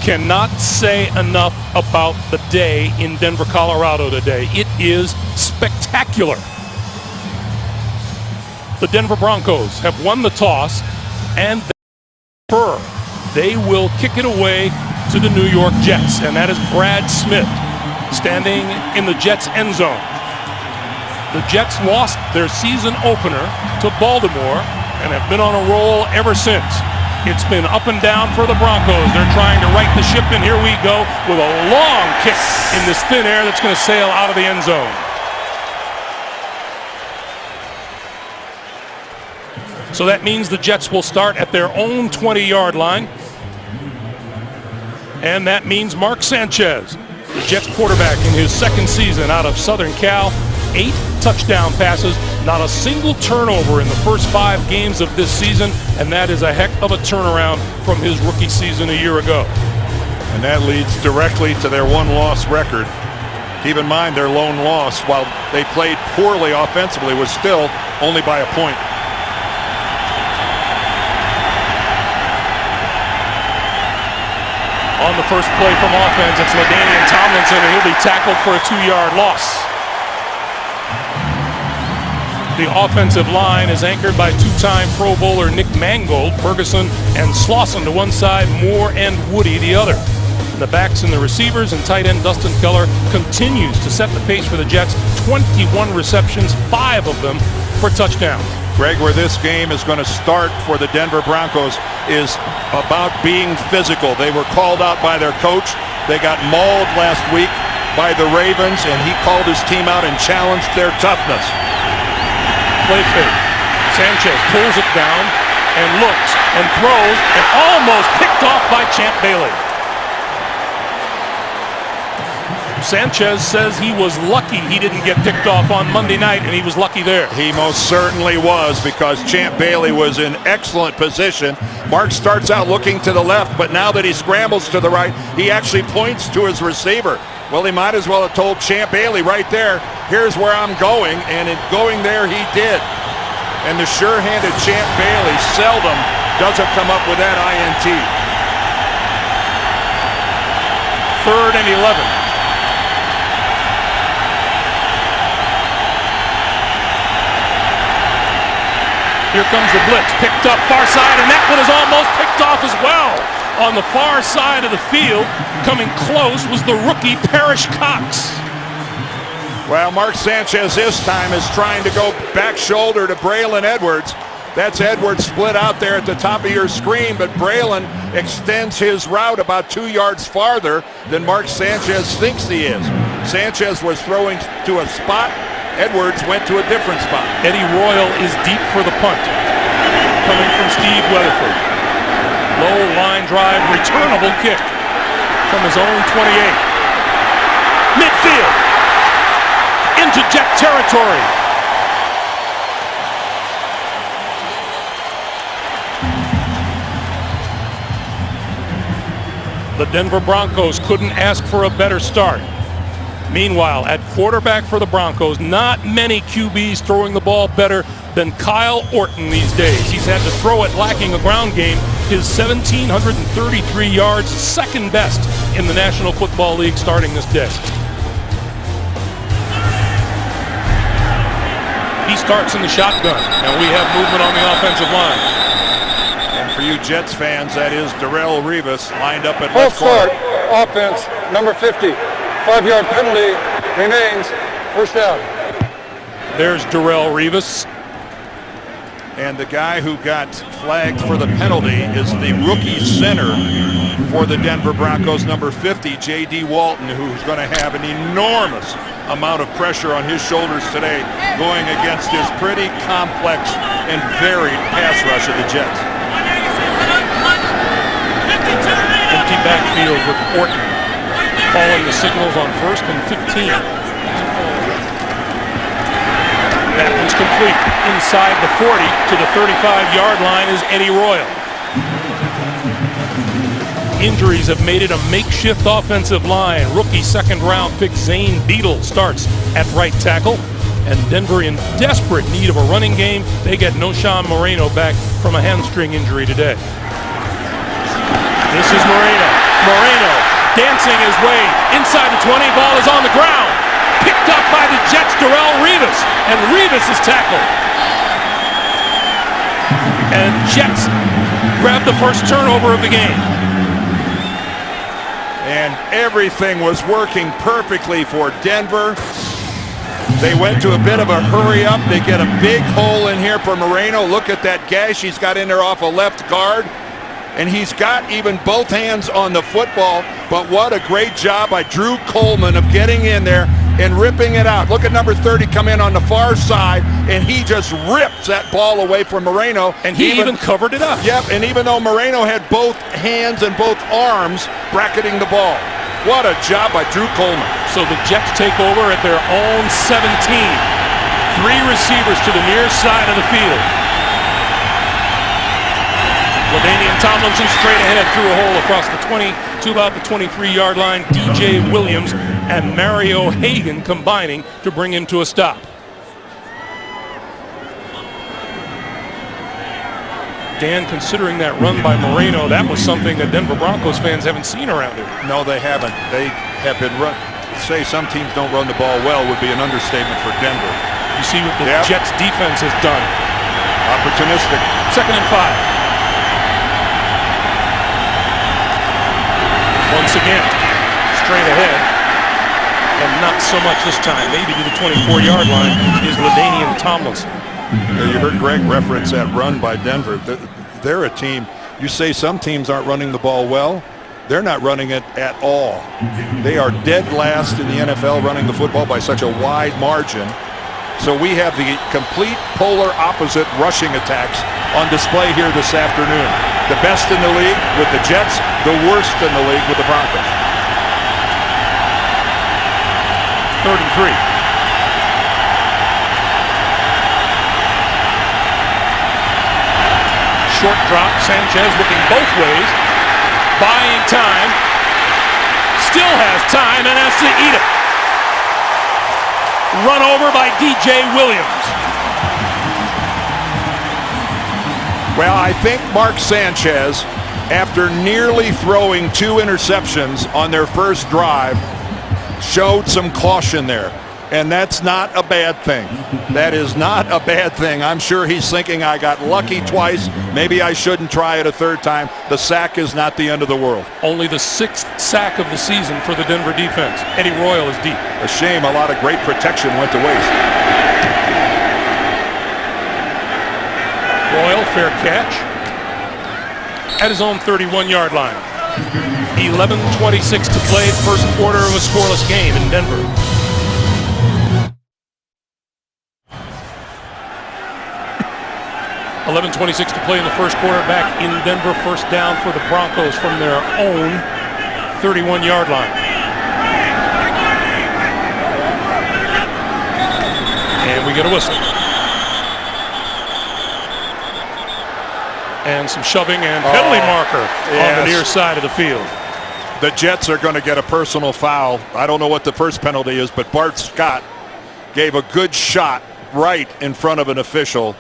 cannot say enough about the day in Denver, Colorado today. It is spectacular. The Denver Broncos have won the toss, and they will kick it away to the New York Jets, and that is Brad Smith standing in the Jets' end zone. The Jets lost their season opener to Baltimore and have been on a roll ever since. It's been up and down for the Broncos. They're trying to right the ship, and here we go with a long kick in this thin air that's going to sail out of the end zone. So that means the Jets will start at their own 20-yard line. And that means Mark Sanchez, the Jets quarterback in his second season out of Southern Cal, 8 touchdown passes, not a single turnover in the first 5 games of this season, and that is a heck of a turnaround from his rookie season a year ago. And that leads directly to their one-loss record. Keep in mind, their lone loss, while they played poorly offensively, was still only by a point. On the first play from offense, it's LaDainian Tomlinson, and he'll be tackled for a 2-yard loss. The offensive line is anchored by 2-time Pro Bowler Nick Mangold, Ferguson and Slauson to one side, Moore and Woody the other. And the backs and the receivers and tight end Dustin Keller continues to set the pace for the Jets. 21 receptions, 5 of them for touchdowns. Greg, where this game is going to start for the Denver Broncos is about being physical. They were called out by their coach. They got mauled last week by the Ravens, and he called his team out and challenged their toughness. Play fake. Sanchez pulls it down and looks and throws and almost picked off by Champ Bailey. Sanchez says he was lucky he didn't get picked off on Monday night, and he was lucky there. He most certainly was, because Champ Bailey was in excellent position. Mark starts out looking to the left, but now that he scrambles to the right, he actually points to his receiver. Well, he might as well have told Champ Bailey right there, here's where I'm going, and in going there, he did. And the sure-handed Champ Bailey seldom doesn't come up with that INT. 3rd and 11. Here comes the blitz, picked up far side, and that one is almost picked off as well. On the far side of the field, coming close, was the rookie Parrish Cox. Well, Mark Sanchez this time is trying to go back shoulder to Braylon Edwards. That's Edwards split out there at the top of your screen, but Braylon extends his route about 2 yards farther than Mark Sanchez thinks he is. Sanchez was throwing to a spot. Edwards went to a different spot. Eddie Royal is deep for the punt. Coming from Steve Weatherford. Low line drive, returnable kick from his own 28. Midfield. Into Jet territory. The Denver Broncos couldn't ask for a better start. Meanwhile, at quarterback for the Broncos, not many QBs throwing the ball better than Kyle Orton these days. He's had to throw it lacking a ground game. His 1,733 yards, second best in the National Football League starting this day. He starts in the shotgun, and we have movement on the offensive line. And for you Jets fans, that is Darrelle Revis lined up at Full left corner. start, offense, number 50. 5-yard penalty remains, first down. There's Darrelle Revis. And the guy who got flagged for the penalty is the rookie center for the Denver Broncos, number 50, J.D. Walton, who's going to have an enormous amount of pressure on his shoulders today going against this pretty complex and varied pass rush of the Jets. Empty backfield with Orton calling the signals on 1st and 15. That one's complete. Inside the 40 to the 35-yard line is Eddie Royal. Injuries have made it a makeshift offensive line. Rookie second-round pick Zane Beadle starts at right tackle. And Denver in desperate need of a running game. They get Noshawn Moreno back from a hamstring injury today. This is Moreno. dancing his way inside the 20. Ball is on the ground. Picked up by the Jets' Darrelle Revis. And Revis is tackled. And Jets grab the first turnover of the game. And everything was working perfectly for Denver. They went to a bit of a hurry up. They get a big hole in here for Moreno. Look at that gash he's got in there off a left guard. And he's got even both hands on the football. But what a great job by Drew Coleman of getting in there and ripping it out. Look at number 30 come in on the far side, and he just rips that ball away from Moreno. And he even covered it up. Yep, and even though Moreno had both hands and both arms bracketing the ball. What a job by Drew Coleman. So the Jets take over at their own 17. 3 receivers to the near side of the field. LaDainian Tomlinson straight ahead through a hole across the 20 to about the 23-yard line. DJ Williams and Mario Hagan combining to bring him to a stop. Dan, considering that run by Moreno, that was something that Denver Broncos fans haven't seen around here. No, they haven't. They have been run. Say some teams don't run the ball well would be an understatement for Denver. You see what the Jets defense has done. Opportunistic. 2nd and 5. Once again, straight ahead, and not so much this time. Maybe to the 24-yard line is LaDainian Tomlinson. You heard Greg reference that run by Denver. They're a team. You say some teams aren't running the ball well. They're not running it at all. They are dead last in the NFL running the football by such a wide margin. So we have the complete polar opposite rushing attacks on display here this afternoon. The best in the league with the Jets, the worst in the league with the Broncos. 3rd and 3. Short drop, Sanchez looking both ways, buying time, still has time and has to eat it. Run over by DJ Williams. Well, I think Mark Sanchez, after nearly throwing 2 interceptions on their first drive, showed some caution there. And that's not a bad thing. That is not a bad thing. I'm sure he's thinking, I got lucky twice. Maybe I shouldn't try it a 3rd time. The sack is not the end of the world. Only the 6th sack of the season for the Denver defense. Eddie Royal is deep. A shame a lot of great protection went to waste. Royal, fair catch. At his own 31-yard line. 11:26 to play, first quarter of a scoreless game in Denver. .26 to play in the first quarter back in Denver. First down for the Broncos from their own 31-yard line. And we get a whistle. And some shoving and penalty marker on the near side of the field. The Jets are going to get a personal foul. I don't know what the first penalty is, but Bart Scott gave a good shot right in front of an official.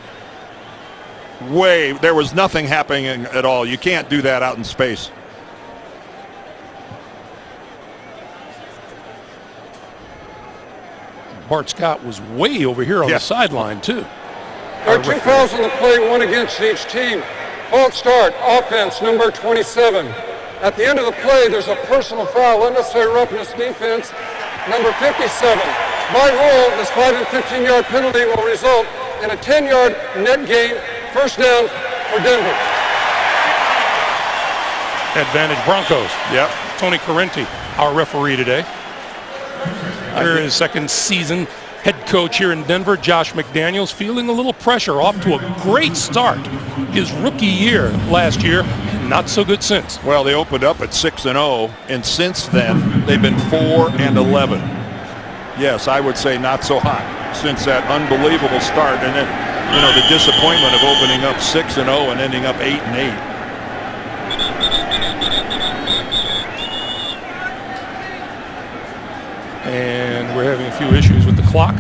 There was nothing happening at all. You can't do that out in space. Bart Scott was way over here on the sideline too. There are 2 fouls on the play, 1 against each team. False start, offense, number 27. At the end of the play, there's a personal foul, unnecessary roughness, defense, number 57. By rule, this 5 and 15-yard penalty will result in a 10-yard net gain. First down for Denver. Advantage Broncos. Yep. Tony Correnti, our referee today. Here is 2nd season head coach here in Denver. Josh McDaniels feeling a little pressure, off to a great start. His rookie year last year, not so good since. Well, they opened up at 6-0, and since then they've been 4-11. Yes, I would say not so hot since that unbelievable start, and then the disappointment of opening up 6-0 and ending up 8-8. And we're having a few issues with the clock.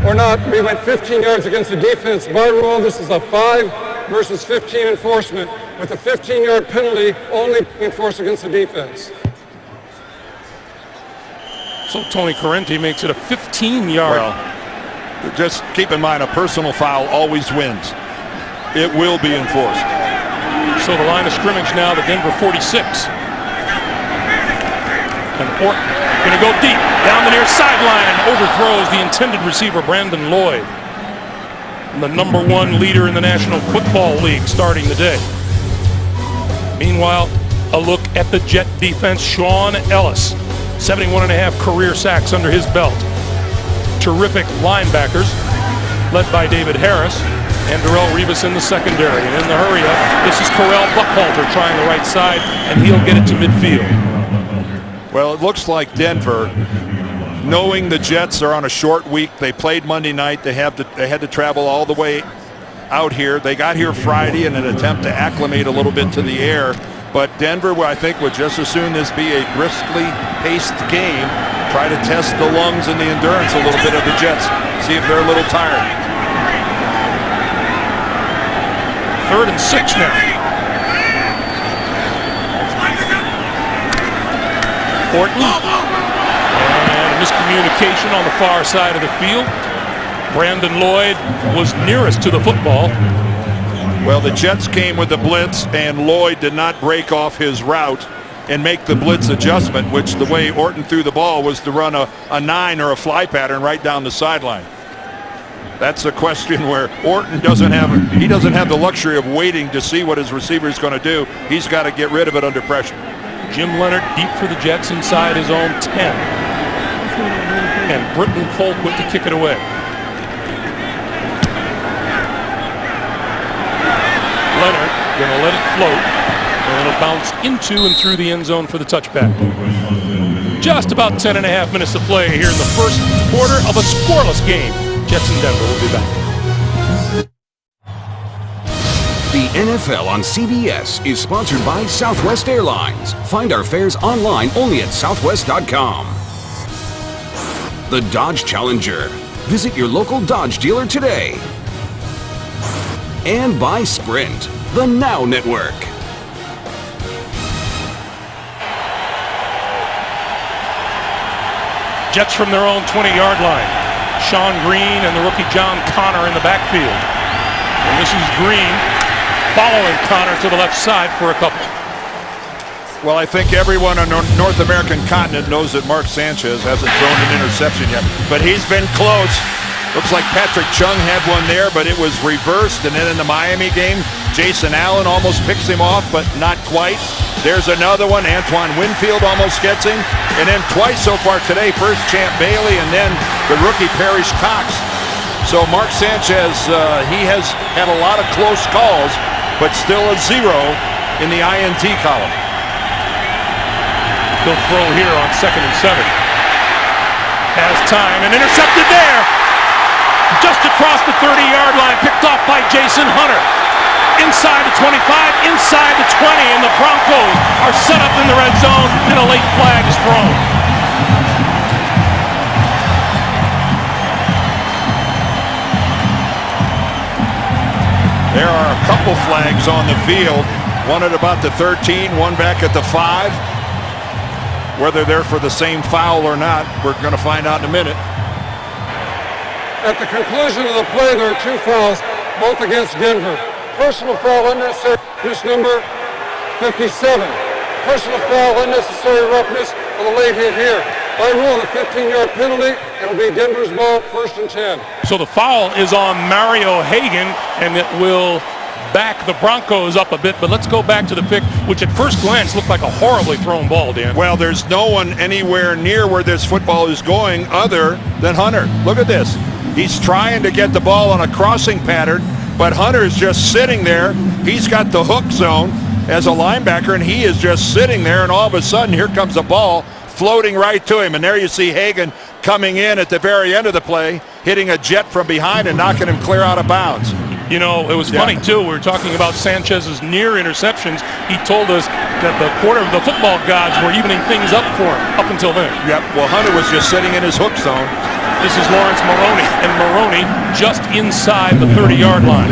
Or not, we went 15 yards against the defense. By rule, this is a 5 versus 15 enforcement. with a 15-yard penalty only being enforced against the defense. So Tony Correnti makes it a 15-yard. Well, just keep in mind, a personal foul always wins. It will be enforced. So the line of scrimmage now, the Denver 46. And Orton going to go deep down the near sideline and overthrows the intended receiver, Brandon Lloyd. The number one leader in the National Football League starting the day. Meanwhile, a look at the Jet defense. Sean Ellis, 71.5 career sacks under his belt. Terrific linebackers, led by David Harris and Darrelle Revis in the secondary. And in the hurry up, this is Correll Buckhalter trying the right side, and he'll get it to midfield. Well, it looks like Denver, knowing the Jets are on a short week, they played Monday night, they had to travel all the way out here. They got here Friday in an attempt to acclimate a little bit to the air. But Denver, I think, would just as soon as be a briskly paced game, try to test the lungs and the endurance a little bit of the Jets, see if they're a little tired. 3rd and 6 now. Orton. And a miscommunication on the far side of the field. Brandon Lloyd was nearest to the football. Well, the Jets came with the blitz, and Lloyd did not break off his route and make the blitz adjustment, which the way Orton threw the ball was to run a 9 or a fly pattern right down the sideline. That's a question where Orton doesn't have the luxury of waiting to see what his receiver is going to do. He's got to get rid of it under pressure. Jim Leonard deep for the Jets inside his own 10. And Britton Colquitt to kick it away. Leonard going to let it float, and it'll bounce into and through the end zone for the touchback. Just about 10.5 minutes to play here in the first quarter of a scoreless game. Jets and Denver will be back. The NFL on CBS is sponsored by Southwest Airlines. Find our fares online only at southwest.com. The Dodge Challenger. Visit your local Dodge dealer today. And by Sprint, the Now Network. Jets from their own 20-yard line. Sean Green and the rookie John Connor in the backfield. And this is Green following Connor to the left side for a couple. Well, I think everyone on the North American continent knows that Mark Sanchez hasn't thrown an interception yet, but he's been close. Looks like Patrick Chung had one there, but it was reversed. And then in the Miami game, Jason Allen almost picks him off, but not quite. There's another one. Antoine Winfield almost gets him. And then twice so far today, first Champ Bailey and then the rookie Parrish Cox. So Mark Sanchez, he has had a lot of close calls, but still a 0 in the INT column. He'll throw here on 2nd and 7. Has time and intercepted there. Just across the 30-yard line, picked off by Jason Hunter. Inside the 25, inside the 20, and the Broncos are set up in the red zone, and a late flag is thrown. There are a couple flags on the field, one at about the 13, one back at the 5. Whether they're for the same foul or not, we're going to find out in a minute. At the conclusion of the play, there are 2 fouls, both against Denver. Personal foul, unnecessary roughness, number 57. Personal foul, unnecessary roughness for the late hit here. By rule, the 15-yard penalty, it'll be Denver's ball, 1st and 10. So the foul is on Mario Hagan, and it will back the Broncos up a bit. But let's go back to the pick, which at first glance looked like a horribly thrown ball, Dan. Well, there's no one anywhere near where this football is going other than Hunter. Look at this. He's trying to get the ball on a crossing pattern, but Hunter's just sitting there. He's got the hook zone as a linebacker, and he is just sitting there, and all of a sudden, here comes a ball floating right to him. And there you see Hagan coming in at the very end of the play, hitting a jet from behind and knocking him clear out of bounds. You know, it was funny, too. We were talking about Sanchez's near interceptions. He told us that the football gods were evening things up for him up until then. Yep. Well, Hunter was just sitting in his hook zone. This is Lawrence Maroney, and Maroney just inside the 30-yard line.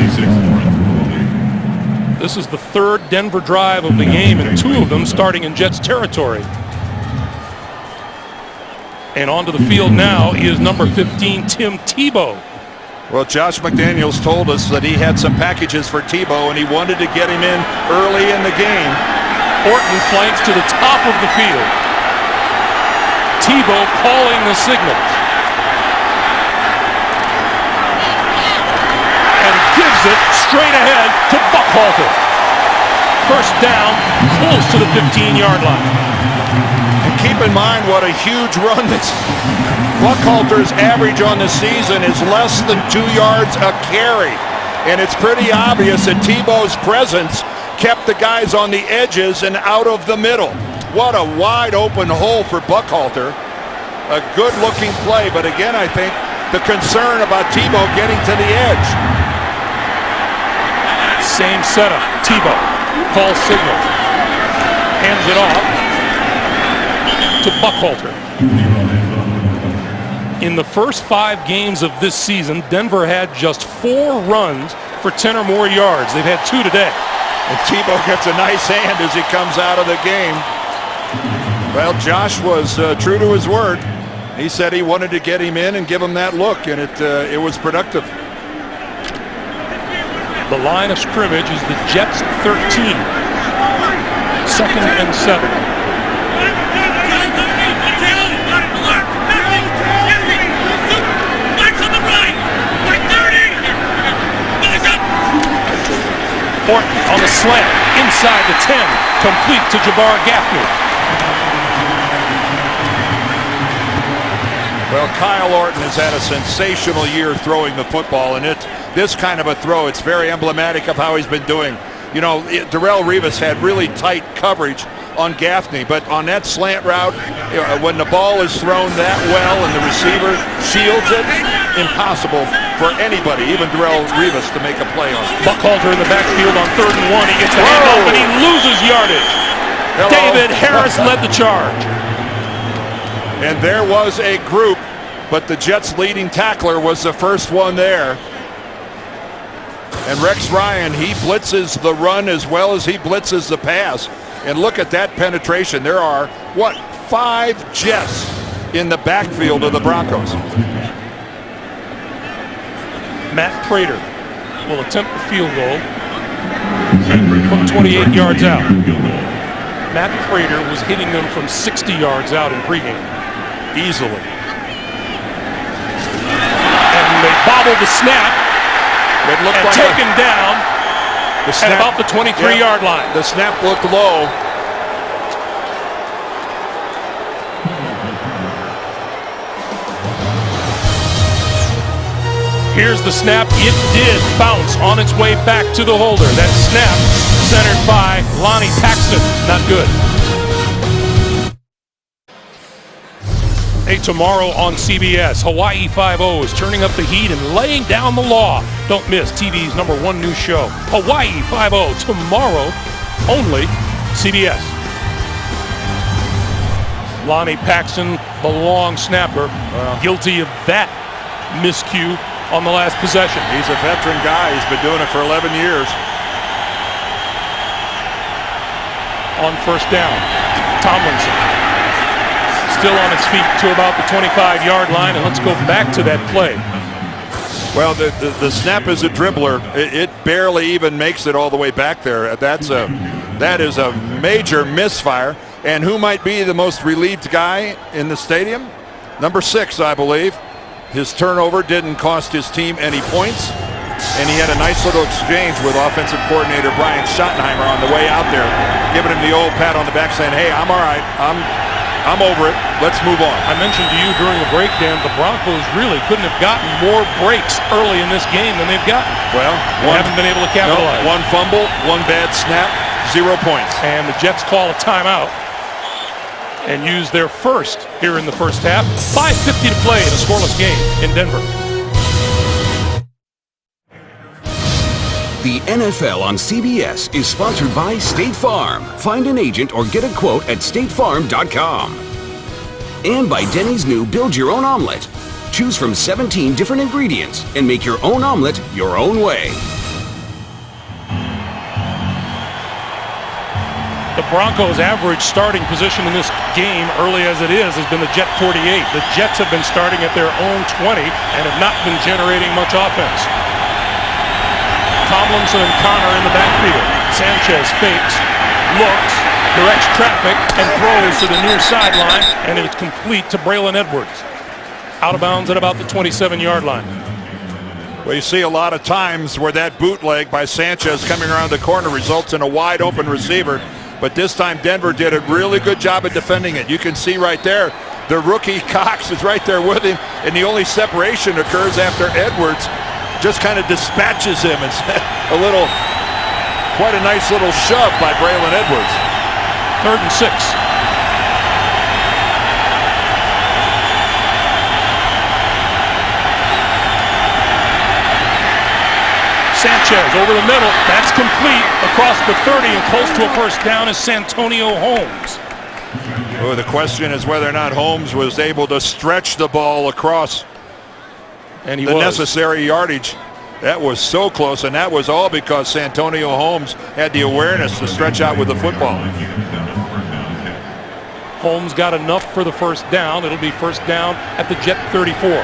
This is the third Denver drive of the game, and 2 of them starting in Jets territory. And onto the field now is number 15, Tim Tebow. Well, Josh McDaniels told us that he had some packages for Tebow, and he wanted to get him in early in the game. Orton flanks to the top of the field. Tebow calling the signals. And gives it straight ahead to Buckhalter. First down, close to the 15-yard line. And keep in mind what a huge run this. Buckhalter's average on the season is less than 2 yards a carry. And it's pretty obvious that Tebow's presence kept the guys on the edges and out of the middle. What a wide open hole for Buckhalter. A good looking play, but again I think the concern about Tebow getting to the edge. Same setup. Tebow calls signal. Hands it off to Buckhalter. In the first 5 games of this season, Denver had just 4 runs for 10 or more yards. They've had 2 today. And Tebow gets a nice hand as he comes out of the game. Well, Josh was true to his word. He said he wanted to get him in and give him that look, and it was productive. The line of scrimmage is the Jets 13. 2nd and 7. Orton on the slant, inside the 10, complete to Jabbar Gaffney. Well, Kyle Orton has had a sensational year throwing the football, and this kind of a throw, it's very emblematic of how he's been doing. You know, Darrelle Revis had really tight coverage on Gaffney, but on that slant route, when the ball is thrown that well and the receiver shields it, impossible for anybody, even Darrelle Revis, to make a play on it. Buckhalter in the backfield on 3rd and 1. He gets the handoff and he loses yardage. Hello. David Harris led the charge. And there was a group, but the Jets' leading tackler was the first one there. And Rex Ryan, he blitzes the run as well as he blitzes the pass. And look at that penetration. There are, 5 Jets in the backfield of the Broncos. Matt Prater will attempt the field goal from 28 yards out. Matt Prater was hitting them from 60 yards out in pregame. Easily. And they bobbled the snap. It looked and like taken down at about the 23-yard line. The snap looked low. Here's the snap. It did bounce on its way back to the holder. That snap centered by Lonnie Paxton. Not good. Hey, tomorrow on CBS, Hawaii Five-0 is turning up the heat and laying down the law. Don't miss TV's #1 news show, Hawaii Five-0, tomorrow, only CBS. Lonnie Paxton, the long snapper, guilty of that miscue on the last possession. He's a veteran guy. He's been doing it for 11 years. On first down, Tomlinson still on his feet to about the 25-yard line, and let's go back to that play. Well, the snap is a dribbler. It barely even makes it all the way back there. That is a major misfire. And who might be the most relieved guy in the stadium? Number 6, I believe. His turnover didn't cost his team any points, and he had a nice little exchange with offensive coordinator Brian Schottenheimer on the way out there, giving him the old pat on the back, saying, "Hey, I'm all right. I'm over it. Let's move on." I mentioned to you during the break, Dan, the Broncos really couldn't have gotten more breaks early in this game than they've gotten. Well, they haven't been able to capitalize. No, 1 fumble, 1 bad snap, 0 points. And the Jets call a timeout and use their first here in the first half. 5:50 to play in a scoreless game in Denver. The NFL on CBS is sponsored by State Farm. Find an agent or get a quote at statefarm.com. And by Denny's new Build Your Own Omelet. Choose from 17 different ingredients and make your own omelet your own way. Broncos' average starting position in this game, early as it is, has been the Jet 48. The Jets have been starting at their own 20 and have not been generating much offense. Tomlinson and Connor in the backfield. Sanchez fakes, looks, directs traffic, and throws to the near sideline, and it's complete to Braylon Edwards. Out of bounds at about the 27-yard line. Well, you see a lot of times where that bootleg by Sanchez coming around the corner results in a wide open receiver, but this time Denver did a really good job of defending it. You can see right there, the rookie Cox is right there with him, and the only separation occurs after Edwards just kind of dispatches him. It's quite a nice little shove by Braylon Edwards. 3rd and 6. Sanchez over the middle. That's complete across the 30, and close to a first down is Santonio Holmes. Oh, the question is whether or not Holmes was able to stretch the ball across and the necessary yardage. That was so close, and that was all because Santonio Holmes had the awareness to stretch out with the football. Holmes got enough for the first down. It'll be first down at the Jet 34.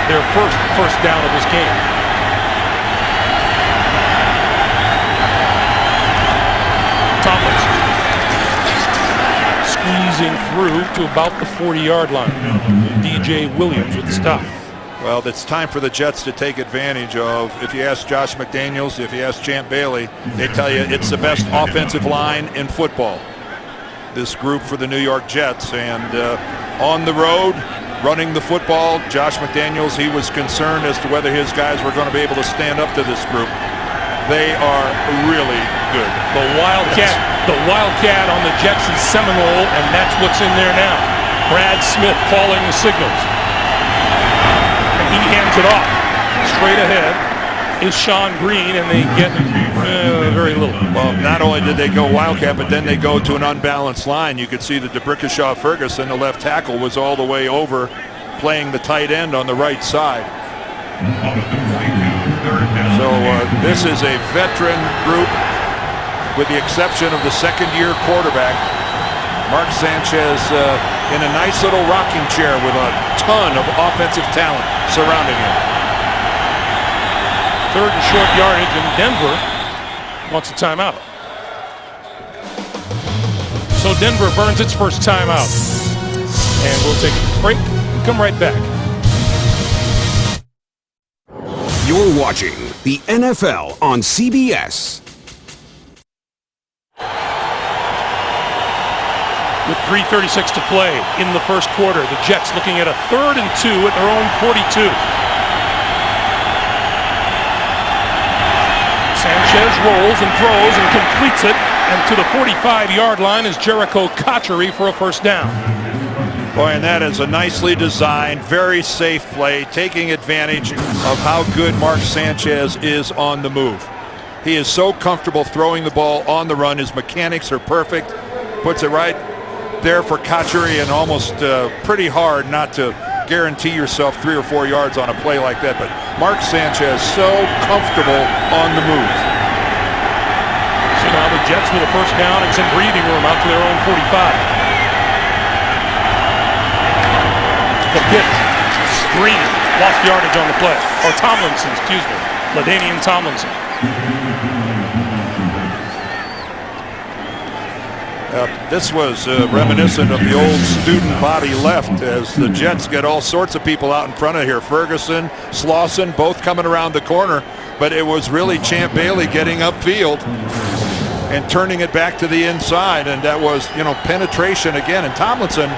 Their first down of this game. Tomlinson squeezing through to about the 40-yard line. DJ Williams with the stop. Well, it's time for the Jets to take advantage of, if you ask Josh McDaniels, if you ask Champ Bailey, they tell you it's the best offensive line in football. This group for the New York Jets, and on the road, running the football, Josh McDaniels, he was concerned as to whether his guys were going to be able to stand up to this group. They are really good. The Wildcat on the Jets is Seminole, and that's what's in there now. Brad Smith calling the signals. And he hands it off. Straight ahead is Sean Green, and they get very little. Well, not only did they go Wildcat, but then they go to an unbalanced line. You could see that DeBrickashaw Ferguson, the left tackle, was all the way over playing the tight end on the right side. So this is a veteran group with the exception of the second-year quarterback. Mark Sanchez in a nice little rocking chair with a ton of offensive talent surrounding him. 3rd and short yardage, and Denver wants a timeout. So Denver burns its first timeout. And we'll take a break and come right back. You're watching the NFL on CBS. With 3:36 to play in the first quarter, the Jets looking at a 3rd and 2 at their own 42. Sanchez rolls and throws and completes it, and to the 45-yard line is Jericho Cotchery for a first down. Boy, and that is a nicely designed, very safe play, taking advantage of how good Mark Sanchez is on the move. He is so comfortable throwing the ball on the run. His mechanics are perfect. Puts it right there for Cotchery, and almost pretty hard not to guarantee yourself 3 or 4 yards on a play like that. But Mark Sanchez so comfortable on the move. So now the Jets with a first down and some breathing room out to their own 45. The pitch. Green lost yardage on the play. Or Tomlinson, excuse me. LaDainian Tomlinson. This was reminiscent of the old student body left, as the Jets get all sorts of people out in front of here. Ferguson, Slauson, both coming around the corner, but it was really Champ Bailey getting upfield and turning it back to the inside, and that was, penetration again. And Tomlinson,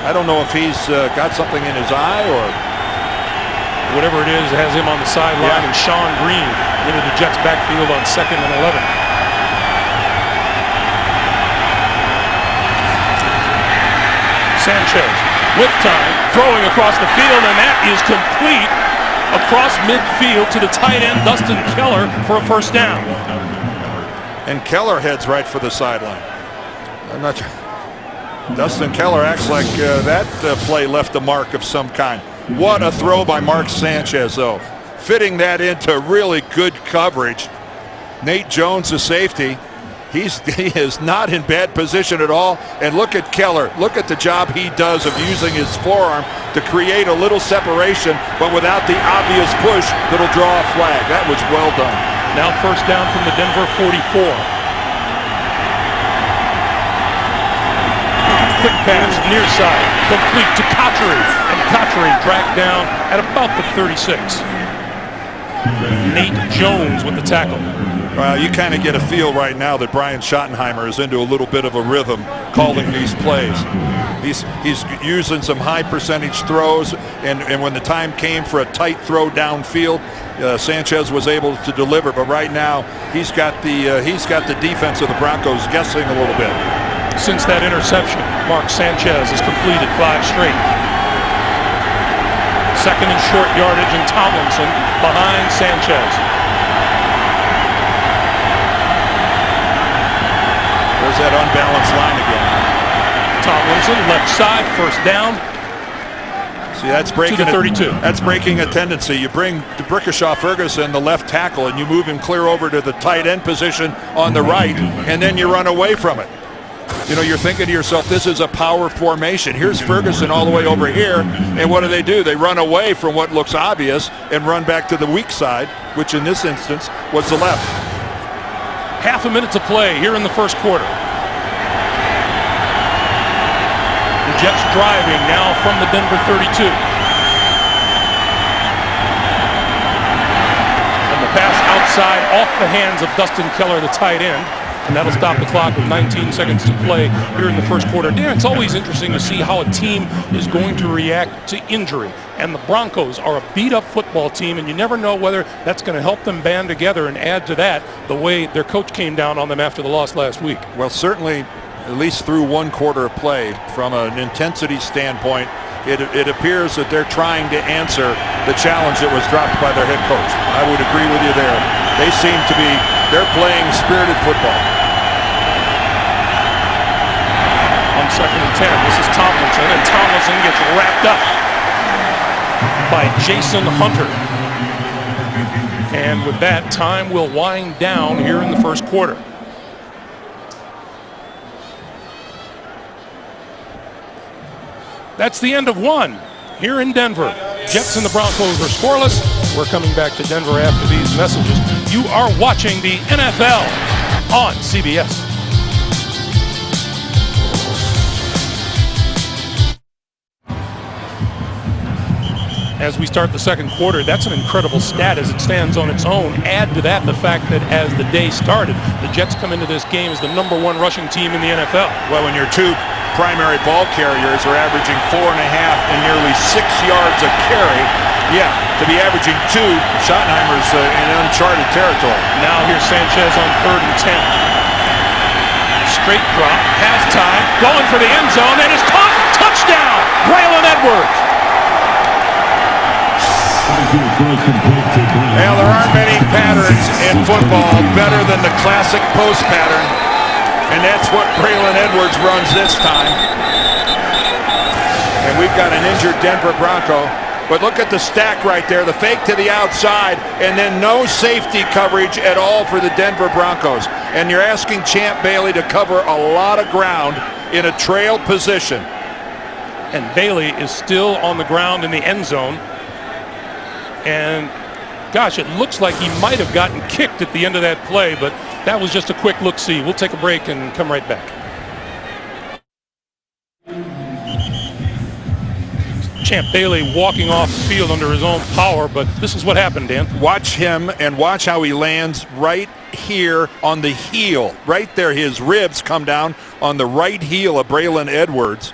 I don't know if he's got something in his eye or whatever it is, has him on the sideline, and Sean Green into the Jets backfield on 2nd and 11. Sanchez with time, throwing across the field, and that is complete across midfield to the tight end, Dustin Keller, for a first down. And Keller heads right for the sideline. I'm not sure. Dustin Keller acts like that play left a mark of some kind. What a throw by Mark Sanchez, though. Fitting that into really good coverage. Nate Jones, the safety, he is not in bad position at all. And look at Keller. Look at the job he does of using his forearm to create a little separation, but without the obvious push that'll draw a flag. That was well done. Now first down from the Denver 44. Quick pass, near side, complete to Cotchery. And Cotchery dragged down at about the 36. Nate Jones with the tackle. Well, you kind of get a feel right now that Brian Schottenheimer is into a little bit of a rhythm calling these plays. He's using some high percentage throws, and when the time came for a tight throw downfield, Sanchez was able to deliver. But right now, he's got the defense of the Broncos guessing a little bit. Since that interception, Mark Sanchez has completed 5 straight. Second and short yardage, and Tomlinson behind Sanchez. There's that unbalanced line again. Tomlinson, left side, first down. See, that's breaking to the 32. That's breaking a tendency. You bring Brickashaw Ferguson, the left tackle, and you move him clear over to the tight end position on the right, and then you run away from it. You know, you're thinking to yourself, this is a power formation. Here's Ferguson all the way over here, and what do? They run away from what looks obvious and run back to the weak side, which in this instance was the left. Half a minute to play here in the first quarter. The Jets driving now from the Denver 32. And the pass outside off the hands of Dustin Keller, the tight end. And that'll stop the clock with 19 seconds to play here in the first quarter. Dan, it's always interesting to see how a team is going to react to injury. And the Broncos are a beat-up football team, and you never know whether that's going to help them band together and add to that the way their coach came down on them after the loss last week. Well, certainly, at least through one quarter of play, from an intensity standpoint, it appears that they're trying to answer the challenge that was dropped by their head coach. I would agree with you there. They seem to be, they're playing spirited football. On second and 10, this is Tomlinson, and Tomlinson gets wrapped up by Jason Hunter. And with that, time will wind down here in the first quarter. That's the end of one here in Denver. Jets and the Broncos are scoreless. We're coming back to Denver after these messages. You are watching the NFL on CBS. As we start the second quarter, that's an incredible stat as it stands on its own. Add to that the fact that as the day started, the Jets come into this game as the #1 rushing team in the NFL. Well, when your two primary ball carriers are averaging 4.5 and nearly 6 yards a carry, yeah, to be averaging 2, Schottenheimer's in uncharted territory. Now here's Sanchez on 3rd and 10. Straight drop, pass time, going for the end zone, and it's caught. Touchdown, Braylon Edwards. Well, there aren't many patterns in football better than the classic post pattern, and that's what Braylon Edwards runs this time. And we've got an injured Denver Bronco, but look at the stack right there, the fake to the outside, and then no safety coverage at all for the Denver Broncos. And you're asking Champ Bailey to cover a lot of ground in a trail position. And Bailey is still on the ground in the end zone. And gosh, it looks like he might have gotten kicked at the end of that play, but that was just a quick look-see. We'll take a break and come right back. Champ Bailey walking off the field under his own power, but this is what happened, Dan. Watch him and watch how he lands right here on the heel. Right there, his ribs come down on the right heel of Braylon Edwards.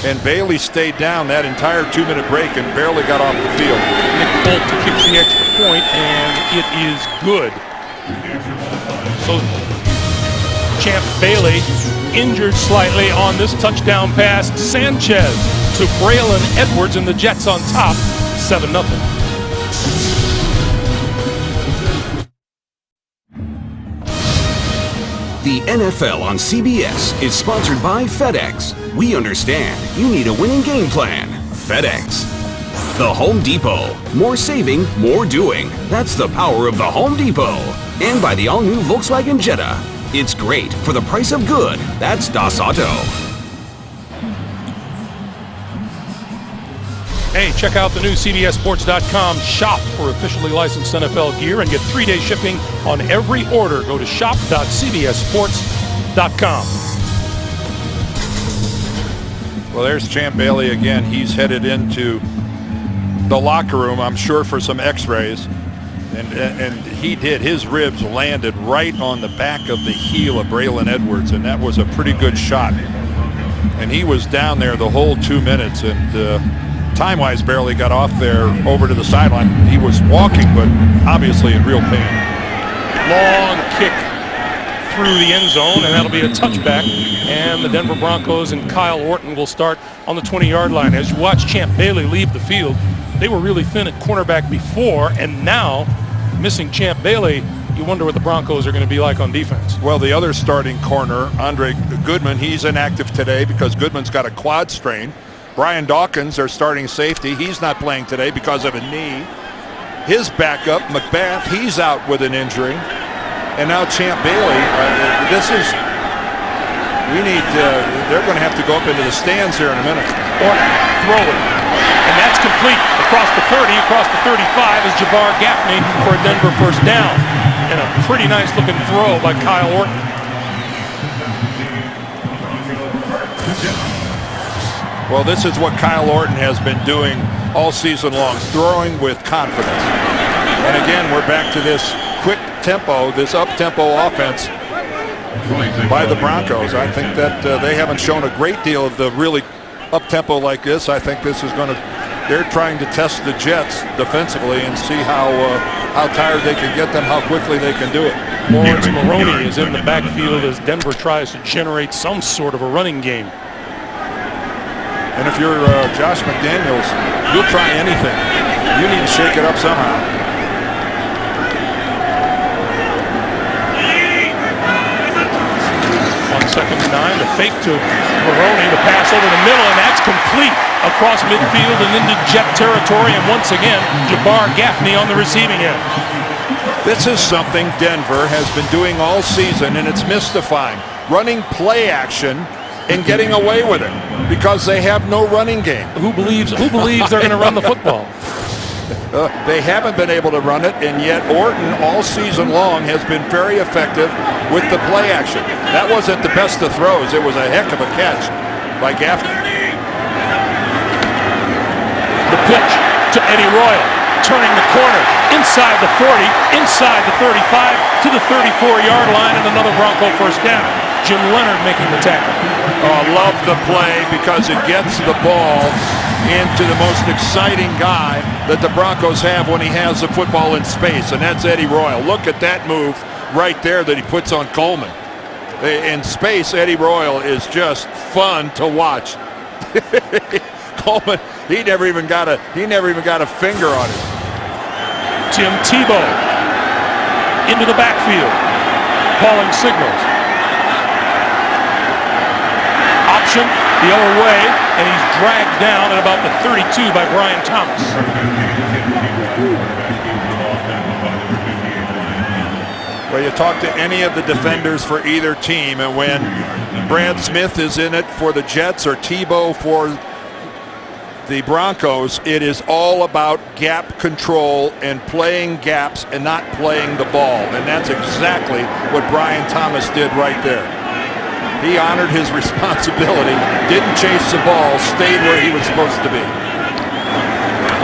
And Bailey stayed down that entire 2-minute break and barely got off the field. Nick Bolt kicks the extra point, and it is good. So Champ Bailey injured slightly on this touchdown pass. Sanchez to Braylon Edwards, and the Jets on top, 7-0. The NFL on CBS is sponsored by FedEx. We understand you need a winning game plan. FedEx. The Home Depot. More saving, more doing. That's the power of the Home Depot. And by the all-new Volkswagen Jetta. It's great for the price of good. That's Das Auto. Hey, check out the new CBSSports.com shop for officially licensed NFL gear and get 3-day shipping on every order. Go to shop.cbssports.com. Well, there's Champ Bailey again. He's headed into the locker room, I'm sure, for some x-rays. And he did. His ribs landed right on the back of the heel of Braylon Edwards, and that was a pretty good shot. And he was down there the whole 2 minutes, and time-wise barely got off there over to the sideline. He was walking, but obviously in real pain. Long kick through the end zone, and that'll be a touchback. And the Denver Broncos and Kyle Orton will start on the 20-yard line. As you watch Champ Bailey leave the field, they were really thin at cornerback before, and now, missing Champ Bailey, you wonder what the Broncos are going to be like on defense. Well, the other starting corner, Andre Goodman, he's inactive today because Goodman's got a quad strain. Brian Dawkins, their starting safety, he's not playing today because of a knee. His backup, McBath, he's out with an injury. And now Champ Bailey, they're going to have to go up into the stands here in a minute. Orton throwing, and that's complete. Across the 30, across the 35 is Jabbar Gaffney for a Denver first down. And a pretty nice looking throw by Kyle Orton. Well, this is what Kyle Orton has been doing all season long, throwing with confidence. And again, we're back to this quick tempo, this up-tempo offense by the Broncos. I think that they haven't shown a great deal of the really up-tempo like this. I think this is going to, they're trying to test the Jets defensively and see how tired they can get them, how quickly they can do it. Lawrence Maroney is in the backfield as Denver tries to generate some sort of a running game. And if you're Josh McDaniels, you'll try anything. You need to shake it up somehow. On 2nd and 9, the fake to Maroney, the pass over the middle, and that's complete across midfield and into Jet territory. And once again, Jabbar Gaffney on the receiving end. This is something Denver has been doing all season, and it's mystifying. Running play action and getting away with it because they have no running game. Who believes they're going to run the football? They haven't been able to run it, and yet Orton all season long has been very effective with the play action. That wasn't the best of throws. It was a heck of a catch by Gaffney. The pitch to Eddie Royal, turning the corner inside the 40, inside the 35 to the 34-yard line, and another Bronco first down. Jim Leonard making the tackle. Oh, I love the play because it gets the ball into the most exciting guy that the Broncos have when he has the football in space, and that's Eddie Royal. Look at that move right there that he puts on Coleman. In space, Eddie Royal is just fun to watch. Coleman, he never even got a finger on it. Tim Tebow into the backfield, calling signals. Option the other way, and he's dragged down at about the 32 by Brian Thomas. Well, you talk to any of the defenders for either team, and when Brad Smith is in it for the Jets or Tebow for the Broncos, it is all about gap control and playing gaps and not playing the ball. And that's exactly what Brian Thomas did right there. He honored his responsibility, didn't chase the ball, stayed where he was supposed to be.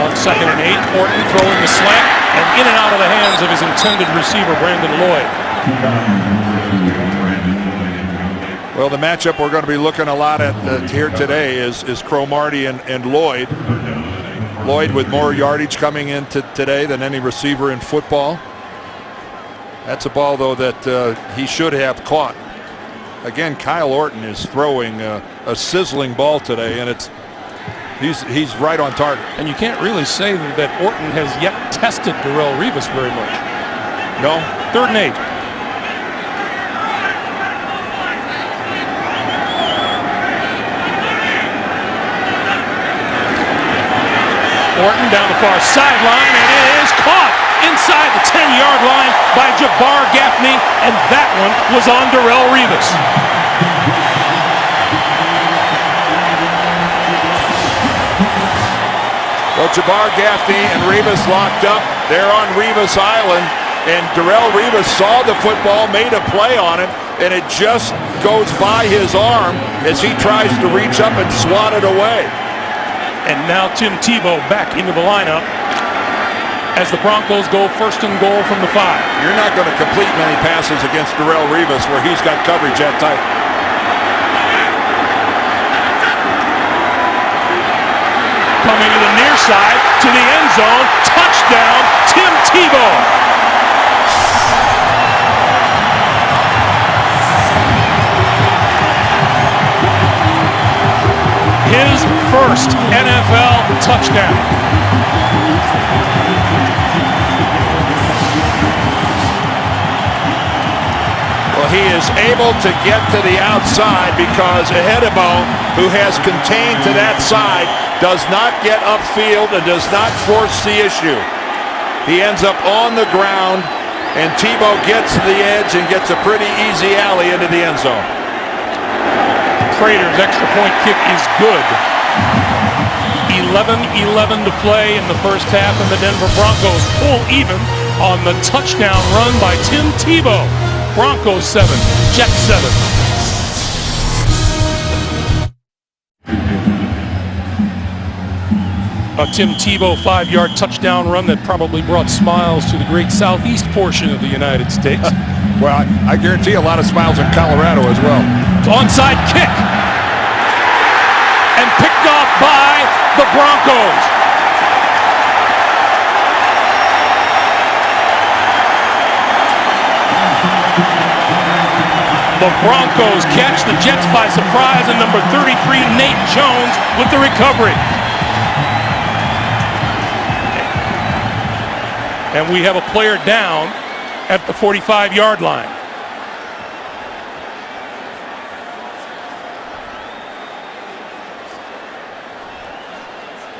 On 2nd and 8, Orton throwing the slant and in and out of the hands of his intended receiver, Brandon Lloyd. Well, the matchup we're going to be looking a lot at here today is Cromartie and Lloyd. Lloyd with more yardage coming into today than any receiver in football. That's a ball, though, that he should have caught. Again, Kyle Orton is throwing a sizzling ball today, and he's right on target. And you can't really say that Orton has yet tested Darrelle Revis very much. No. 3rd and 8. Orton down the far sideline, and it is caught inside the 10-yard line by Jabbar Gaffney, and that one was on Darrelle Revis. Well, Jabbar Gaffney and Revis locked up. They're on Revis Island, and Darrelle Revis saw the football, made a play on it, and it just goes by his arm as he tries to reach up and swat it away. And now Tim Tebow back into the lineup as the Broncos go first and goal from the 5. You're not going to complete many passes against Darrelle Revis where he's got coverage that tight. Coming to the near side, to the end zone, touchdown, Tim Tebow. His first NFL touchdown. Well, he is able to get to the outside because Ehedebo, who has contained to that side, does not get upfield and does not force the issue. He ends up on the ground, and Tebow gets to the edge and gets a pretty easy alley into the end zone. Prater's extra point kick is good. 11-11 to play in the first half, and the Denver Broncos pull even on the touchdown run by Tim Tebow. Broncos 7, Jets 7. A Tim Tebow 5-yard touchdown run that probably brought smiles to the great southeast portion of the United States. Well, I guarantee a lot of smiles in Colorado as well. Onside kick. And picked off by the Broncos. The Broncos catch the Jets by surprise, and number 33, Nate Jones, with the recovery. And we have a player down at the 45-yard line.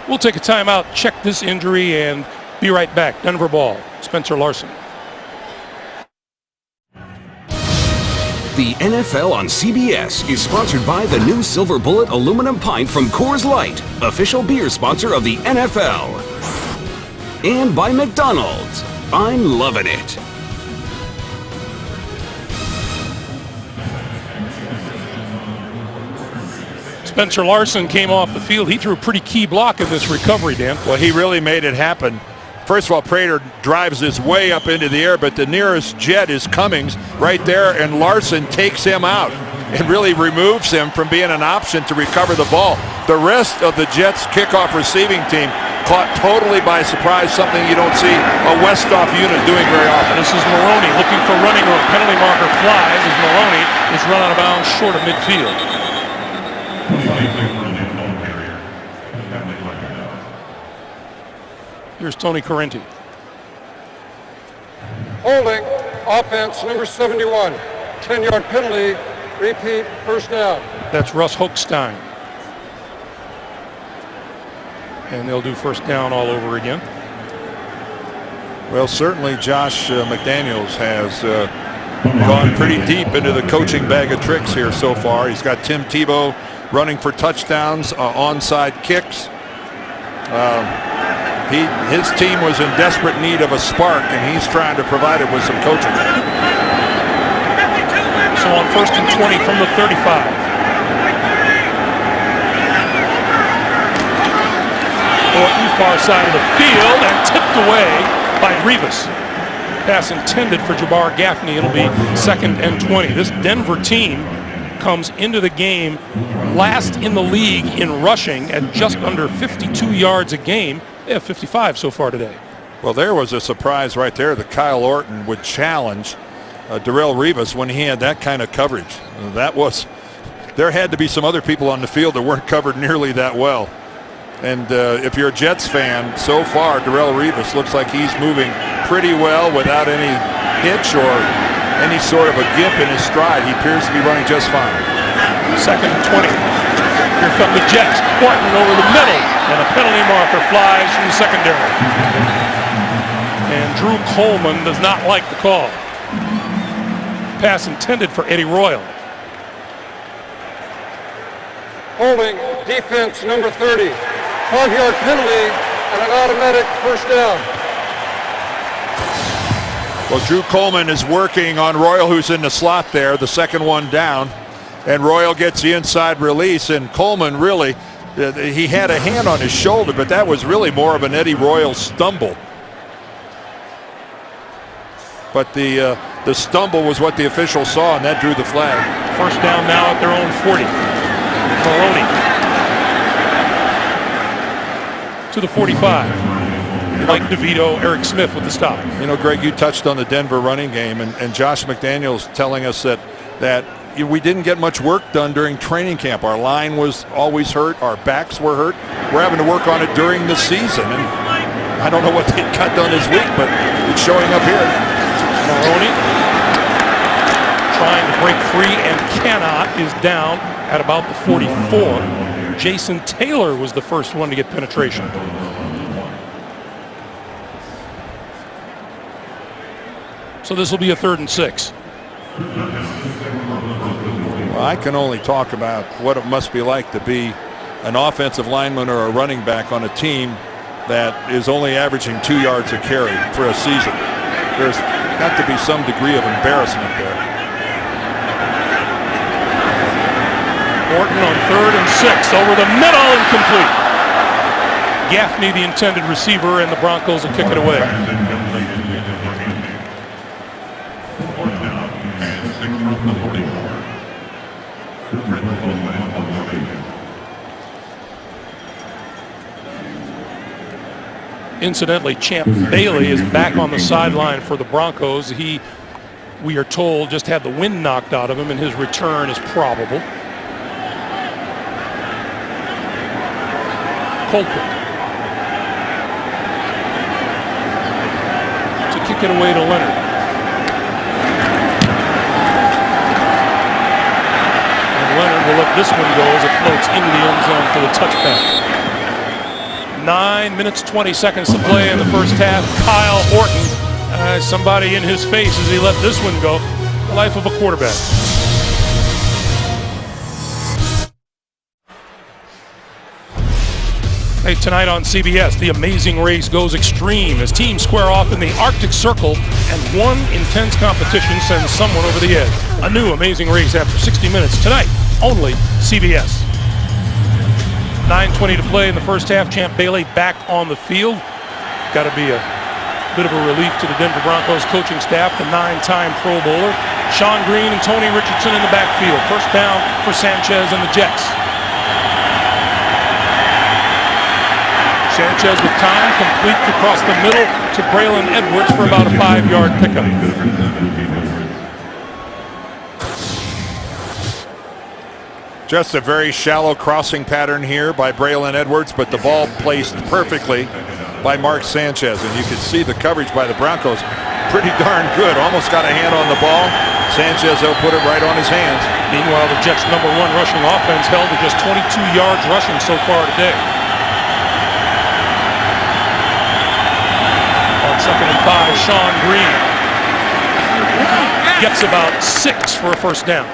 We'll take a timeout, check this injury, and be right back. Denver ball, Spencer Larson. The NFL on CBS is sponsored by the new Silver Bullet aluminum pint from Coors Light, official beer sponsor of the NFL. And by McDonald's. I'm loving it. Spencer Larson came off the field. He threw a pretty key block in this recovery, Dan. Well, he really made it happen. First of all, Prater drives his way up into the air, but the nearest Jet is Cummings right there, and Larson takes him out and really removes him from being an option to recover the ball. The rest of the Jets kickoff receiving team caught totally by surprise, something you don't see a Westhoff unit doing very often. This is Maroney looking for running room. Penalty marker flies as Maroney is run out of bounds short of midfield. Here's Tony Correnti. Holding, offense, number 71. 10-yard penalty, repeat, first down. That's Russ Hochstein. And they'll do first down all over again. Well, certainly Josh McDaniels has gone pretty deep into the coaching bag of tricks here so far. He's got Tim Tebow running for touchdowns, onside kicks. His team was in desperate need of a spark, and he's trying to provide it with some coaching. So on first and 20 from the 35. Orton, far side of the field, and tipped away by Revis. Pass intended for Jabbar Gaffney. It'll be second and 20. This Denver team comes into the game last in the league in rushing at just under 52 yards a game. They have 55 so far today. Well, there was a surprise right there that Kyle Orton would challenge Darrelle Revis when he had that kind of coverage. There had to be some other people on the field that weren't covered nearly that well. And if you're a Jets fan, so far Darrelle Revis looks like he's moving pretty well without any hitch or any sort of a gimp in his stride. He appears to be running just fine. Second and 20. Here come the Jets. Orton over the middle, and a penalty marker flies from the secondary. And Drew Coleman does not like the call. Pass intended for Eddie Royal. Holding defense number 30. 5-yard penalty and an automatic first down. Well, Drew Coleman is working on Royal, who's in the slot there, the second one down. And Royal gets the inside release, and Coleman really, he had a hand on his shoulder, but that was really more of an Eddie Royal stumble. But the stumble was what the official saw, and that drew the flag. First down now at their own 40. Maroney to the 45. Mike DeVito, Eric Smith with the stop. You know, Greg, you touched on the Denver running game, and Josh McDaniels telling us that we didn't get much work done during training camp. Our line was always hurt. Our backs were hurt. We're having to work on it during the season. And I don't know what they got done this week, but it's showing up here. Maroney trying to break free and cannot, is down at about the 44. Jason Taylor was the first one to get penetration. So this will be a 3rd and 6. Well, I can only talk about what it must be like to be an offensive lineman or a running back on a team that is only averaging 2 yards a carry for a season. There's got to be some degree of embarrassment there. Orton on 3rd and 6, over the middle, incomplete. Gaffney, the intended receiver, and the Broncos will kick it away. Incidentally, Champ Bailey is back on the sideline for the Broncos. He, we are told, just had the wind knocked out of him, and his return is probable. Colquitt to kick it away to Leonard. And Leonard will let this one go as it floats into the end zone for the touchback. 9 minutes, 20 seconds to play in the first half. Kyle Orton, somebody in his face as he let this one go. The life of a quarterback. Hey, tonight on CBS, The Amazing Race goes extreme as teams square off in the Arctic Circle and one intense competition sends someone over the edge. A new Amazing Race after 60 minutes tonight, only CBS. 9:20 to play in the first half. Champ Bailey back on the field. Got to be a bit of a relief to the Denver Broncos coaching staff. The 9-time Pro Bowler, Sean Green and Tony Richardson in the backfield. First down for Sanchez and the Jets. Sanchez with time, complete across the middle to Braylon Edwards for about a 5-yard pickup. Just a very shallow crossing pattern here by Braylon Edwards, but the ball placed perfectly by Mark Sanchez. And you can see the coverage by the Broncos pretty darn good. Almost got a hand on the ball. Sanchez will put it right on his hands. Meanwhile, the Jets' #1 rushing offense held to just 22 yards rushing so far today. On 2nd and 5, Sean Green gets about 6 for a first down.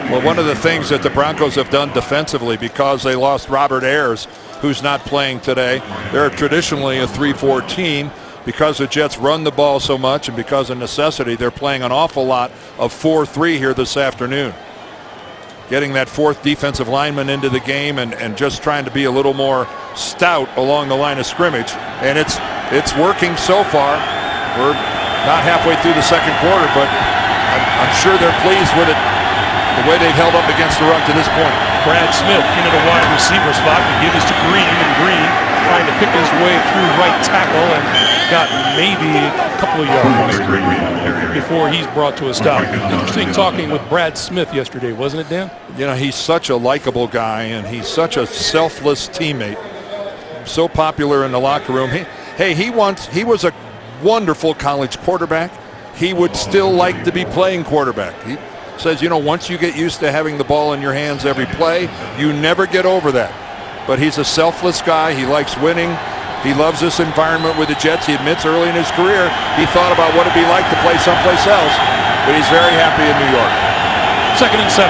Well, one of the things that the Broncos have done defensively, because they lost Robert Ayers, who's not playing today, they're traditionally a 3-4 team. Because the Jets run the ball so much and because of necessity, they're playing an awful lot of 4-3 here this afternoon. Getting that 4th defensive lineman into the game and just trying to be a little more stout along the line of scrimmage. And it's working so far. We're not halfway through the second quarter, but I'm sure they're pleased with it. The way they've held up against the run to this point. Brad Smith into the wide receiver spot to give this to Green, and Green trying to pick his way through right tackle and got maybe a couple of yards before he's brought to a stop. Interesting talking with Brad Smith yesterday, wasn't it, Dan? You know, he's such a likable guy, and he's such a selfless teammate. So popular in the locker room. He was a wonderful college quarterback. He would still like to be playing quarterback. He says, you know, once you get used to having the ball in your hands every play, you never get over that. But he's a selfless guy. He likes winning. He loves this environment with the Jets. He admits early in his career he thought about what it'd be like to play someplace else, but he's very happy in New York. 2nd and 7.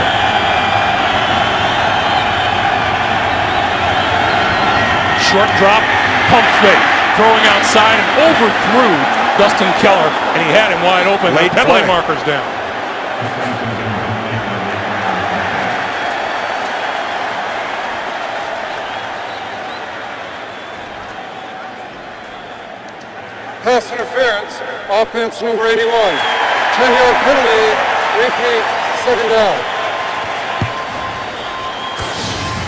Short drop, pump fake, throwing outside and overthrew Dustin Keller, and he had him wide open. Late penalty play. markers down. Pass interference, offense number 81. 10-yard penalty, repeat, 2nd down.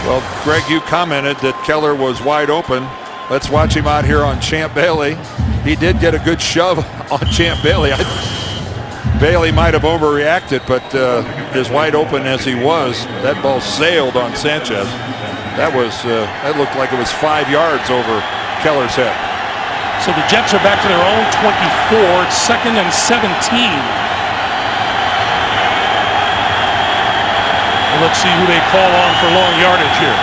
Well, Greg, you commented that Keller was wide open. Let's watch him out here on Champ Bailey. He did get a good shove on Champ Bailey. Bailey might have overreacted, but as wide open as he was, that ball sailed on Sanchez. That looked like it was 5 yards over Keller's head. So the Jets are back to their own 24. It's 2nd and 17. And let's see who they call on for long yardage here.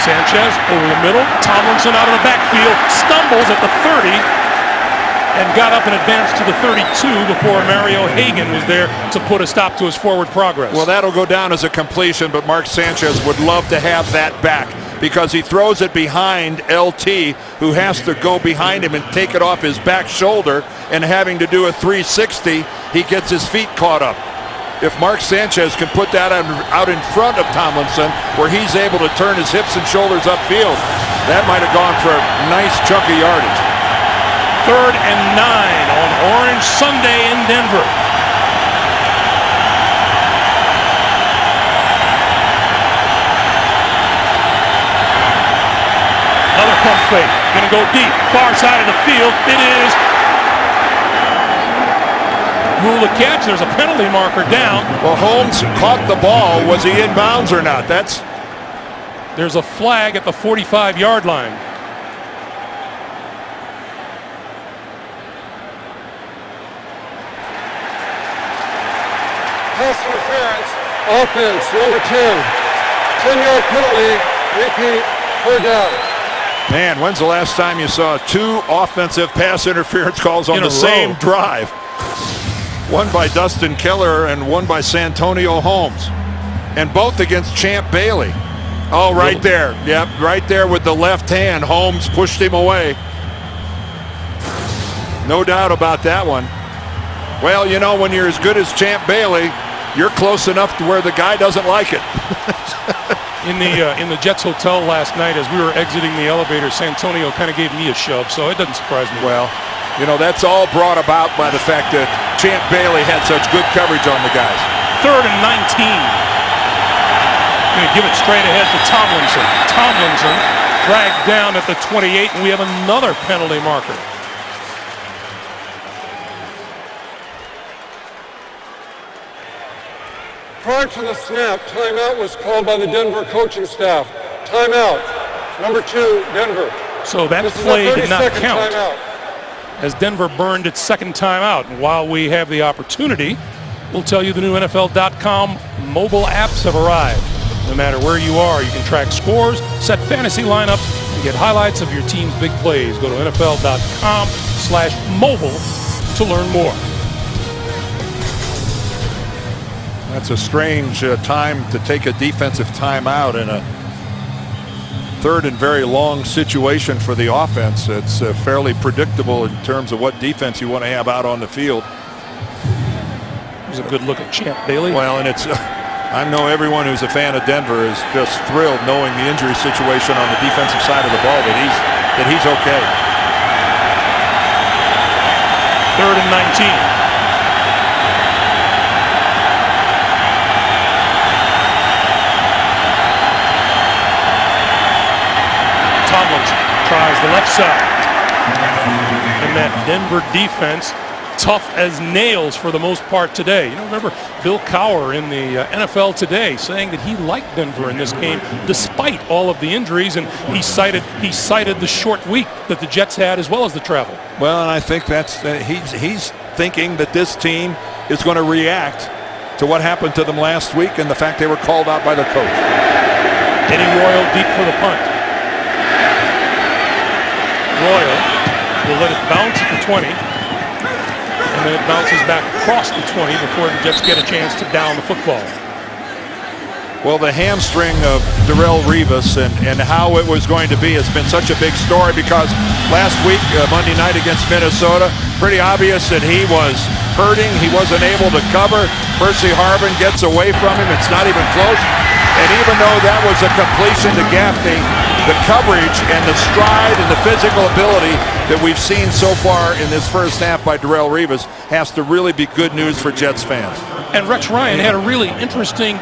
Sanchez over the middle. Tomlinson out of the backfield. Stumbles at the 30 and got up and advanced to the 32 before Mario Hagan was there to put a stop to his forward progress. Well, that'll go down as a completion, but Mark Sanchez would love to have that back, because he throws it behind LT, who has to go behind him and take it off his back shoulder, and having to do a 360, he gets his feet caught up. If Mark Sanchez can put that out in front of Tomlinson, where he's able to turn his hips and shoulders upfield, that might have gone for a nice chunk of yardage. 3rd and 9 on Orange Sunday in Denver. Another pump fake. Going to go deep. Far side of the field. It is. Rule the catch. There's a penalty marker down. Well, Holmes caught the ball. Was he in bounds or not? There's a flag at the 45-yard line. Pass interference, offense number 10. 10-yard penalty, repeat, 3rd down. Man, when's the last time you saw 2 offensive pass interference calls on the same drive? One by Dustin Keller and one by Santonio Holmes. And both against Champ Bailey. Oh, right there. Yep, right there with the left hand. Holmes pushed him away. No doubt about that one. Well, you know, when you're as good as Champ Bailey, you're close enough to where the guy doesn't like it. In the Jets hotel last night, as we were exiting the elevator, Santonio kind of gave me a shove, so it doesn't surprise me. Well, you know, that's all brought about by the fact that Champ Bailey had such good coverage on the guys. 3rd and 19. Going to give it straight ahead to Tomlinson. Tomlinson dragged down at the 28, and we have another penalty marker. Prior to the snap, timeout was called by the Denver coaching staff. Timeout, number 2, Denver. So that This is play a did not 30-second count, timeout. as Denver burned its 2nd timeout. And while we have the opportunity, we'll tell you the new NFL.com mobile apps have arrived. No matter where you are, you can track scores, set fantasy lineups, and get highlights of your team's big plays. Go to NFL.com/mobile to learn more. That's a strange time to take a defensive timeout in a 3rd and very long situation for the offense. It's fairly predictable in terms of what defense you want to have out on the field. It was a good look at Champ Bailey. Well, and it's I know everyone who's a fan of Denver is just thrilled knowing the injury situation on the defensive side of the ball, that he's okay. 3rd and 19. Tomlinson tries the left side. And that Denver defense, tough as nails for the most part today. You know, remember Bill Cowher in the NFL Today saying that he liked Denver in this game despite all of the injuries, and he cited the short week that the Jets had as well as the travel. Well, and I think that's he's thinking that this team is going to react to what happened to them last week and the fact they were called out by the coach. Eddie Royal deep for the punt. Royal will let it bounce at the 20. And then it bounces back across the 20 before the Jets get a chance to down the football. Well, the hamstring of Darrelle Revis and how it was going to be has been such a big story because last week, Monday night against Minnesota, pretty obvious that he was hurting. He wasn't able to cover. Percy Harvin gets away from him. It's not even close. And even though that was a completion to Gaffney, the coverage and the stride and the physical ability that we've seen so far in this first half by Darrelle Revis has to really be good news for Jets fans. And Rex Ryan had a really interesting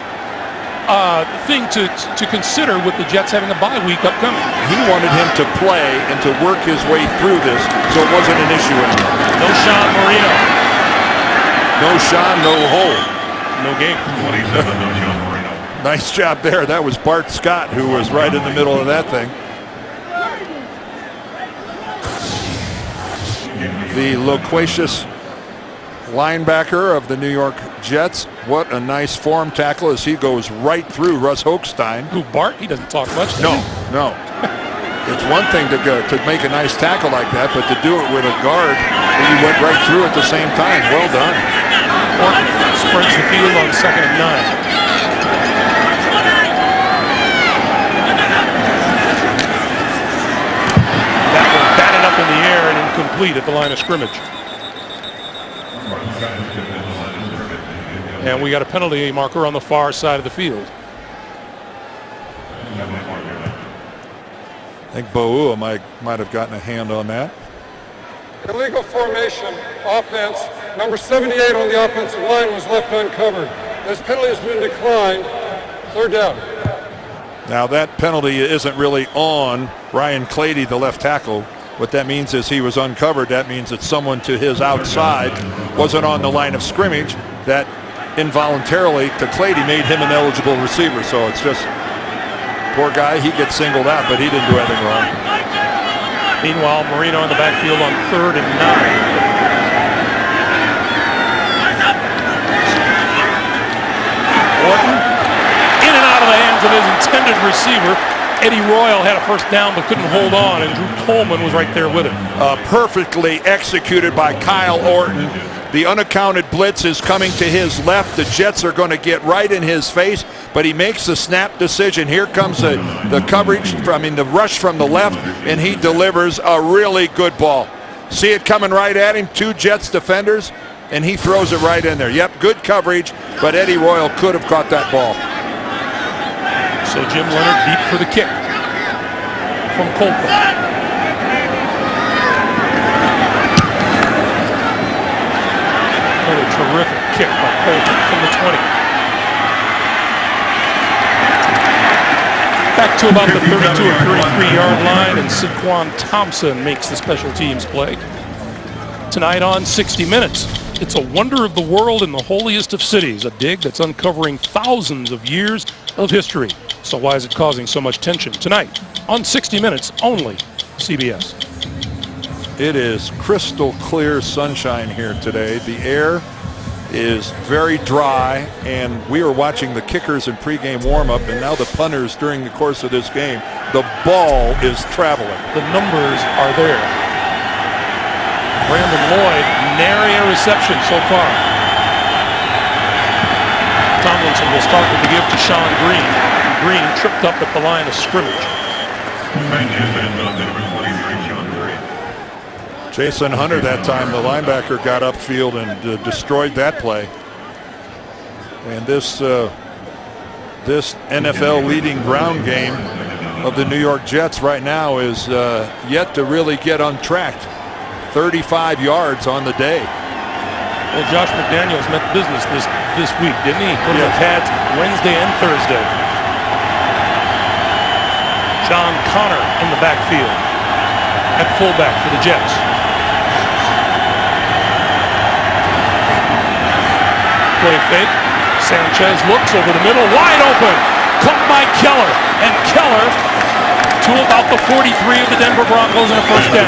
thing to consider with the Jets having a bye week upcoming. He wanted him to play and to work his way through this so it wasn't an issue anymore. No Sean Marino. No Sean, no hole. No game. 27, no Sean Marino. Nice job there. That was Bart Scott who was right in the middle of that thing. The loquacious linebacker of the New York Jets. What a nice form tackle as he goes right through Russ Hochstein. Who, Bart? He doesn't talk much. No. It's one thing to make a nice tackle like that, but to do it with a guard and you went right through at the same time. Well done. Orton sprints the field on 2nd and 9. That was batted up in the air and incomplete at the line of scrimmage. And we got a penalty marker on the far side of the field. I think Boua might have gotten a hand on that. Illegal formation, offense. Number 78 on the offensive line was left uncovered. This penalty has been declined. 3rd down. Now that penalty isn't really on Ryan Clady, the left tackle. What that means is he was uncovered. That means that someone to his outside wasn't on the line of scrimmage. That involuntarily to Clady made him an eligible receiver. So it's just poor guy. He gets singled out, but he didn't do anything wrong. Meanwhile, Marino in the backfield on 3rd and 9. Orton in and out of the hands of his intended receiver. Eddie Royal had a first down but couldn't hold on, and Drew Coleman was right there with him. Perfectly executed by Kyle Orton. The unaccounted blitz is coming to his left. The Jets are going to get right in his face, but he makes the snap decision. Here comes the coverage, the rush from the left, and he delivers a really good ball. See it coming right at him, 2 Jets defenders, and he throws it right in there. Yep, good coverage, but Eddie Royal could have caught that ball. So Jim Leonard deep for the kick from Colton. What a terrific kick by Colton from the 20. Back to about the 32 or 33-yard line, and Saquon Thompson makes the special teams play. Tonight on 60 Minutes, it's a wonder of the world in the holiest of cities, a dig that's uncovering thousands of years of history. So why is it causing so much tension? Tonight on 60 Minutes, only CBS. It is crystal clear sunshine here today. The air is very dry, and we are watching the kickers in pregame warm-up, and now the punters during the course of this game. The ball is traveling. The numbers are there. Brandon Lloyd, nary a reception so far. Tomlinson will start with the give to Sean Green. Green tripped up at the line of scrimmage. Jason Hunter that time, the linebacker, got upfield and destroyed that play. And this NFL leading ground game of the New York Jets right now is yet to really get untracked. 35 yards on the day. Well, Josh McDaniels met business this week, didn't he? Put his pads Wednesday and Thursday. John Connor in the backfield at fullback for the Jets. Play fake. Sanchez looks over the middle, wide open. Caught by Keller, and Keller to about the 43 of the Denver Broncos in a first down.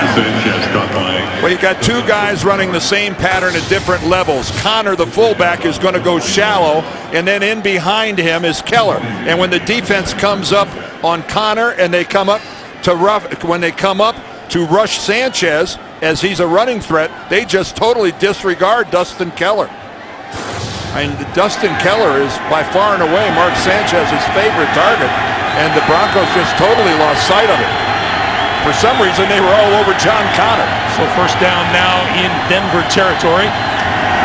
Well, you got 2 guys running the same pattern at different levels. Connor, the fullback, is going to go shallow, and then in behind him is Keller. And when the defense comes up on Connor and they come up to rough, when they come up to rush Sanchez as he's a running threat. They just totally disregard Dustin Keller. I mean, Dustin Keller is by far and away Mark Sanchez's favorite target, and the Broncos just totally lost sight of it. For some reason, they were all over John Connor. So first down now in Denver territory.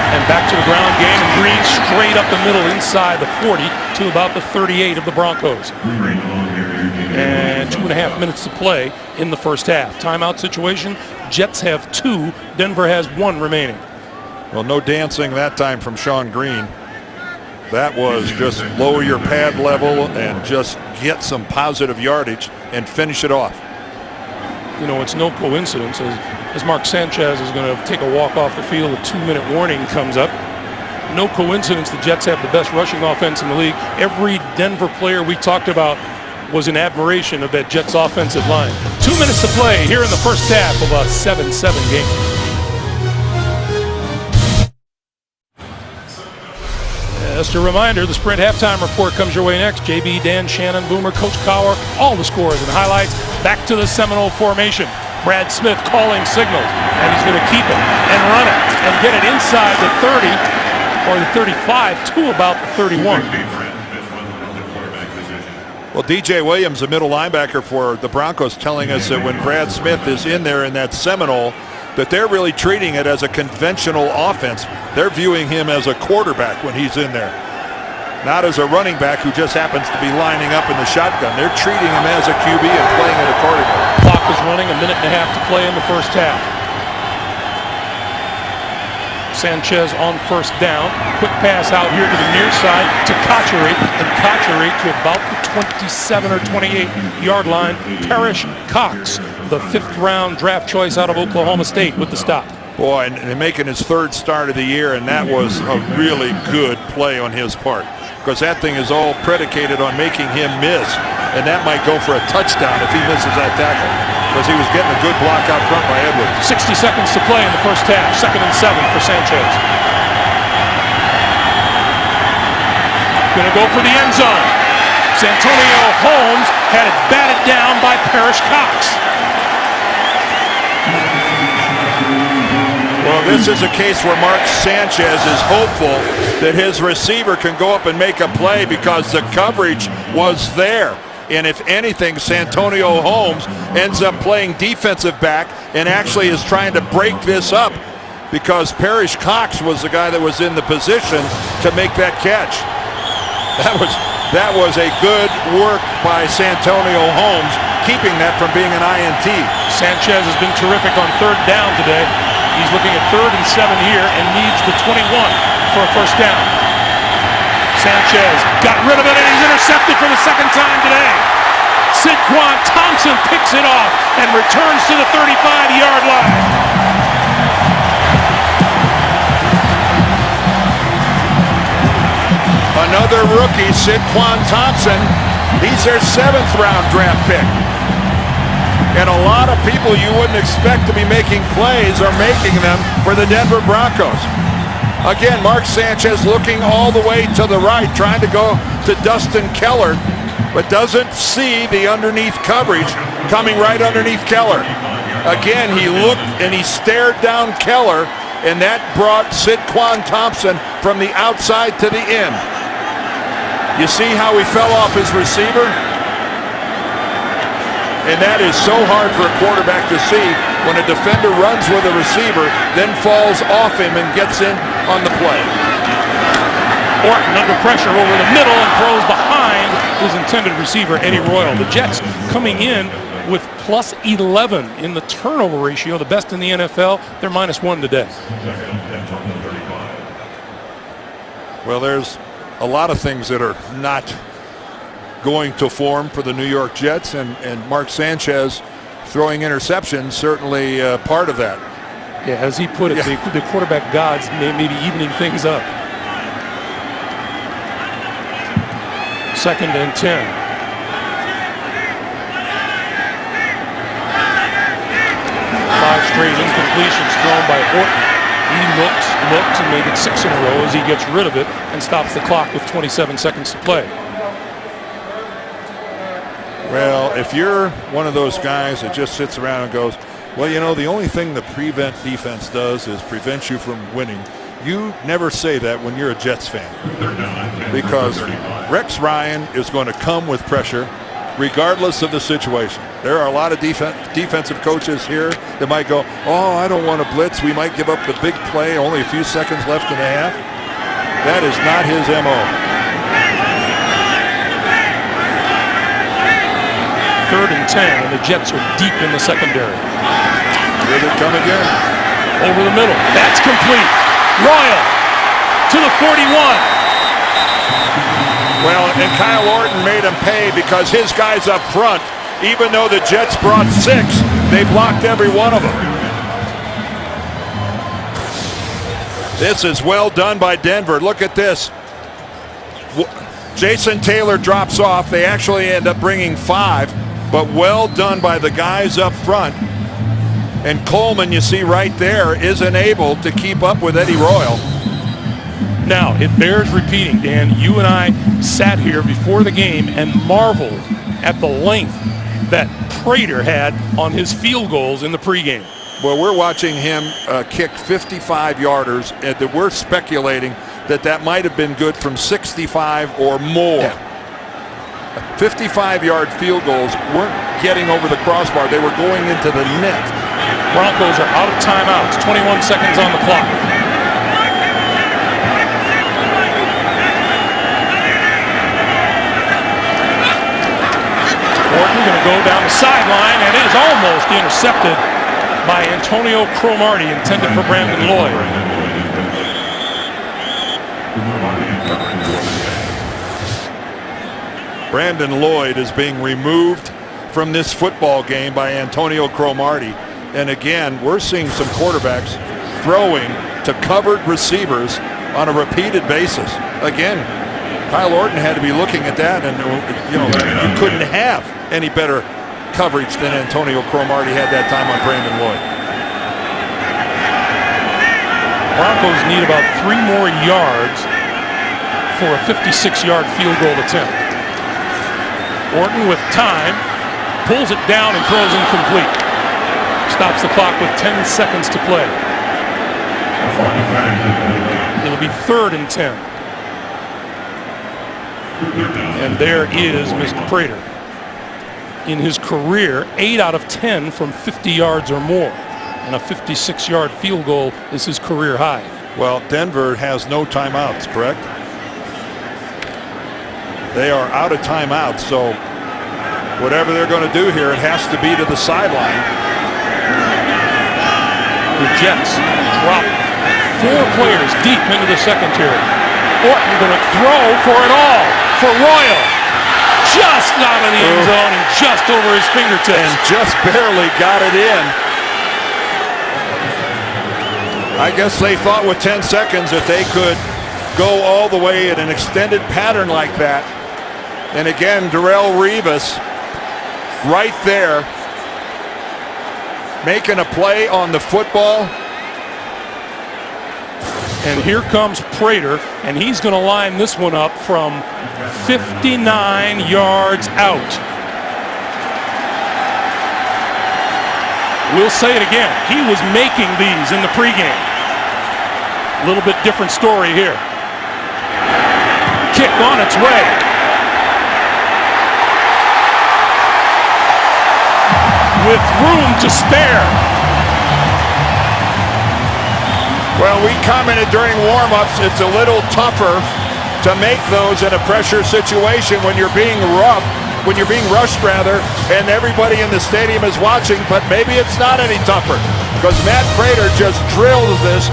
And back to the ground game, and Green straight up the middle inside the 40 to about the 38 of the Broncos. And 2.5 minutes to play in the first half. Timeout situation, Jets have 2, Denver has 1 remaining. Well, no dancing that time from Sean Green. That was just lower your pad level and just get some positive yardage and finish it off. You know, it's no coincidence as Mark Sanchez is going to take a walk off the field, a 2-minute warning comes up. No coincidence the Jets have the best rushing offense in the league. Every Denver player we talked about was in admiration of that Jets offensive line. 2 minutes to play here in the first half of a 7-7 game. Just a reminder, the Sprint halftime report comes your way next. JB, Dan, Shannon, Boomer, Coach Cowher, all the scores and highlights. Back to the Seminole formation. Brad Smith calling signals, and he's going to keep it and run it and get it inside the 30 or the 35 to about the 31. Well, DJ Williams, a middle linebacker for the Broncos, telling us that when Brad Smith is in there in that Seminole, that they're really treating it as a conventional offense. They're viewing him as a quarterback when he's in there, not as a running back who just happens to be lining up in the shotgun. They're treating him as a QB and playing it accordingly. Clock is running, 1.5 minutes to play in the first half. Sanchez on first down. Quick pass out here to the near side to Kachary, and Kachary to about the 27 or 28 yard line. Parrish Cox, the 5th round draft choice out of Oklahoma State, with the stop. Boy, and making his 3rd start of the year, and that was a really good play on his part, because that thing is all predicated on making him miss, and that might go for a touchdown if he misses that tackle, because he was getting a good block out front by Edwards. 60 seconds to play in the first half. 2nd and 7 for Sanchez. Gonna go for the end zone. Santonio Holmes had it batted down by Parrish Cox. Well, this is a case where Mark Sanchez is hopeful that his receiver can go up and make a play because the coverage was there. And if anything, Santonio Holmes ends up playing defensive back and actually is trying to break this up, because Parrish Cox was the guy that was in the position to make that catch. That was a good work by Santonio Holmes, keeping that from being an INT. Sanchez has been terrific on 3rd down today. He's looking at 3rd and 7 here and needs the 21 for a first down. Sanchez got rid of it, and he's intercepted for the 2nd time today. Sidquan Thompson picks it off and returns to the 35-yard line. Another rookie, Sidquan Thompson. He's their 7th round draft pick. And a lot of people you wouldn't expect to be making plays are making them for the Denver Broncos. Again, Mark Sanchez looking all the way to the right, trying to go to Dustin Keller, but doesn't see the underneath coverage coming right underneath Keller. Again, he looked and he stared down Keller, and that brought Sidquan Thompson from the outside to the in. You see how he fell off his receiver? And that is so hard for a quarterback to see when a defender runs with a receiver, then falls off him and gets in on the play. Orton under pressure over the middle and throws behind his intended receiver, Eddie Royal. The Jets coming in with plus 11 in the turnover ratio, the best in the NFL. They're -1 today. Well, there's a lot of things that are not going to form for the New York Jets, and Mark Sanchez throwing interceptions certainly part of that. Yeah, as he put it, the quarterback gods may be evening things up. 2nd and 10. Five straight incompletions thrown by Orton. He looks, and made it 6 in a row as he gets rid of it and stops the clock with 27 seconds to play. Well, if you're one of those guys that just sits around and goes, Well, you know, the only thing the prevent defense does is prevent you from winning. You never say that when you're a Jets fan, because Rex Ryan is going to come with pressure regardless of the situation. There are a lot of defensive coaches here that might go, oh, I don't want to blitz. We might give up the big play, only a few seconds left in the half. That is not his MO. Third and 10, and the Jets are deep in the secondary. Here they come again. Over the middle. That's complete. Royal to the 41. Well, and Kyle Orton made him pay because his guys up front, even though the Jets brought 6, they blocked every one of them. This is well done by Denver. Look at this. Jason Taylor drops off. They actually end up bringing 5, but well done by the guys up front. And Coleman, you see right there, isn't able to keep up with Eddie Royal. Now, it bears repeating, Dan, you and I sat here before the game and marveled at the length that Prater had on his field goals in the pregame. Well, we're watching him kick 55-yarders, and we're speculating that might have been good from 65 or more. Yeah. 55-yard field goals weren't getting over the crossbar. They were going into the net. Broncos are out of timeouts, 21 seconds on the clock. Orton going to go down the sideline, and it is almost intercepted by Antonio Cromartie, intended for Brandon Lloyd. Brandon Lloyd is being removed from this football game by Antonio Cromartie. And again, we're seeing some quarterbacks throwing to covered receivers on a repeated basis. Again, Kyle Orton had to be looking at that, and you couldn't have any better coverage than Antonio Cromartie had that time on Brandon Lloyd. Broncos need about 3 more yards for a 56-yard field goal attempt. Orton with time, pulls it down and throws incomplete. Stops the clock with 10 seconds to play. It'll be 3rd and 10. And there is Mr. Prater. In his career, 8 out of 10 from 50 yards or more. And a 56-yard field goal is his career high. Well, Denver has no timeouts, correct? They are out of timeouts, so whatever they're going to do here, it has to be to the sideline. The Jets drop 4 players deep into the secondary. Orton going to throw for it all for Royal. Just out of the end zone and just over his fingertips. And just barely got it in. I guess they thought with 10 seconds that they could go all the way in an extended pattern like that. And again, Darrelle Revis right there making a play on the football. And here comes Prater, and he's going to line this one up from 59 yards out. We'll say it again. He was making these in the pregame. A little bit different story here. Kick on its way. With room to spare. Well, we commented during warm-ups, it's a little tougher to make those in a pressure situation when you're being rough, when you're being rushed rather, and everybody in the stadium is watching, but maybe it's not any tougher because Matt Prater just drilled this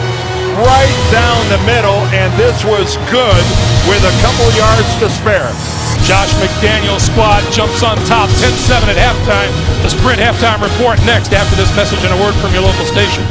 right down the middle, and this was good with a couple yards to spare. Josh McDaniel's squad jumps on top, 10-7 at halftime. The Sprint halftime report next after this message and a word from your local station.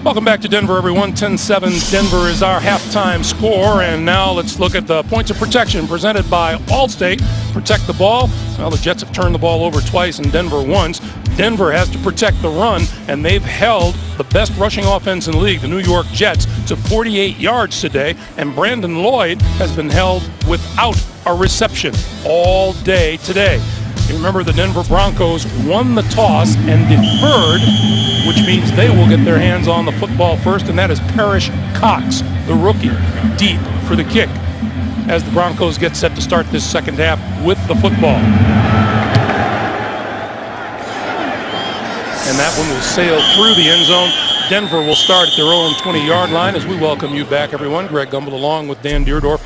Welcome back to Denver, everyone. 10-7 Denver is our halftime score. And now let's look at the points of protection presented by Allstate. Protect the ball. Well, the Jets have turned the ball over twice and Denver once. Denver has to protect the run, and they've held the best rushing offense in the league, the New York Jets, to 48 yards today. And Brandon Lloyd has been held without a reception all day today. You remember the Denver Broncos won the toss and deferred, which means they will get their hands on the football first, and that is Parrish Cox, the rookie, deep for the kick as the Broncos get set to start this second half with the football. And that one will sail through the end zone. Denver will start at their own 20-yard line as we welcome you back, everyone. Greg Gumbel along with Dan Deerdorf.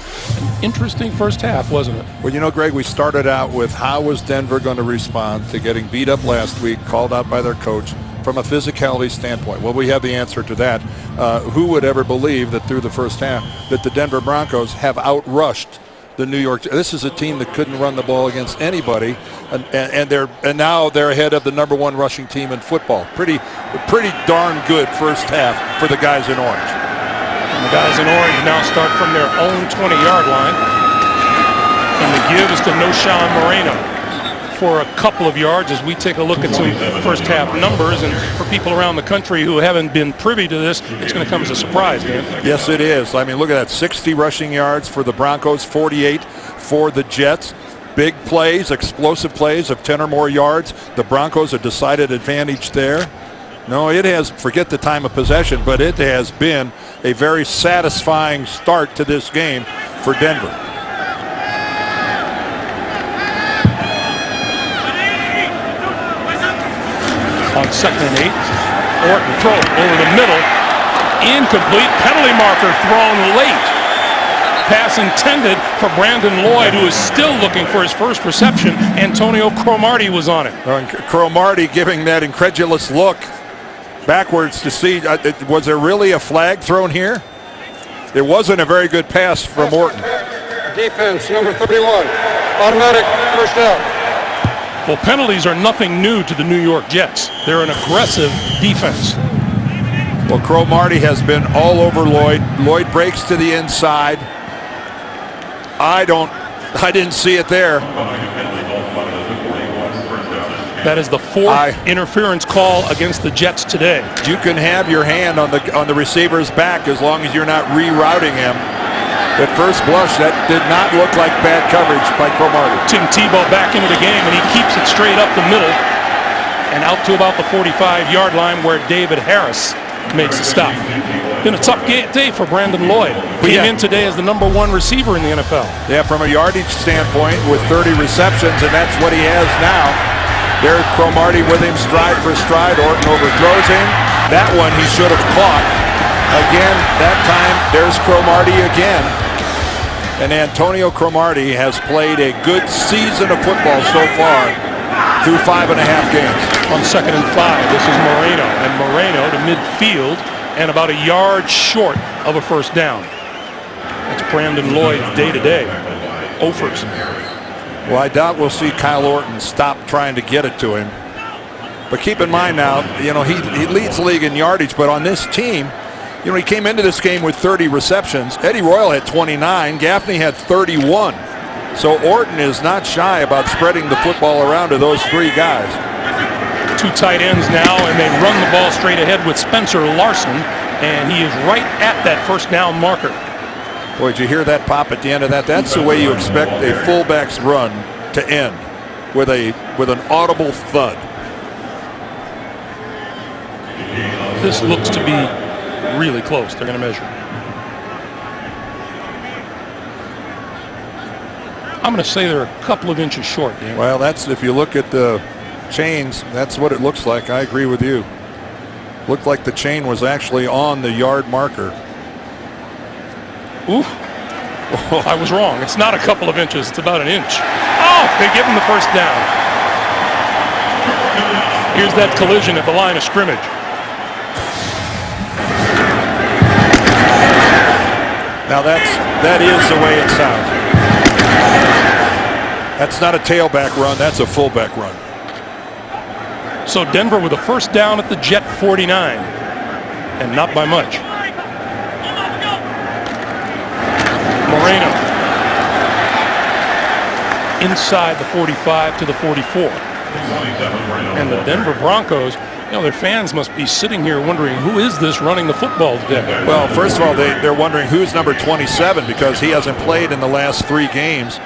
An interesting first half, wasn't it? Well, you know, Greg, we started out with how was Denver going to respond to getting beat up last week, called out by their coach, from a physicality standpoint. Well, we have the answer to that. Who would ever believe that through the first half that the Denver Broncos have outrushed the New York. This is a team that couldn't run the ball against anybody, and now they're ahead of the number one rushing team in football. Pretty darn good first half for the guys in orange. And the guys in orange now start from their own 20-yard line, and the give is to Noshawn Moreno for a couple of yards as we take a look at some first half numbers. And for people around the country who haven't been privy to this, it's going to come as a surprise, man. Yes, it is. I mean, look at that, 60 rushing yards for the Broncos, 48 for the Jets. Big plays, explosive plays of 10 or more yards. The Broncos a decided advantage there. No, it has, forget the time of possession, but it has been a very satisfying start to this game for Denver. On 2nd and 8, Orton throw over the middle, incomplete, penalty marker thrown late. Pass intended for Brandon Lloyd, who is still looking for his first reception. Antonio Cromartie was on it. Cromartie giving that incredulous look backwards to see, was there really a flag thrown here? It wasn't a very good pass from Orton. Defense, number 31, automatic first out. Well, penalties are nothing new to the New York Jets. They're an aggressive defense. Well, Cromartie has been all over Lloyd. Lloyd breaks to the inside. I didn't see it there. That is the fourth interference call against the Jets today. You can have your hand on the receiver's back as long as you're not rerouting him. At first blush, that did not look like bad coverage by Cromartie. Tim Tebow back into the game, and he keeps it straight up the middle and out to about the 45-yard line where David Harris makes the stop. Been a tough day for Brandon Lloyd. Came in today as the number one receiver in the NFL. Yeah, from a yardage standpoint with 30 receptions, and that's what he has now. There's Cromartie with him stride for stride. Orton overthrows him. That one he should have caught. Again, that time, there's Cromartie again. And Antonio Cromartie has played a good season of football so far through 5.5 games. On 2nd and 5, this is Moreno. And Moreno to midfield and about a yard short of a first down. That's Brandon Lloyd's day-to-day. Offers. Well, I doubt we'll see Kyle Orton stop trying to get it to him. But keep in mind now, you know, he leads the league in yardage, but on this team, you know, he came into this game with 30 receptions. Eddie Royal had 29. Gaffney had 31. So Orton is not shy about spreading the football around to those three guys. Two tight ends now, and they run the ball straight ahead with Spencer Larson, and he is right at that first down marker. Boy, did you hear that pop at the end of that? That's the way you expect a fullback's run to end, with an audible thud. This looks to be really close. They're going to measure. I'm going to say they're a couple of inches short, Dan. Well, that's, if you look at the chains, that's what it looks like. I agree with you. Looked like the chain was actually on the yard marker. Ooh. I was wrong. It's not a couple of inches. It's about an inch. Oh, they give him the first down. Here's that collision at the line of scrimmage. Now that is the way it sounds. That's not a tailback run. That's a fullback run. So Denver with a first down at the Jet 49, and not by much. Moreno inside the 45 to the 44. And the Denver Broncos, you know, their fans must be sitting here wondering, who is this running the football today? Well, first of all, they're wondering who's number 27, because he hasn't played in the last 3 games.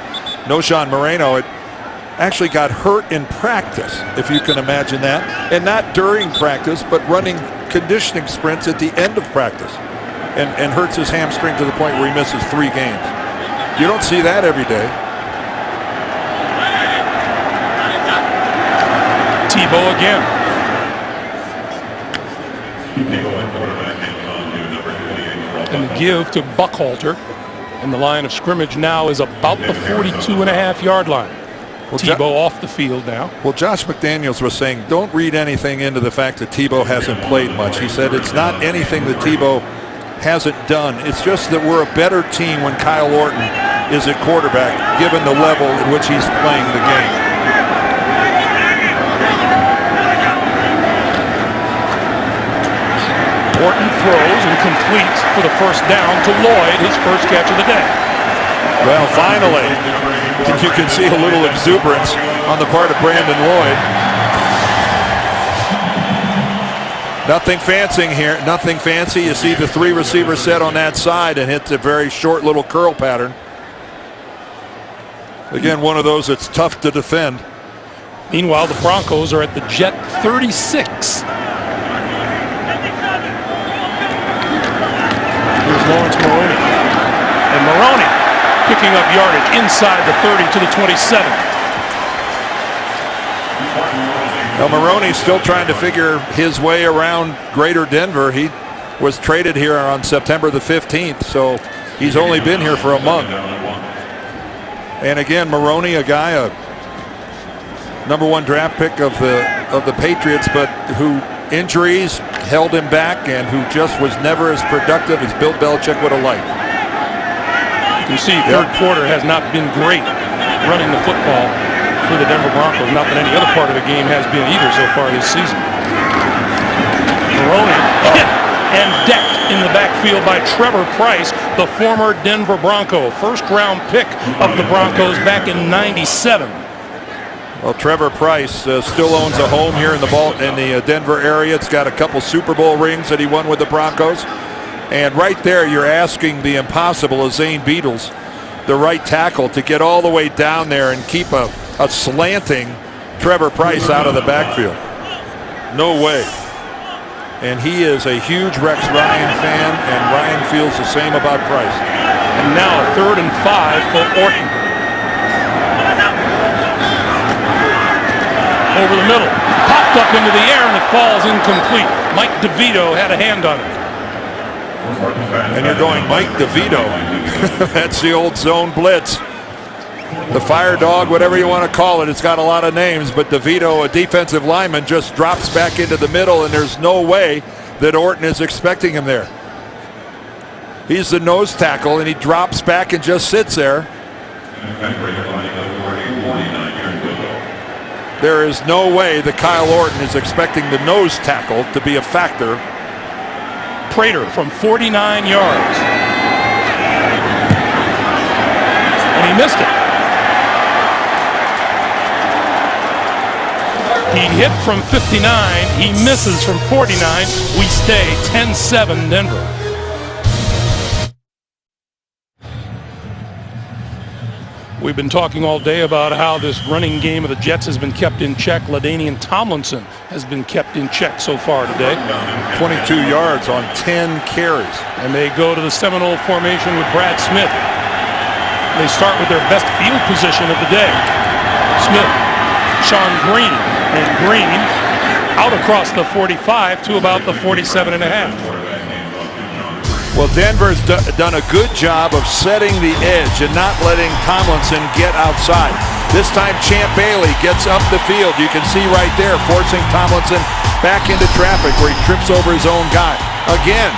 Noshan Moreno, it actually got hurt in practice, if you can imagine that, and not during practice, but running conditioning sprints at the end of practice, and hurts his hamstring to the point where he misses 3 games. You don't see that every day. Tebow again. And the give to Buckhalter. And the line of scrimmage now is about the 42.5-yard line. Tebow off the field now. Well, Josh McDaniels was saying, don't read anything into the fact that Tebow hasn't played much. He said it's not anything that Tebow hasn't done. It's just that we're a better team when Kyle Orton is at quarterback, given the level at which he's playing the game. Orton throws and completes for the first down to Lloyd, his first catch of the day. Well, finally, you can see a little exuberance on the part of Brandon Lloyd. Nothing fancy here, nothing fancy. You see the 3 receiver set on that side and hits a very short little curl pattern. Again, one of those that's tough to defend. Meanwhile, the Broncos are at the Jet 36. Here's Lawrence Maroney. And Maroney picking up yardage inside the 30 to the 27. Now Maroney's still trying to figure his way around Greater Denver. He was traded here on September the 15th, so he's only been here for a month. And again, Maroney, a guy, a #1 draft pick of the Patriots, but who injuries held him back and who just was never as productive as Bill Belichick would have liked. You can see third quarter has not been great running the football for the Denver Broncos. Not that any other part of the game has been either so far this season. Maroney hit and decked in the backfield by Trevor Price, the former Denver Bronco, first-round pick of the Broncos back in '97. Well, Trevor Price still owns a home here in the Denver area. It's got a couple Super Bowl rings that he won with the Broncos. And right there, you're asking the impossible of Zane Beadles, the right tackle, to get all the way down there and keep a slanting Trevor Price out of the backfield. No way. And he is a huge Rex Ryan fan, and Ryan feels the same about Price. And now 3rd and 5 for Orton. Over the middle, popped up into the air, and it falls incomplete. Mike DeVito had a hand on it. And you're going, Mike DeVito. That's the old zone blitz. The fire dog, whatever you want to call it. It's got a lot of names, but DeVito, a defensive lineman, just drops back into the middle, and there's no way that Orton is expecting him there. He's the nose tackle, and he drops back and just sits there. There is no way that Kyle Orton is expecting the nose tackle to be a factor. Prater from 49 yards. And he missed it. He hit from 59. He misses from 49. We stay 10-7 Denver. We've been talking all day about how this running game of the Jets has been kept in check. LaDainian Tomlinson has been kept in check so far today. 22 yards on 10 carries. And they go to the Seminole formation with Brad Smith. They start with their best field position of the day. Smith, Sean Green, and Green out across the 45 to about the 47.5. Well, Denver's done a good job of setting the edge and not letting Tomlinson get outside. This time Champ Bailey gets up the field. You can see right there, forcing Tomlinson back into traffic where he trips over his own guy. Again,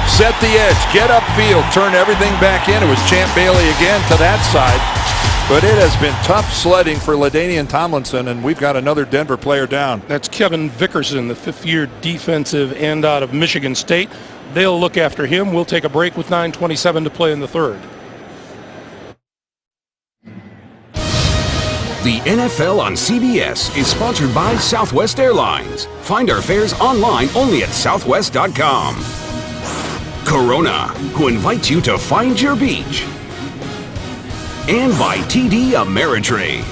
set the edge, get upfield, turn everything back in. It was Champ Bailey again to that side. But it has been tough sledding for LaDainian Tomlinson, and we've got another Denver player down. That's Kevin Vickerson, the 5th-year defensive end out of Michigan State. They'll look after him. We'll take a break with 9:27 to play in the third. The NFL on CBS is sponsored by Southwest Airlines. Find our fares online only at southwest.com. Corona, who invites you to find your beach. And by TD Ameritrade.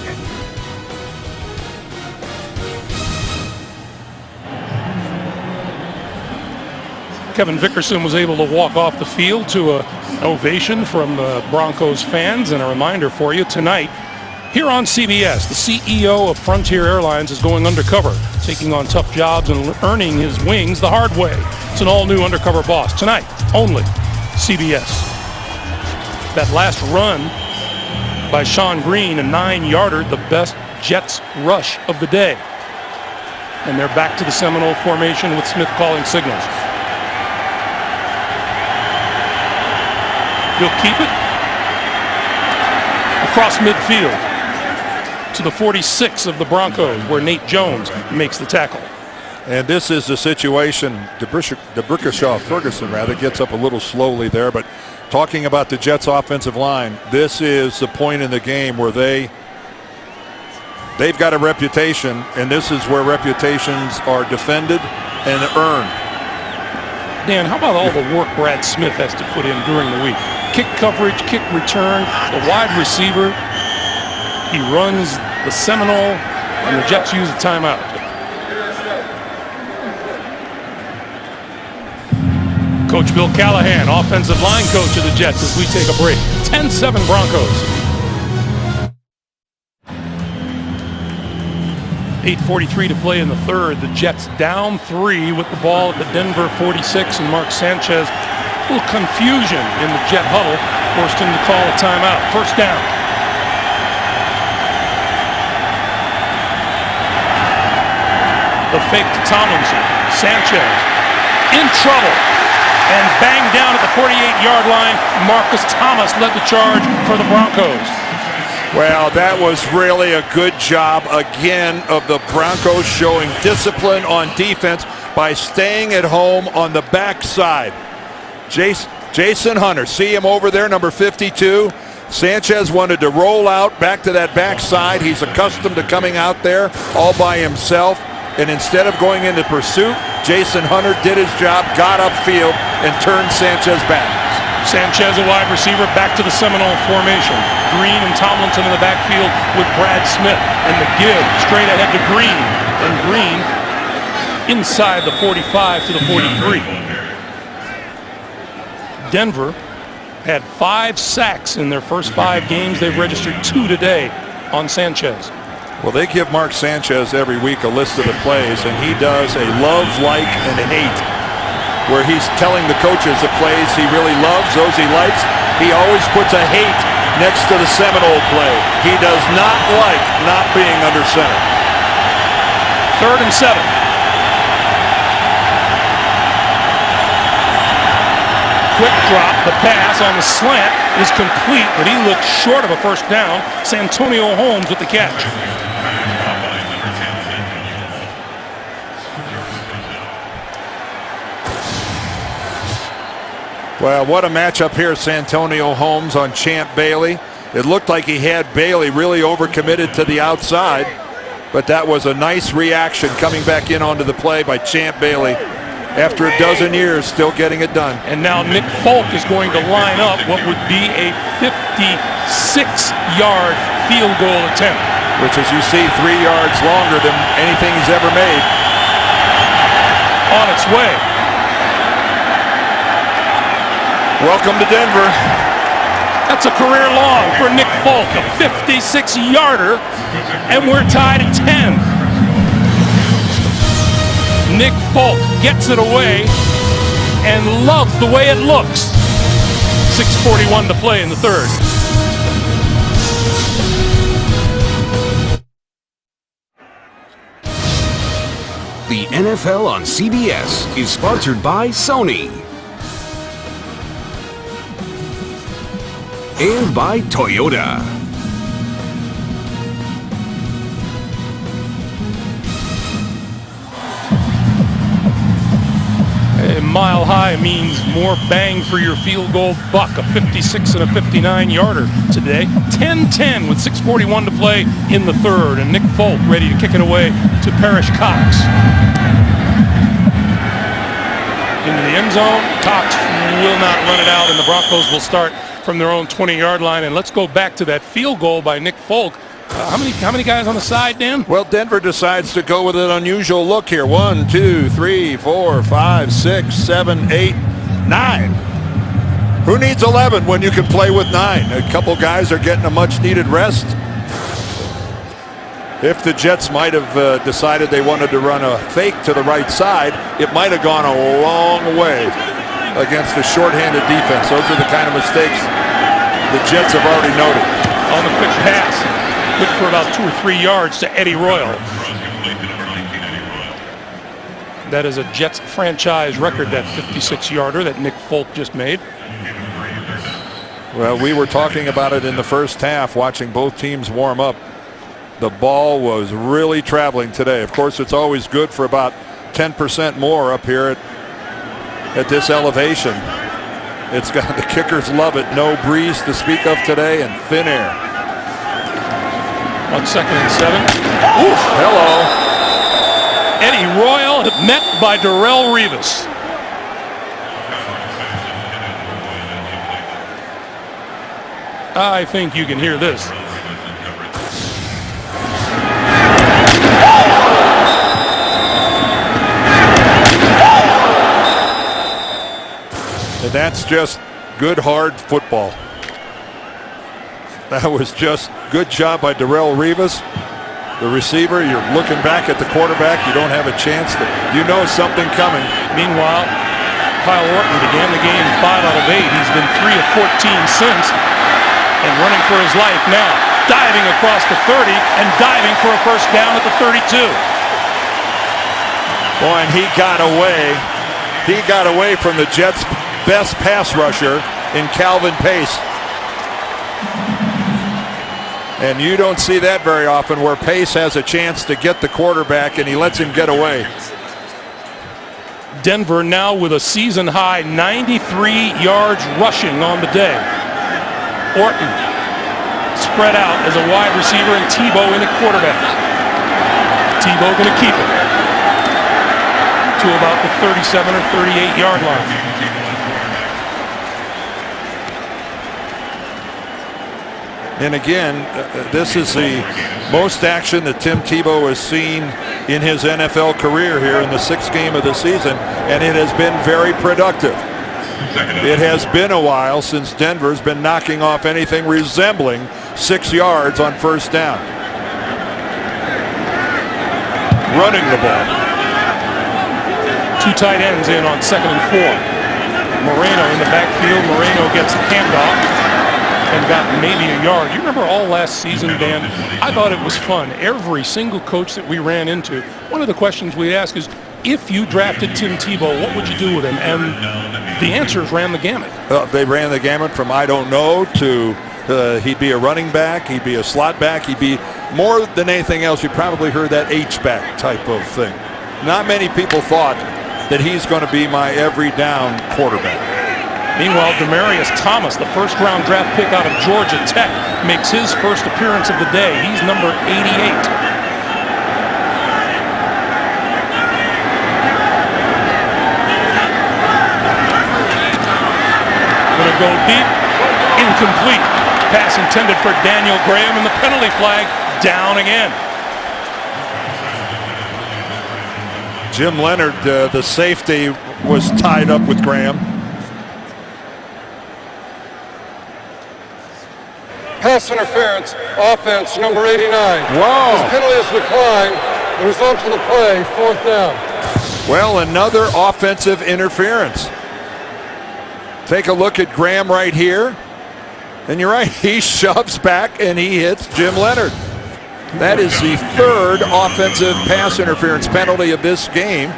Kevin Vickerson was able to walk off the field to an ovation from the Broncos fans. And a reminder for you, tonight, here on CBS, the CEO of Frontier Airlines is going undercover, taking on tough jobs and earning his wings the hard way. It's an all-new Undercover Boss. Tonight, only CBS. That last run by Sean Green, a 9-yarder, the best Jets rush of the day. And they're back to the Seminole formation with Smith calling signals. He'll keep it across midfield to the 46 of the Broncos, where Nate Jones makes the tackle. And this is the situation. Ferguson gets up a little slowly there, but talking about the Jets offensive line, this is the point in the game where they've got a reputation, and this is where reputations are defended and earned. Dan, how about all the work Brad Smith has to put in during the week? Kick coverage, kick return, the wide receiver. He runs the Seminole, and the Jets use a timeout. Coach Bill Callahan, offensive line coach of the Jets, as we take a break. 10-7 Broncos. 8:43 to play in the third. The Jets down 3 with the ball at the Denver 46, and Mark Sanchez, a little confusion in the Jet huddle, forced him to call a timeout. First down. The fake to Tomlinson. Sanchez in trouble and banged down at the 48-yard line. Marcus Thomas led the charge for the Broncos. Well, that was really a good job again of the Broncos showing discipline on defense by staying at home on the backside. Jason Hunter, see him over there, number 52. Sanchez wanted to roll out back to that backside. He's accustomed to coming out there all by himself. And instead of going into pursuit, Jason Hunter did his job, got upfield, and turned Sanchez back. Sanchez, a wide receiver, back to the Seminole formation. Green and Tomlinson in the backfield with Brad Smith. And the give straight ahead to Green. And Green inside the 45 to the 43. Denver had 5 sacks in their first 5 games. They've registered 2 today on Sanchez. Well, they give Mark Sanchez every week a list of the plays, and he does a love, like, and hate, where he's telling the coaches the plays he really loves, those he likes. He always puts a hate next to the Seminole play. He does not like not being under center. 3rd and 7. Quick drop, the pass on the slant is complete, but he looks short of a first down. Santonio Holmes with the catch. Well, what a matchup here. Santonio Holmes on Champ Bailey. It looked like he had Bailey really overcommitted to the outside, but that was a nice reaction coming back in onto the play by Champ Bailey after a dozen years still getting it done. And now Nick Folk is going to line up what would be a 56-yard field goal attempt. Which, as you see, 3 yards longer than anything he's ever made. On its way. Welcome to Denver. That's a career long for Nick Folk, a 56-yarder, and we're tied at 10. Nick Folk gets it away and loves the way it looks. 6:41 to play in the third. The NFL on CBS is sponsored by Sony. And by Toyota. A mile high means more bang for your field goal buck. A 56 and a 59-yarder today. 10-10 with 6:41 to play in the third. And Nick Folk ready to kick it away to Parrish Cox. Into the end zone. Cox will not run it out, and the Broncos will start from their own 20-yard line. And let's go back to that field goal by Nick Folk. How many guys on the side, Dan? Well, Denver decides to go with an unusual look here. 1, 2, 3, 4, 5, 6, 7, 8, 9. Who needs 11 when you can play with 9? A couple guys are getting a much-needed rest. If the Jets might have decided they wanted to run a fake to the right side, it might have gone a long way against the shorthanded defense. Those are the kind of mistakes the Jets have already noted. On the quick pass. Good for about 2 or 3 yards to Eddie Royal. That is a Jets franchise record, that 56-yarder that Nick Folk just made. Well, we were talking about it in the first half, watching both teams warm up. The ball was really traveling today. Of course, it's always good for about 10% more up here at this elevation. It's got the kickers love it. No breeze to speak of today and thin air. On 2nd and 7. Oof, hello. Eddie Royal met by Darrelle Revis. I think you can hear this. And that's just good, hard football. That was just good job by Darrelle Revis. The receiver, you're looking back at the quarterback. You don't have a chance to, you know something coming. Meanwhile, Kyle Orton began the game 5 out of 8. He's been 3 of 14 since and running for his life now. Diving across the 30 and diving for a first down at the 32. Boy, and he got away. He got away from the Jets' best pass rusher in Calvin Pace. And you don't see that very often, where Pace has a chance to get the quarterback and he lets him get away. Denver now with a season-high 93 yards rushing on the day. Orton spread out as a wide receiver and Tebow in at quarterback. Tebow going to keep it to about the 37 or 38-yard line. And again, this is the most action that Tim Tebow has seen in his NFL career here in the 6th game of the season, and it has been very productive. It has been a while since Denver's been knocking off anything resembling 6 yards on first down. Running the ball. 2 tight ends in on 2nd and 4. Moreno in the backfield. Moreno gets the handoff and got maybe a yard. You remember all last season, Dan? I thought it was fun. Every single coach that we ran into, one of the questions we ask is, if you drafted Tim Tebow, what would you do with him? And the answers ran the gamut. They ran the gamut from I don't know to he'd be a running back, he'd be a slot back, he'd be, more than anything else, you probably heard that H-back type of thing. Not many people thought that he's going to be my every down quarterback. Meanwhile, Demaryius Thomas, the first-round draft pick out of Georgia Tech, makes his first appearance of the day. He's number 88. Going to go deep, incomplete. Pass intended for Daniel Graham, and the penalty flag down again. Jim Leonard, the safety, was tied up with Graham. Pass interference, offense, number 89. Whoa. This penalty is declined. The result of the play, 4th down. Well, another offensive interference. Take a look at Graham right here. And you're right, he shoves back and he hits Jim Leonard. That is the 3rd offensive pass interference penalty of this game.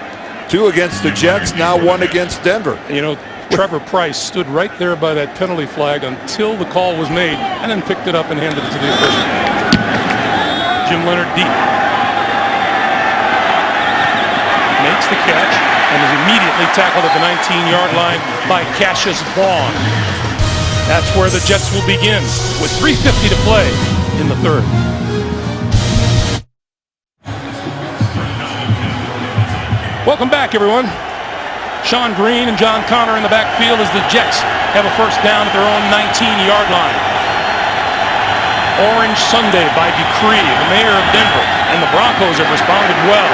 2 against the Jets, now 1 against Denver. You know, Trevor Price stood right there by that penalty flag until the call was made and then picked it up and handed it to the official. Jim Leonard deep. Makes the catch and is immediately tackled at the 19-yard line by Cassius Vaughn. That's where the Jets will begin with 3:50 to play in the 3rd. Welcome back, everyone. Sean Green and John Connor in the backfield as the Jets have a first down at their own 19-yard line. Orange Sunday by decree, the mayor of Denver, and the Broncos have responded well.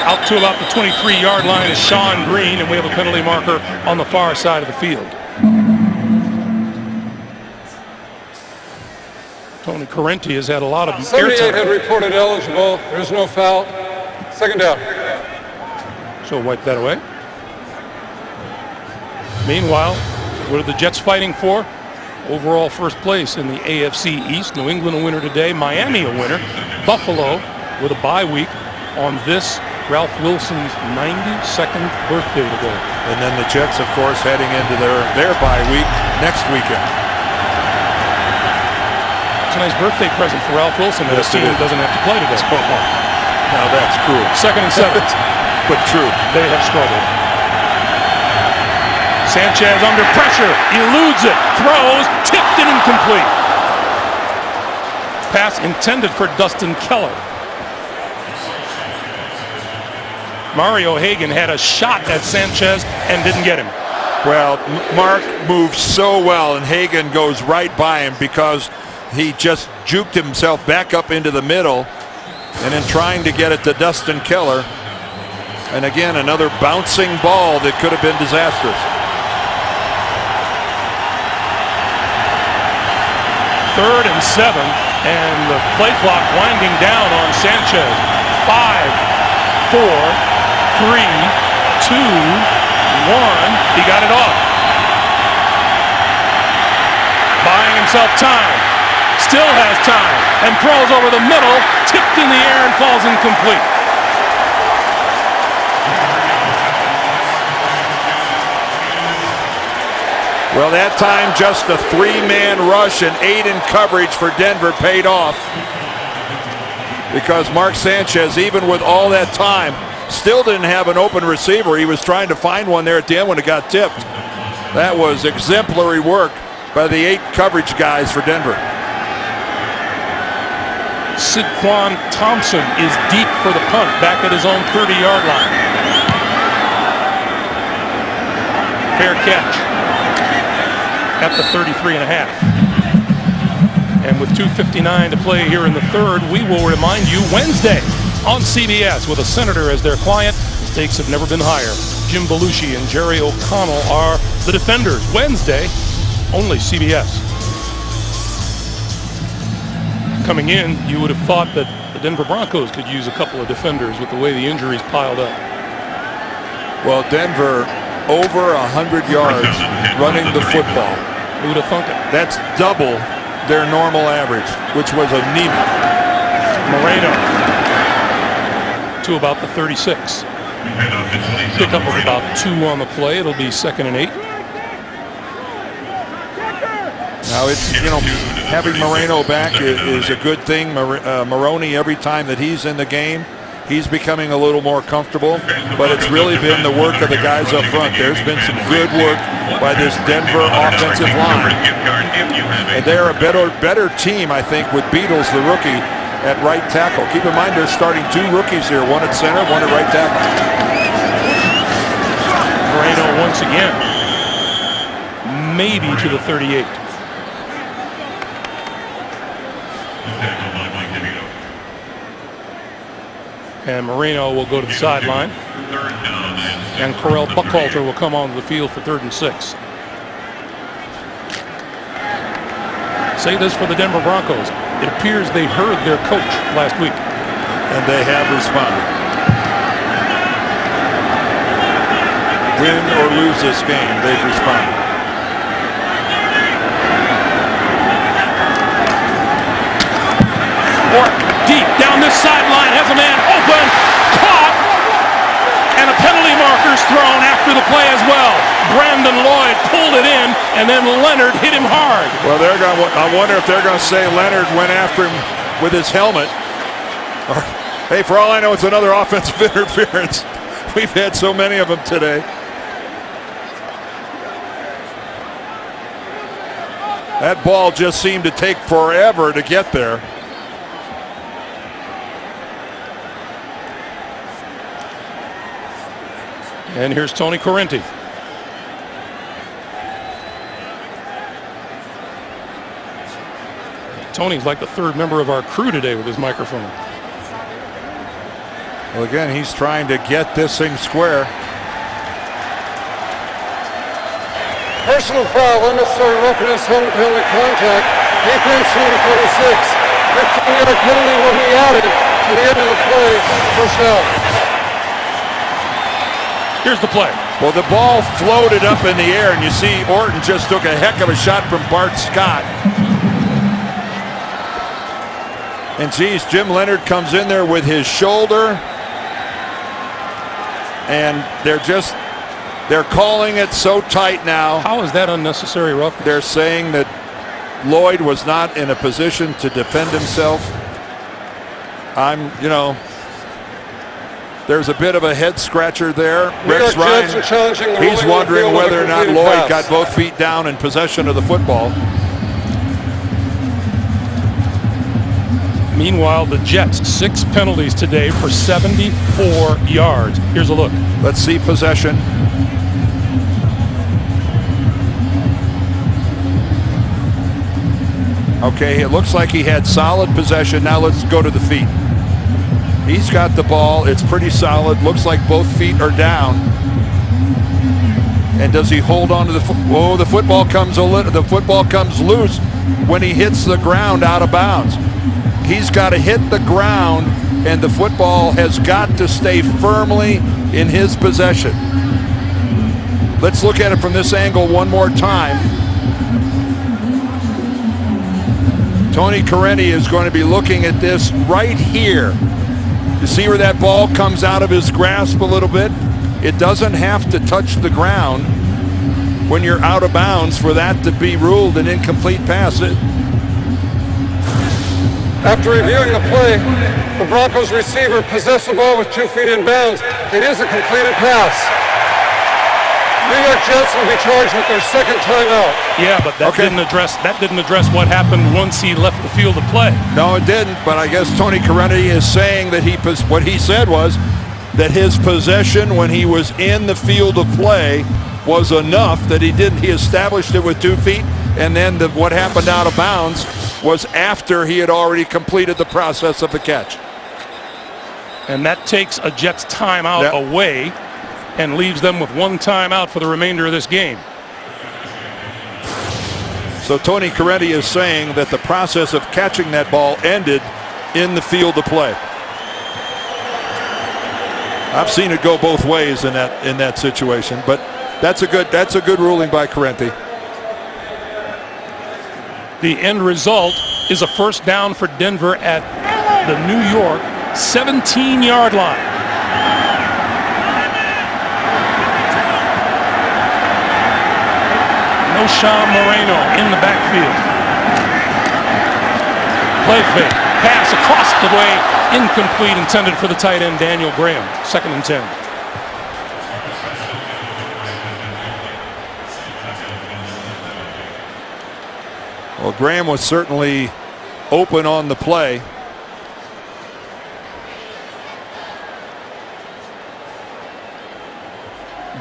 Out to about the 23-yard line is Sean Green, and we have a penalty marker on the far side of the field. Tony Correnti has had a lot of 78 had airtime. reported eligible. There's no foul. Second down. So wipe that away. Meanwhile, what are the Jets fighting for? Overall first place in the AFC East. New England a winner today. Miami a winner. Buffalo with a bye week on this Ralph Wilson's 92nd birthday today. And then the Jets, of course, heading into their bye week next weekend. It's a nice birthday present for Ralph Wilson that Yes, his team it is. doesn't have to play today. Now that's cruel. 2nd and 7. But true. They have struggled. Sanchez under pressure, eludes it, throws, tipped and incomplete. Pass intended for Dustin Keller. Mario Hagan had a shot at Sanchez and didn't get him. Well, Mark moves so well, and Hagan goes right by him because he just juked himself back up into the middle, and in trying to get it to Dustin Keller, and again another bouncing ball that could have been disastrous. 3rd and 7, and the play clock winding down on Sanchez. 5, 4, 3, 2, 1. He got it off. Buying himself time. Still has time. And throws over the middle. Tipped in the air and falls incomplete. Well, that time just a 3-man rush and 8 in coverage for Denver paid off, because Mark Sanchez, even with all that time, still didn't have an open receiver. He was trying to find one there at the end when it got tipped. That was exemplary work by the 8 coverage guys for Denver. Sidquan Thompson is deep for the punt back at his own 30-yard line. Fair catch at the 33 and a half. And with 2:59 to play here in the third, we will remind you Wednesday on CBS with a senator as their client. The stakes have never been higher. Jim Belushi and Jerry O'Connell are the defenders. Wednesday, only CBS. Coming in, you would have thought that the Denver Broncos could use a couple of defenders with the way the injuries piled up. Well, Denver over 100 yards running the football. Who would have thunk it? That's double their normal average, which was anemic. Moreno to about the 36. Pickup of about 2 on the play. It'll be 2nd and 8. Now it's, having Moreno back is a good thing. Maroney, every time that he's in the game, he's becoming a little more comfortable, but it's really been the work of the guys up front. There's been some good work by this Denver offensive line. And they're a better team, I think, with Beatles, the rookie, at right tackle. Keep in mind they're starting 2 rookies here, one at center, one at right tackle. Moreno once again, maybe to the 38. And Moreno will go to the sideline. And Correll Buckhalter will come onto the field for 3rd and 6. Say this for the Denver Broncos. It appears they heard their coach last week. And they have responded. Win or lose this game, they've responded. Or deep down this sideline, has a man open, caught, and a penalty marker's thrown after the play as well. Brandon Lloyd pulled it in, and then Leonard hit him hard. Well, I wonder if they're going to say Leonard went after him with his helmet. Or, hey, for all I know, it's another offensive interference. We've had so many of them today. That ball just seemed to take forever to get there. And here's Tony Correnti. Tony's like the third member of our crew today with his microphone. Well, again, he's trying to get this thing square. Personal foul, unnecessary roughness, helmet penalty contact, defense number 36. 15-yard penalty will be added to the end of the play, first out. Here's the play. Well, the ball floated up in the air, and you see Orton just took a heck of a shot from Bart Scott. And geez, Jim Leonard comes in there with his shoulder, and they're calling it so tight now. How is that unnecessary roughness? They're saying that Lloyd was not in a position to defend himself. There's a bit of a head scratcher there. Rex Ryan, he's wondering whether or not Lloyd got both feet down in possession of the football. Meanwhile, the Jets, 6 penalties today for 74 yards. Here's a look. Let's see possession. Okay, it looks like he had solid possession. Now let's go to the feet. He's got the ball. It's pretty solid. Looks like both feet are down. And does he hold on to the whoa, the football comes loose when he hits the ground out of bounds. He's got to hit the ground, and the football has got to stay firmly in his possession. Let's look at it from this angle one more time. Tony Correnti is going to be looking at this right here. You see where that ball comes out of his grasp a little bit? It doesn't have to touch the ground when you're out of bounds for that to be ruled an incomplete pass. After reviewing the play, the Broncos receiver possessed the ball with 2 feet in bounds. It is a completed pass. New York Jets will be charged with their second timeout. Yeah, but that didn't address what happened once he left the field of play. No, it didn't. But I guess Tony Correnti is saying that what he said was that his possession when he was in the field of play was enough that he established it with 2 feet, and then what happened out of bounds was after he had already completed the process of the catch. And that takes a Jets timeout away and leaves them with 1 timeout for the remainder of this game. So Tony Correnti is saying that the process of catching that ball ended in the field of play. I've seen it go both ways in that situation, but that's a good ruling by Correnti. The end result is a first down for Denver at the New York 17-yard line. No Sean Moreno in the backfield. Play fake. Pass across the way. Incomplete, intended for the tight end Daniel Graham. 2nd and 10. Well, Graham was certainly open on the play.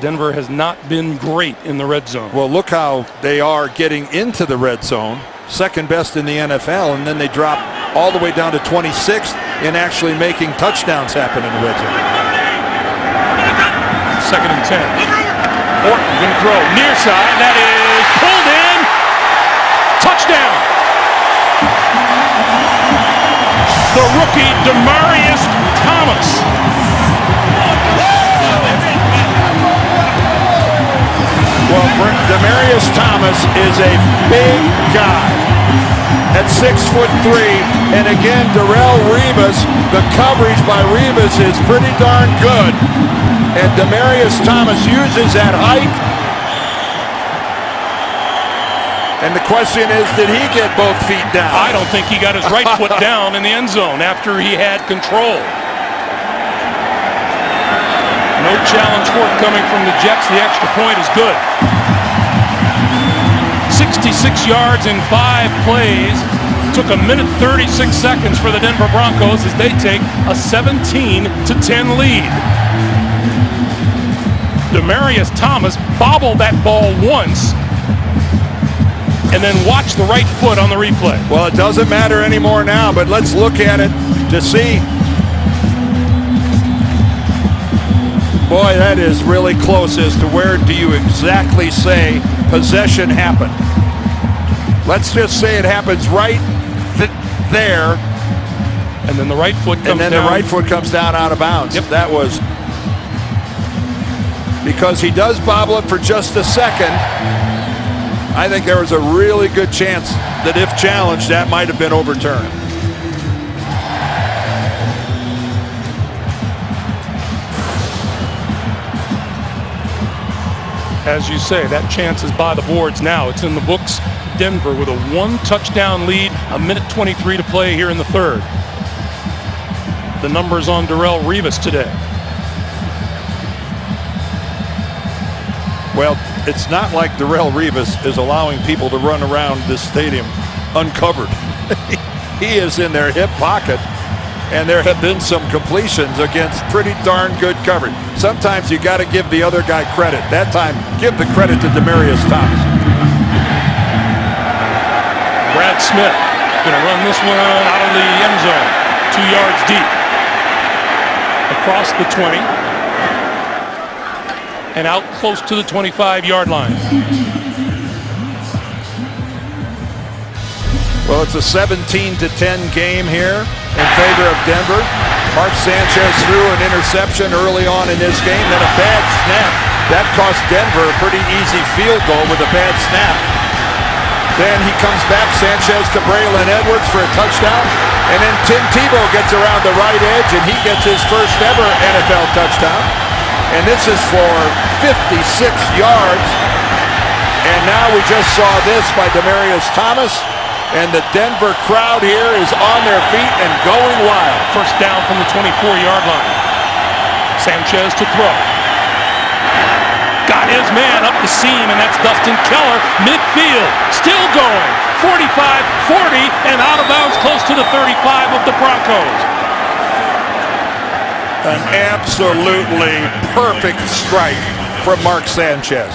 Denver has not been great in the red zone. Well, look how they are getting into the red zone. 2nd best in the NFL, and then they drop all the way down to 26th in actually making touchdowns happen in the red zone. 2nd and 10. Orton going to throw near side. That is pulled in. Touchdown. The rookie Demaryius Thomas. Well, Demaryius Thomas is a big guy at 6'3", and again, Darrelle Revis, the coverage by Revis is pretty darn good, and Demaryius Thomas uses that height. And the question is, did he get both feet down? I don't think he got his right foot down in the end zone after he had control. No challenge forthcoming from the Jets. The extra point is good. 66 yards in 5 plays. Took a minute 36 seconds for the Denver Broncos as they take a 17-10 lead. Demaryius Thomas bobbled that ball once and then watch the right foot on the replay. Well, it doesn't matter anymore now, but let's look at it to see. Boy, that is really close as to where do you exactly say possession happened. Let's just say it happens right there. And then the right foot comes down. And then the right foot comes down out of bounds. Yep. That was because he does bobble it for just a second. I think there was a really good chance that if challenged, that might have been overturned. As you say, that chance is by the boards now. It's in the books. Denver with a 1-touchdown lead, a minute 23 to play here in the third. The numbers on Darrelle Revis today. Well, it's not like Darrelle Revis is allowing people to run around this stadium uncovered. He is in their hip pocket, and there have been some completions against pretty darn good coverage. Sometimes you got to give the other guy credit. That time, give the credit to Demaryius Thomas. Brad Smith going to run this one out of the end zone, 2 yards deep, across the 20, and out close to the 25-yard line. Well, it's a 17-10 game here in favor of Denver. Mark Sanchez threw an interception early on in this game, then a bad snap. That cost Denver a pretty easy field goal with a bad snap. Then he comes back, Sanchez to Braylon Edwards for a touchdown. And then Tim Tebow gets around the right edge, and he gets his first ever NFL touchdown. And this is for 56 yards. And now we just saw this by Demaryius Thomas. And the Denver crowd here is on their feet and going wild. First down from the 24-yard line. Sanchez to throw. Got his man up the seam, and that's Dustin Keller, midfield, still going, 45-40, and out of bounds close to the 35 of the Broncos. An absolutely perfect strike from Mark Sanchez.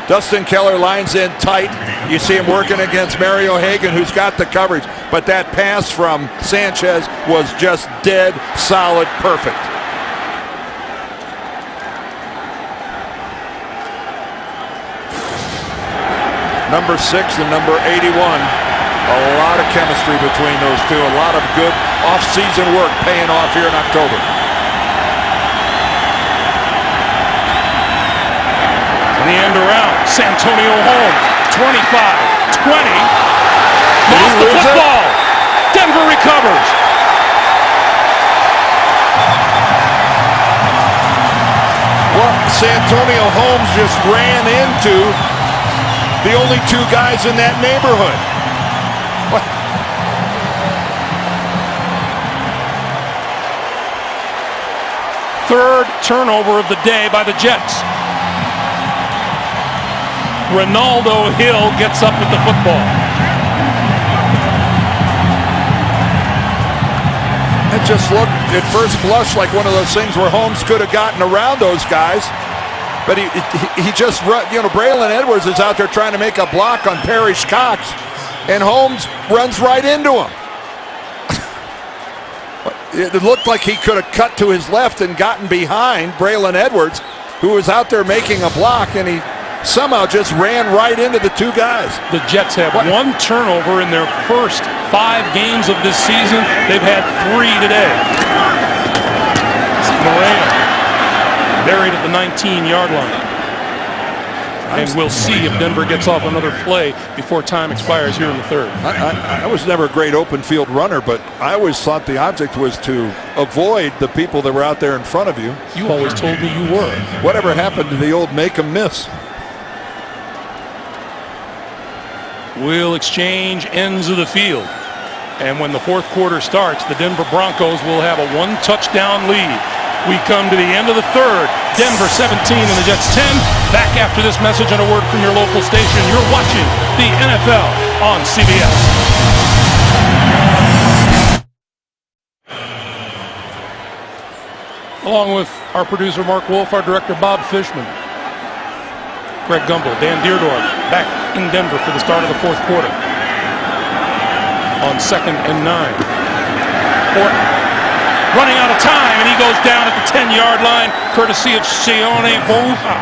Dustin Keller lines in tight. You see him working against Mario Hagan, who's got the coverage, but that pass from Sanchez was just dead, solid, perfect. Number 6 and number 81. A lot of chemistry between those two. A lot of good off-season work paying off here in October. In the end around, Santonio Holmes, 25, 20. Lost the football. Denver recovers. Well, Santonio Holmes just ran into the only 2 guys in that neighborhood. What? Third turnover of the day by the Jets. Ronaldo Hill gets up with the football. It just looked at first blush like one of those things where Holmes could have gotten around those guys. But he just, Braylon Edwards is out there trying to make a block on Parrish Cox, and Holmes runs right into him. It looked like he could have cut to his left and gotten behind Braylon Edwards, who was out there making a block, and he somehow just ran right into the 2 guys. The Jets have 1 turnover in their first 5 games of this season. They've had 3 today. Moreno buried at the 19-yard line. And we'll see if Denver gets off another play before time expires here in the third. I was never a great open field runner, but I always thought the object was to avoid the people that were out there in front of you. You always told me you were. Whatever happened to the old make 'em miss? We'll exchange ends of the field. And when the fourth quarter starts, the Denver Broncos will have a 1-touchdown lead. We come to the end of the third. Denver 17 and the Jets 10. Back after this message and a word from your local station. You're watching the NFL on CBS. Along with our producer Mark Wolf, our director Bob Fishman, Greg Gumbel, Dan Deerdorf back in Denver for the start of the fourth quarter. On 2nd and 9. Horton running out of time, and he goes down at the 10-yard line, courtesy of Sione Bouha.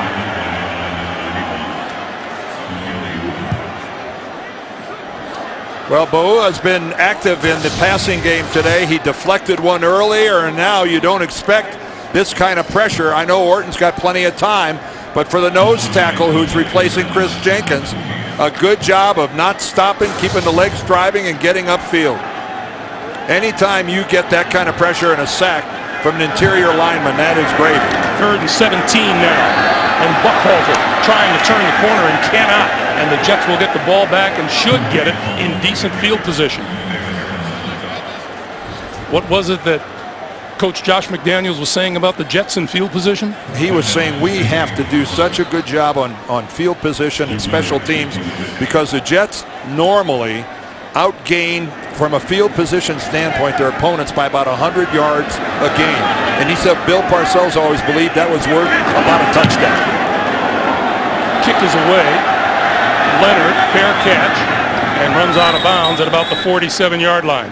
Well, Bouha has been active in the passing game today. He deflected one earlier, and now you don't expect this kind of pressure. I know Orton's got plenty of time, but for the nose tackle who's replacing Chris Jenkins, a good job of not stopping, keeping the legs driving, and getting upfield. Anytime you get that kind of pressure and a sack from an interior lineman, that is great. 3rd and 17 now. And Buckhalter trying to turn the corner and cannot. And the Jets will get the ball back and should get it in decent field position. What was it that Coach Josh McDaniels was saying about the Jets in field position? He was saying we have to do such a good job on field position and special teams because the Jets normally outgain from a field position standpoint their opponents by about 100 yards a game. And he said Bill Parcells always believed that was worth about a touchdown. Kick is away. Leonard, fair catch, and runs out of bounds at about the 47-yard line.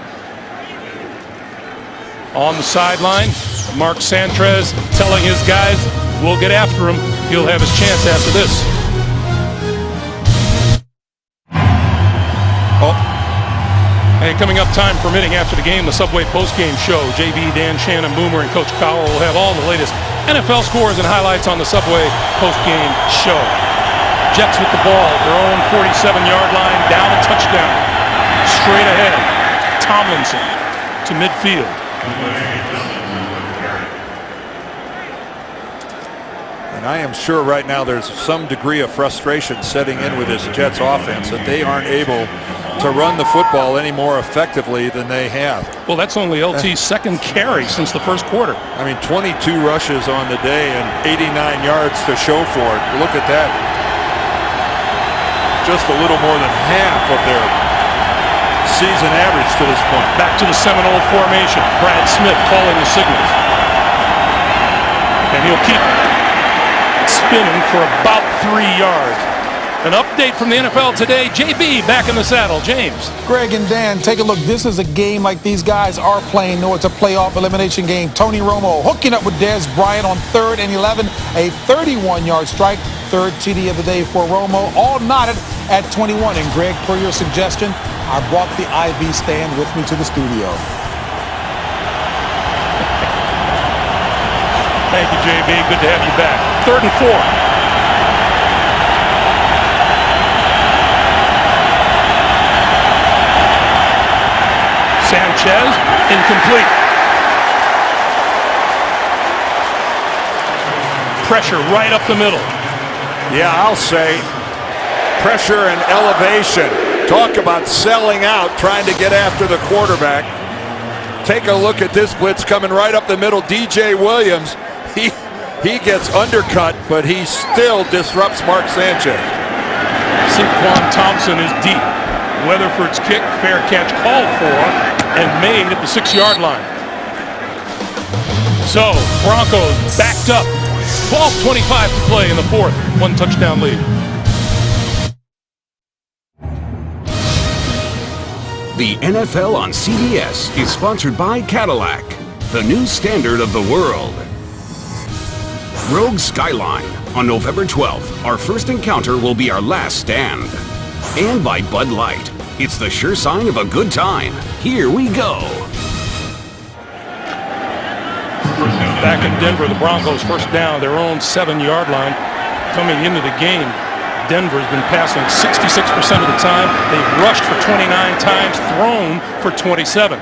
On the sideline, Mark Sanchez telling his guys, we'll get after him. He'll have his chance after this. Hey, coming up, time permitting, after the game, the Subway postgame show. JB, Dan, Shannon, Boomer, and Coach Cowell will have all the latest NFL scores and highlights on the Subway postgame show. Jets with the ball, their own 47-yard line, down a touchdown. Straight ahead, Tomlinson to midfield. And I am sure right now there's some degree of frustration setting in with this Jets offense that they aren't able to run the football any more effectively than they have. Well, that's only LT's second carry since the first quarter. I mean, 22 rushes on the day and 89 yards to show for it. Look at that. Just a little more than half of their season average to this point. Back to the Seminole formation. Brad Smith calling the signals. And he'll keep spinning for about 3 yards. An update from the NFL today. JB back in the saddle. James. Greg and Dan, take a look. This is a game like these guys are playing. No, it's a playoff elimination game. Tony Romo hooking up with Dez Bryant on 3rd and 11. A 31-yard strike. 3rd TD of the day for Romo. All knotted at 21. And Greg, per your suggestion, I brought the IV stand with me to the studio. Thank you, JB. Good to have you back. 3rd and 4. Sanchez, incomplete. Pressure right up the middle. Yeah, I'll say pressure and elevation. Talk about selling out, trying to get after the quarterback. Take a look at this blitz coming right up the middle. DJ Williams, he gets undercut, but he still disrupts Mark Sanchez. Saquon Thompson is deep. Weatherford's kick, fair catch called for and made at the 6-yard line. So, Broncos backed up. 12:25 to play in the fourth. 1 touchdown lead. The NFL on CBS is sponsored by Cadillac, the new standard of the world. Rogue Skyline. On November 12th, our first encounter will be our last stand. And by Bud Light. It's the sure sign of a good time. Here we go. Back in Denver, the Broncos first down, their own 7-yard line. Coming into the game, Denver's been passing 66% of the time. They've rushed for 29 times, thrown for 27.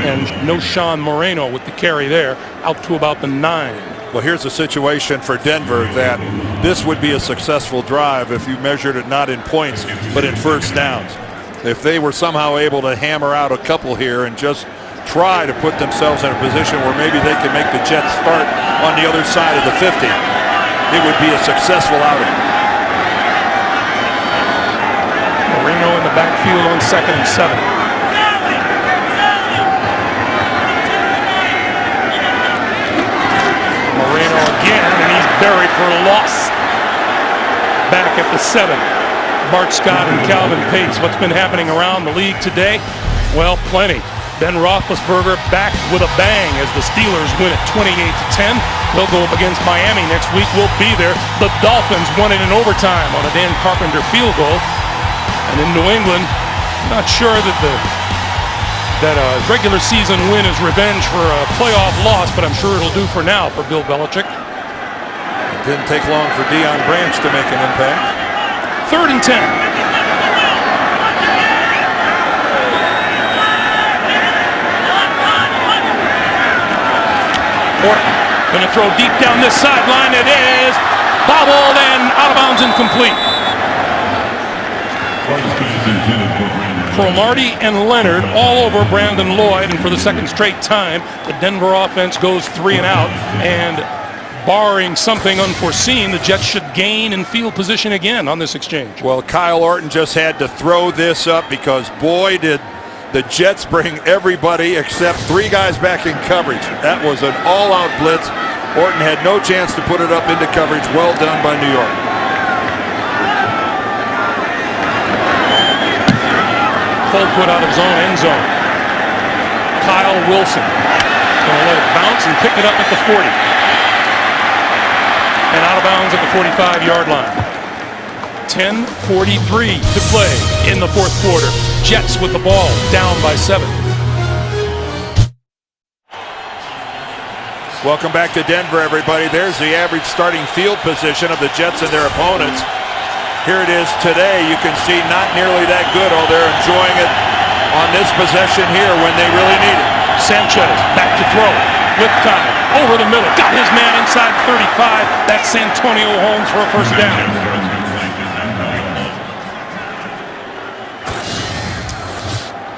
And no Sean Moreno with the carry there, out to about the 9. Well, here's a situation for Denver that this would be a successful drive if you measured it not in points, but in first downs. If they were somehow able to hammer out a couple here and just try to put themselves in a position where maybe they can make the Jets start on the other side of the 50, it would be a successful outing. Moreno in the backfield on 2nd and 7. Moreno again, and he's buried for a loss. at the 7. Bart Scott and Calvin Pace. What's been happening around the league today? Well, plenty. Ben Roethlisberger back with a bang as the Steelers win at 28-10. They'll go up against Miami next week. We'll be there. The Dolphins won it in overtime on a Dan Carpenter field goal. And in New England, not sure that a regular season win is revenge for a playoff loss, but I'm sure it'll do for now for Bill Belichick. It didn't take long for Deion Branch to make an impact. 3rd and 10. Orton going to throw deep down this sideline. It is bobbled and out of bounds, incomplete. Cromartie and Leonard all over Brandon Lloyd, and for the second straight time, the Denver offense goes 3 and out. And barring something unforeseen, the Jets should gain in field position again on this exchange. Well, Kyle Orton just had to throw this up because, boy, did the Jets bring everybody except 3 guys back in coverage. That was an all-out blitz. Orton had no chance to put it up into coverage. Well done by New York. Full put out of his own end zone. Kyle Wilson going to let it bounce and pick it up at the 40. And out of bounds at the 45-yard line. 10:43 to play in the fourth quarter. Jets with the ball, down by 7. Welcome back to Denver, everybody. There's the average starting field position of the Jets and their opponents. Here it is today. You can see not nearly that good, although they're enjoying it on this possession here when they really need it. Sanchez back to throw with time. Over the middle. Got his man inside 35. That's Santonio Holmes for a first down.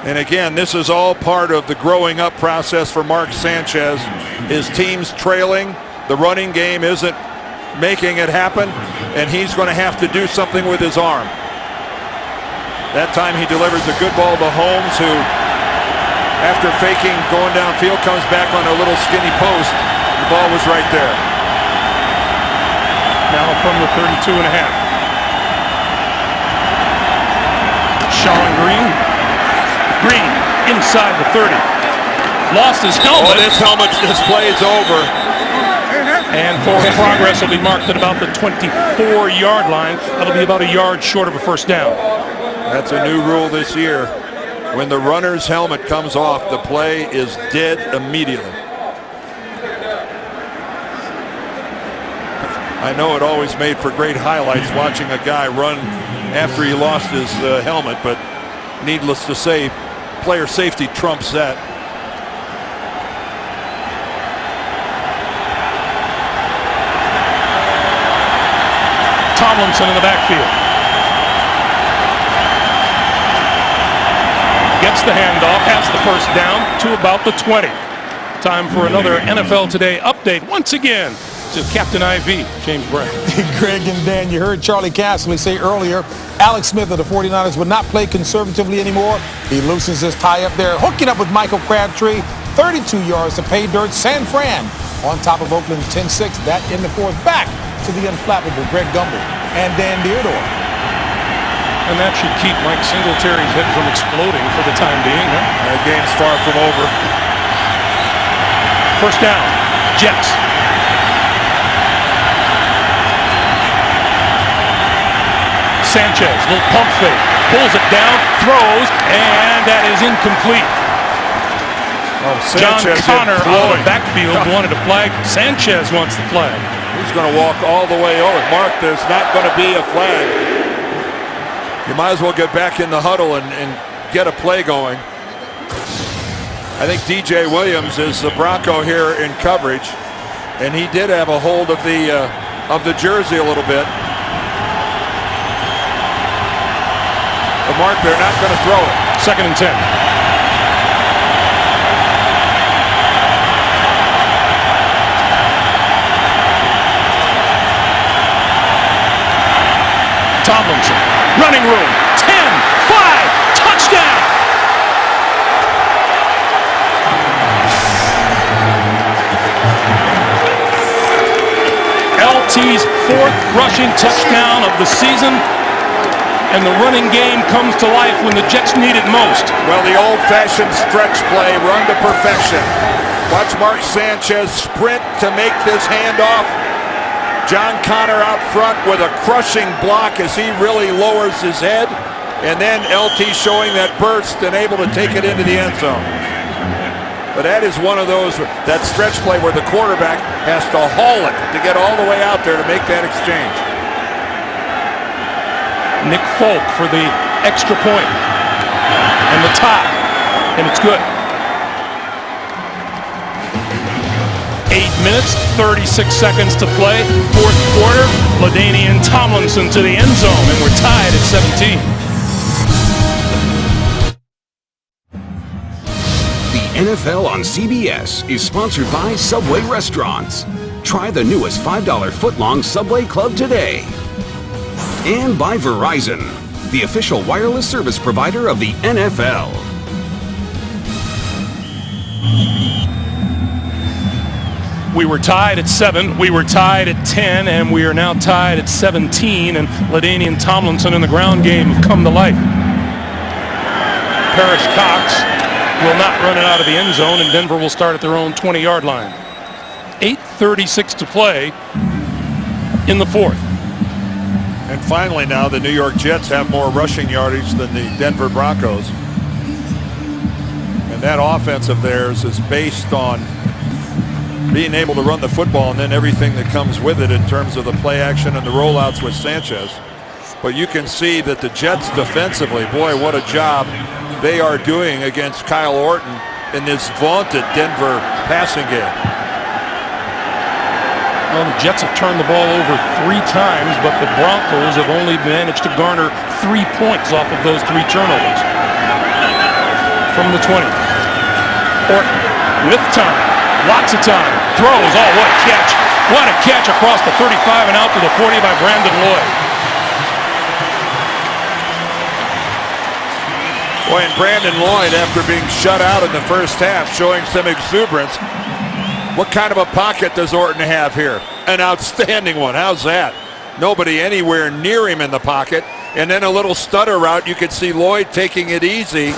And again, this is all part of the growing up process for Mark Sanchez. His team's trailing. The running game isn't making it happen, and he's going to have to do something with his arm. That time he delivers a good ball to Holmes, who, after faking going downfield, comes back on a little skinny post. The ball was right there. Now from the 32 and a half. Sean Green. Green inside the 30. Lost his helmet. Oh, this helmet display is over. And forward progress will be marked at about the 24-yard line. That'll be about a yard short of a first down. That's a new rule this year. When the runner's helmet comes off, the play is dead immediately. I know it always made for great highlights watching a guy run after he lost his helmet, but needless to say, player safety trumps that. Tomlinson in the backfield. Gets the handoff, has the first down to about the 20. Time for another NFL Today update once again to Captain IV, James Brown. Greg and Dan, you heard Charlie Casserly say earlier, Alex Smith of the 49ers would not play conservatively anymore. He loosens his tie up there, hooking up with Michael Crabtree. 32 yards to pay dirt. San Fran on top of Oakland 10-6. That in the fourth. Back to the unflappable Greg Gumbel and Dan Dierdorf. And that should keep Mike Singletary's head from exploding for the time being. Huh? That game's far from over. First down, Jets. Sanchez, little pump fake, pulls it down, throws, and that is incomplete. Oh, John Sanchez Connor out of the backfield wanted a flag. Sanchez wants the flag. He's going to walk all the way over. Mark, there's not going to be a flag. You might as well get back in the huddle and get a play going. I think DJ Williams is the Bronco here in coverage, and he did have a hold of the jersey a little bit. But Mark, they're not going to throw it. 2nd and 10. Tomlinson, running room, 10, 5, touchdown! LT's fourth rushing touchdown of the season. And the running game comes to life when the Jets need it most. Well, the old-fashioned stretch play, run to perfection. Watch Mark Sanchez sprint to make this handoff. John Connor out front with a crushing block as he really lowers his head. And then LT showing that burst and able to take it into the end zone. But that is one of those, that stretch play where the quarterback has to haul it to get all the way out there to make that exchange. Nick Folk for the extra point and the tie, and it's good. 8 minutes, 36 seconds to play. Fourth quarter, LaDainian Tomlinson to the end zone, and we're tied at 17. The NFL on CBS is sponsored by Subway Restaurants. Try the newest $5 footlong Subway Club today. And by Verizon, the official wireless service provider of the NFL. We were tied at 7, we were tied at 10, and we are now tied at 17, and LaDainian Tomlinson in the ground game have come to life. Parrish Cox will not run it out of the end zone, and Denver will start at their own 20-yard line. 8:36 to play in the fourth. And finally now the New York Jets have more rushing yardage than the Denver Broncos. And that offense of theirs is based on being able to run the football and then everything that comes with it in terms of the play action and the rollouts with Sanchez. But you can see that the Jets defensively, boy, what a job they are doing against Kyle Orton in this vaunted Denver passing game. Well, the Jets have turned the ball over 3 times, but the Broncos have only managed to garner 3 points off of those 3 turnovers. From the 20. Orton with time, lots of time, throws, oh, what a catch. What a catch across the 35 and out to the 40 by Brandon Lloyd. Boy, and Brandon Lloyd, after being shut out in the first half, showing some exuberance. What kind of a pocket does Orton have here? An outstanding one. How's that? Nobody anywhere near him in the pocket. And then a little stutter route. You could see Lloyd taking it easy.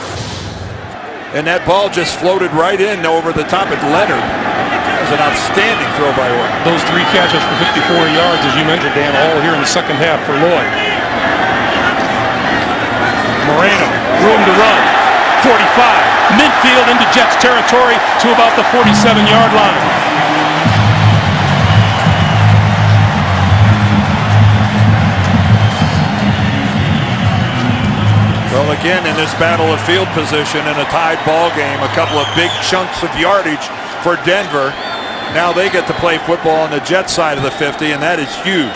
And that ball just floated right in over the top at Leonard. That was an outstanding throw by Orton. Those 3 catches for 54 yards, as you mentioned, Dan, all here in the second half for Lloyd. Moreno, room to run. 45, midfield into Jets territory to about the 47-yard line. Well, again, in this battle of field position in a tied ball game, a couple of big chunks of yardage for Denver. Now they get to play football on the Jets side of the 50, and that is huge.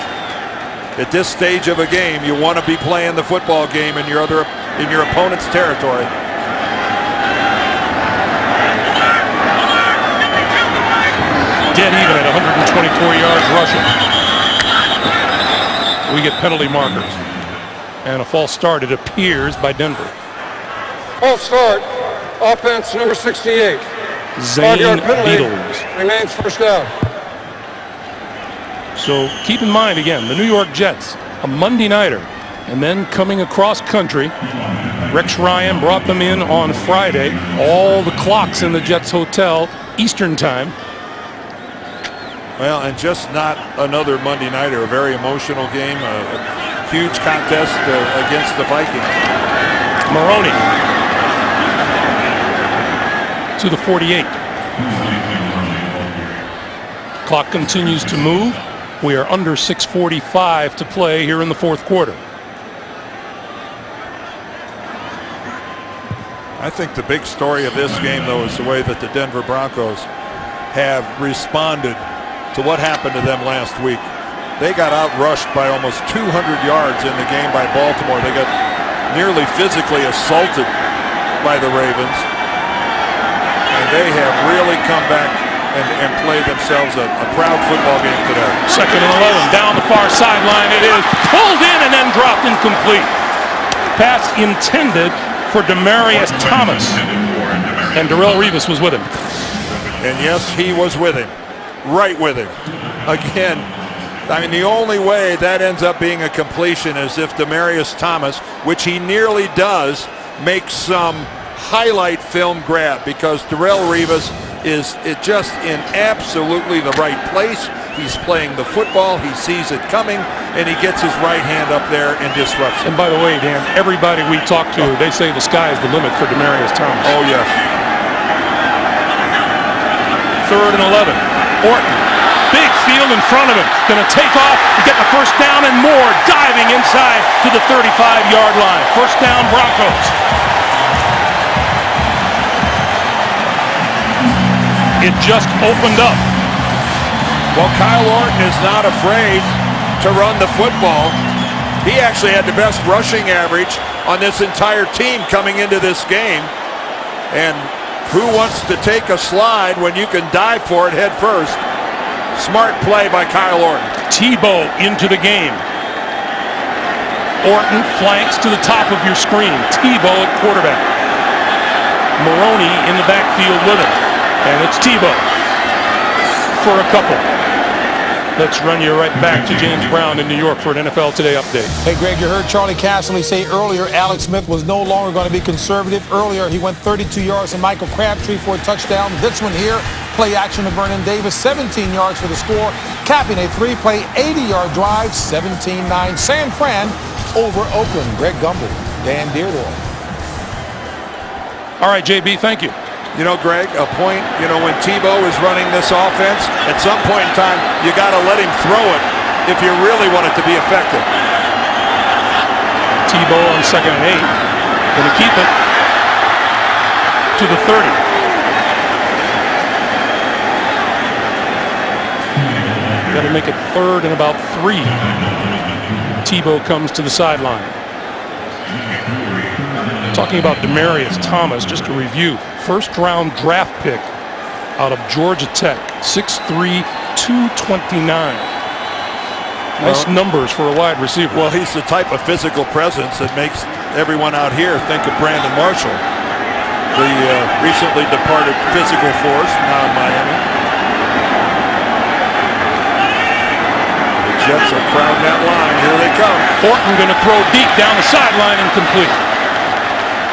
At this stage of a game, you want to be playing the football game in your opponent's territory. Dead even at 124 yards rushing. We get penalty markers. And a false start, it appears, by Denver. False start. Offense number 68. Zane 5-yard penalty. Beatles. Remains first down. So keep in mind, again, the New York Jets, a Monday nighter, and then coming across country. Rex Ryan brought them in on Friday. All the clocks in the Jets hotel, Eastern time. Well, and just not another Monday nighter, a very emotional game, a huge contest against the Vikings. Maroney to the 48. Clock continues to move. We are under 6:45 to play here in the fourth quarter. I think the big story of this game, though, is the way that the Denver Broncos have responded to what happened to them last week. They got outrushed by almost 200 yards in the game by Baltimore. They got nearly physically assaulted by the Ravens. And they have really come back and played themselves a proud football game today. 2nd and 11, down the far sideline. It is pulled in and then dropped incomplete. Pass intended for Demaryius Thomas. And Darrelle Revis was with him. And yes, he was with him. Right with him. Again, I mean, the only way that ends up being a completion is if Demaryius Thomas, which he nearly does, makes some highlight film grab, because Darrelle Revis is just in absolutely the right place. He's playing the football, he sees it coming, and he gets his right hand up there and disrupts it. And by the way, Dan, everybody we talk to, they say the sky is the limit for Demaryius Thomas. Oh, yes. 3rd and 11. Orton, big field in front of him, going to take off and get the first down and more, diving inside to the 35-yard line. First down, Broncos. It just opened up. Well, Kyle Orton is not afraid to run the football. He actually had the best rushing average on this entire team coming into this game. And who wants to take a slide when you can dive for it head first? Smart play by Kyle Orton. Tebow into the game. Orton flanks to the top of your screen. Tebow at quarterback. Maroney in the backfield with him. And it's Tebow for a couple. Let's run you right back to James Brown in New York for an NFL Today update. Hey, Greg, you heard Charlie Casserly say earlier Alex Smith was no longer going to be conservative. Earlier, he went 32 yards to Michael Crabtree for a touchdown. This one here, play action to Vernon Davis, 17 yards for the score, capping a 3-play, 80-yard drive, 17-9 San Fran over Oakland. Greg Gumbel, Dan Deardorff. All right, JB, thank you. You know, Greg, a point, when Tebow is running this offense, at some point in time, you got to let him throw it if you really want it to be effective. Tebow on 2nd and 8. Going to keep it to the 30. Got to make it 3rd and about 3. Tebow comes to the sideline. Talking about Demaryius Thomas, just to review, first-round draft pick out of Georgia Tech, 6'3", 229. Nice numbers for a wide receiver. Well, he's the type of physical presence that makes everyone out here think of Brandon Marshall, the recently departed physical force now in Miami. The Jets are crowding that line. Here they come. Orton going to throw deep down the sideline and complete.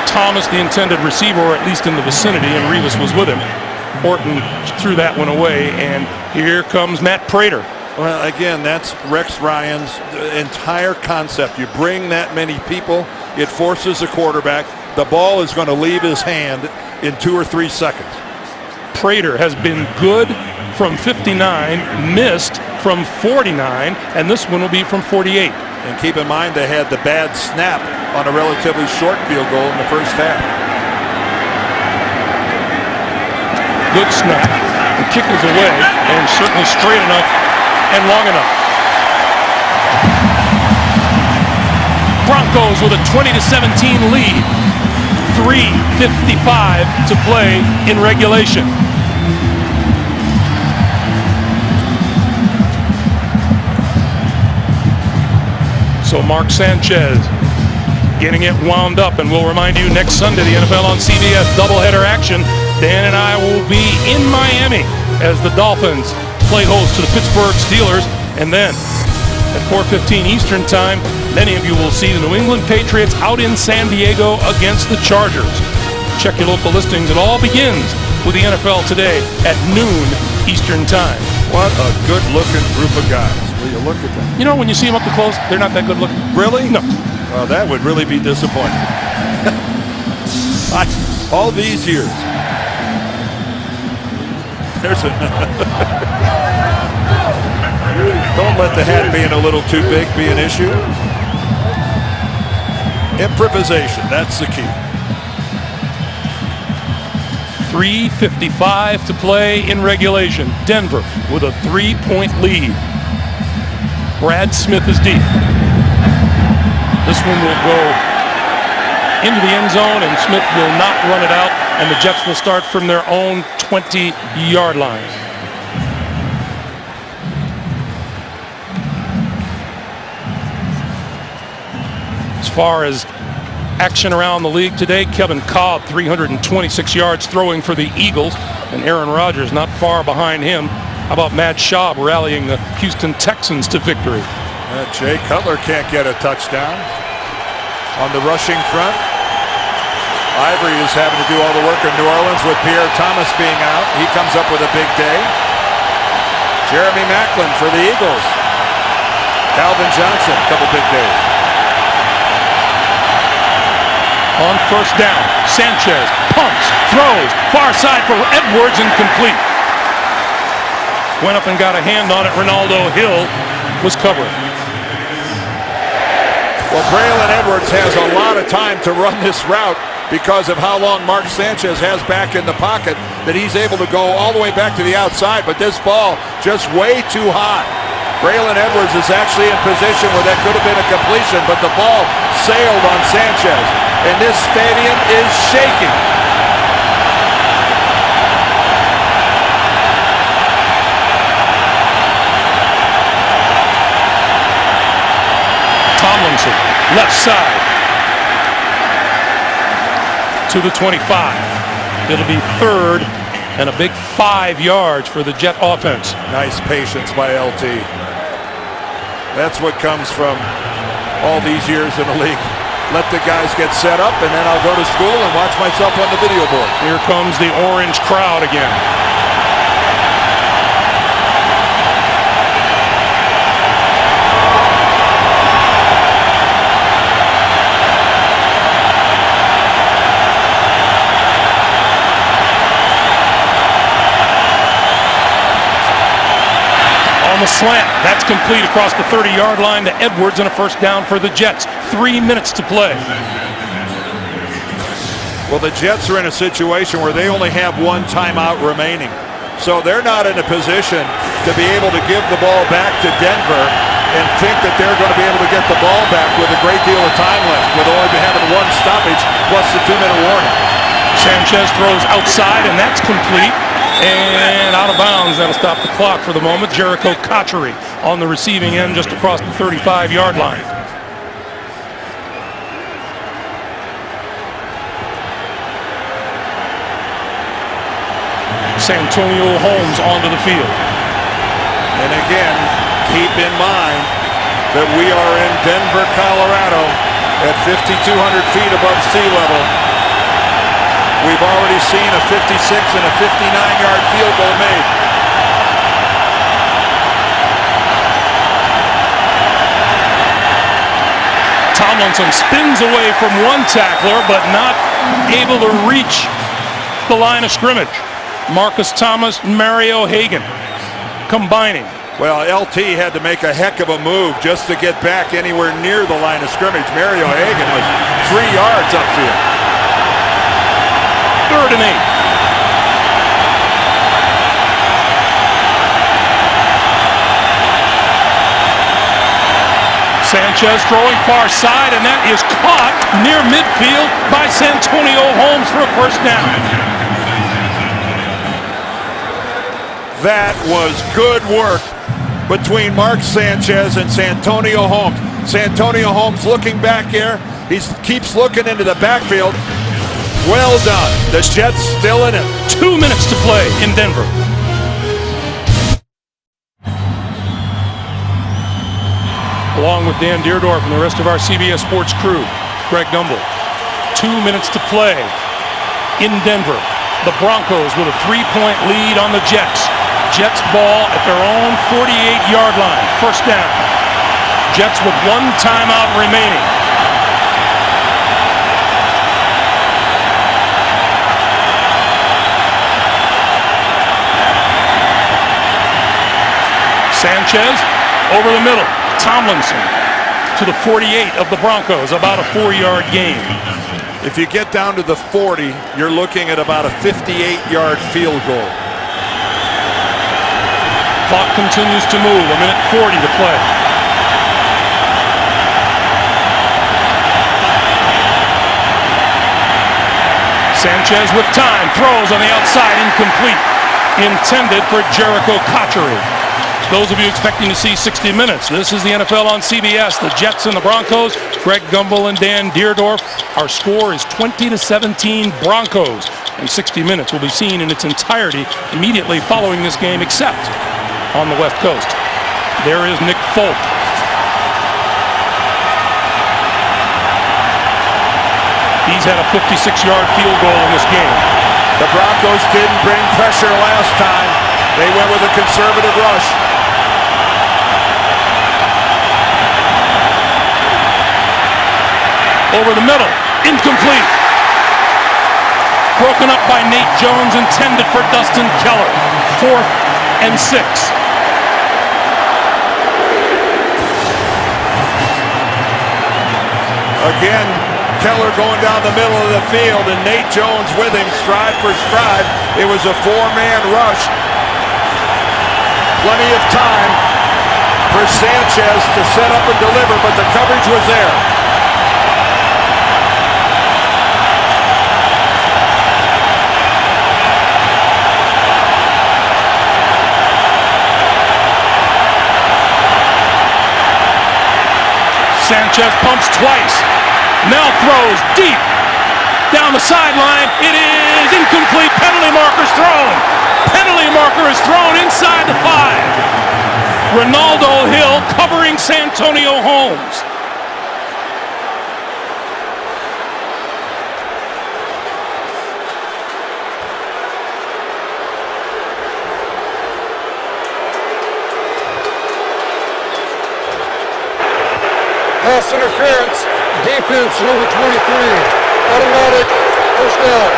Thomas, the intended receiver, or at least in the vicinity, and Revis was with him. Orton threw that one away, and here comes Matt Prater. Well, again, that's Rex Ryan's entire concept. You bring that many people, it forces the quarterback. The ball is going to leave his hand in 2 or 3 seconds. Prater has been good from 59, missed from 49, and this one will be from 48. And keep in mind they had the bad snap on a relatively short field goal in the first half. Good snap. The kick is away, and certainly straight enough and long enough. Broncos with a 20-17 lead. 3:55 to play in regulation. So Mark Sanchez getting it wound up, and we'll remind you next Sunday, the NFL on CBS doubleheader action. Dan and I will be in Miami as the Dolphins play host to the Pittsburgh Steelers, and then at 4:15 Eastern time, many of you will see the New England Patriots out in San Diego against the Chargers. Check your local listings. It all begins with the NFL Today at noon Eastern time. What a good-looking group of guys. Will you look at them? You know, when you see them up close, they're not that good looking. Really? No. Well, that would really be disappointing. All these years. There's a Don't let the hat being a little too big be an issue. Improvisation, that's the key. 3:55 to play in regulation. Denver with a 3-point lead. Brad Smith is deep. This one will go into the end zone, and Smith will not run it out, and the Jets will start from their own 20-yard line. As far as action around the league today, Kevin Cobb, 326 yards throwing for the Eagles, and Aaron Rodgers not far behind him How about Matt Schaub rallying the Houston Texans to victory? Jay Cutler can't get a touchdown on the rushing front. Ivory is having to do all the work in New Orleans with Pierre Thomas being out. He comes up with a big day. Jeremy Maclin for the Eagles. Calvin Johnson, a couple big days. On first down, Sanchez pumps, throws, far side for Edwards, incomplete. Went up and got a hand on it. Ronaldo Hill was covering. Well, Braylon Edwards has a lot of time to run this route because of how long Mark Sanchez has back in the pocket, that he's able to go all the way back to the outside, but this ball just way too high. Braylon Edwards is actually in position where that could have been a completion, but the ball sailed on Sanchez, and this stadium is shaking. Tomlinson, left side to the 25. It'll be third and a big 5 yards for the Jet offense. Nice patience by LT. That's what comes from all these years in the league. Let the guys get set up, and then I'll go to school and watch myself on the video board. Here comes the orange crowd again. On the slant, that's complete across the 30-yard line to Edwards, and a first down for the Jets. 3 minutes to play. Well, the Jets are in a situation where they only have one timeout remaining. So they're not in a position to be able to give the ball back to Denver and think that they're going to be able to get the ball back with a great deal of time left, with only having one stoppage plus the 2-minute warning. Sanchez throws outside, and that's complete. And out of bounds. That'll stop the clock for the moment. Jericho Cotchery on the receiving end just across the 35-yard line. Santonio Holmes onto the field. And again, keep in mind that we are in Denver, Colorado at 5,200 feet above sea level. We've already seen a 56 and a 59-yard field goal made. Tomlinson spins away from one tackler, but not able to reach the line of scrimmage. Marcus Thomas, Mario Hagan combining. Well, LT had to make a heck of a move just to get back anywhere near the line of scrimmage. Mario Hagan was 3 yards upfield. 3rd and 8. Sanchez throwing far side, and that is caught near midfield by Santonio Holmes for a first down. That was good work between Mark Sanchez and Santonio Holmes. Santonio Holmes looking back here. He keeps looking into the backfield. Well done. The Jets still in it. 2 minutes to play in Denver. Along with Dan Deerdorf and the rest of our CBS Sports crew, Greg Gumbel. 2 minutes to play in Denver. The Broncos with a 3-point lead on the Jets. Jets ball at their own 48-yard line. First down. Jets with one timeout remaining. Sanchez over the middle. Tomlinson to the 48 of the Broncos, about a 4-yard gain. If you get down to the 40, you're looking at about a 58-yard field goal. Clock continues to move, a minute 40 to play. Sanchez with time, throws on the outside, incomplete. Intended for Jericho Cotchery. Those of you expecting to see 60 minutes, this is the NFL on CBS. The Jets and the Broncos, Greg Gumbel and Dan Deerdorf. Our score is 20-17 Broncos. And 60 minutes will be seen in its entirety immediately following this game, except on the West Coast. There is Nick Folk. He's had a 56-yard field goal in this game. The Broncos didn't bring pressure last time. They went with a conservative rush. Over the middle, incomplete. Broken up by Nate Jones, intended for Dustin Keller. 4th and 6. Again, Keller going down the middle of the field and Nate Jones with him, stride for stride. It was a 4-man rush. Plenty of time for Sanchez to set up and deliver, but the coverage was there. Sanchez pumps twice. Now throws deep down the sideline. It is incomplete. Penalty marker's thrown. Penalty marker is thrown inside the 5. Ronaldo Hill covering Santonio Holmes. Pass interference, defense number 23, automatic first down.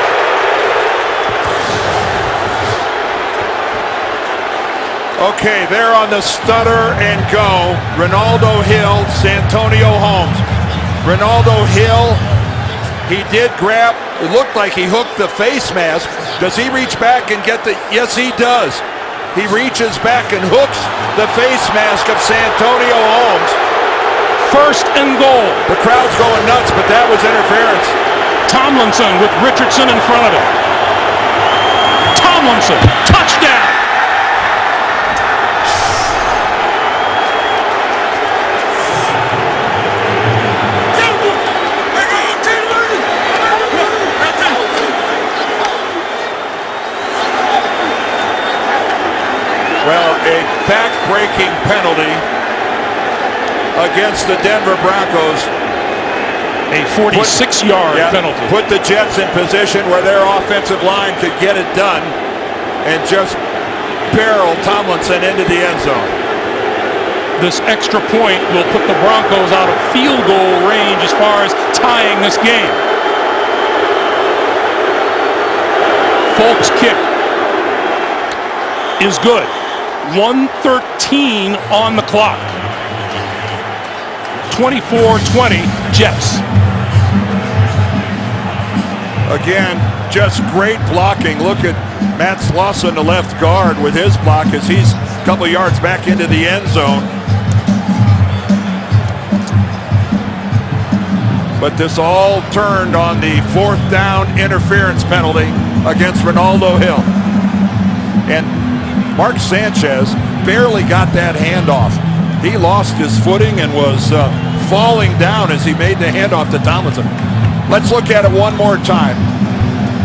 Okay, they're on the stutter and go. Ronaldo Hill, Santonio Holmes. Ronaldo Hill, he did grab, it looked like he hooked the face mask. Does he reach back and get the, yes he does. He reaches back and hooks the face mask of Santonio Holmes. 1st and goal. The crowd's going nuts, but that was interference. Tomlinson with Richardson in front of him. Tomlinson, touchdown. Well, a back-breaking penalty against the Denver Broncos. A 46-yard penalty. Put the Jets in position where their offensive line could get it done and just barrel Tomlinson into the end zone. This extra point will put the Broncos out of field goal range as far as tying this game. Folk's kick is good. 1:13 on the clock. 24-20 Jets. Again, just great blocking. Look at Matt Slauson, the left guard, with his block as he's a couple yards back into the end zone. But this all turned on the 4th down interference penalty against Ronaldo Hill. And Mark Sanchez barely got that handoff. He lost his footing and was falling down as he made the handoff to Tomlinson. Let's look at it one more time.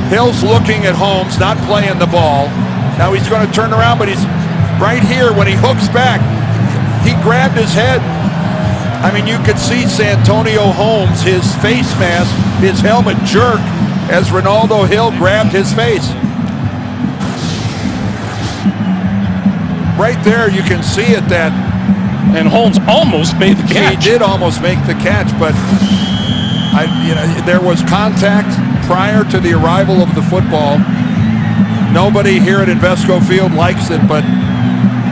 Hill's looking at Holmes, not playing the ball. Now he's going to turn around, but he's right here when he hooks back. He grabbed his head. I mean, you could see Santonio Holmes, his face mask, his helmet jerk as Ronaldo Hill grabbed his face. Right there, you can see it that. And Holmes almost made the catch. He did almost make the catch, but there was contact prior to the arrival of the football. Nobody here at Invesco Field likes it, but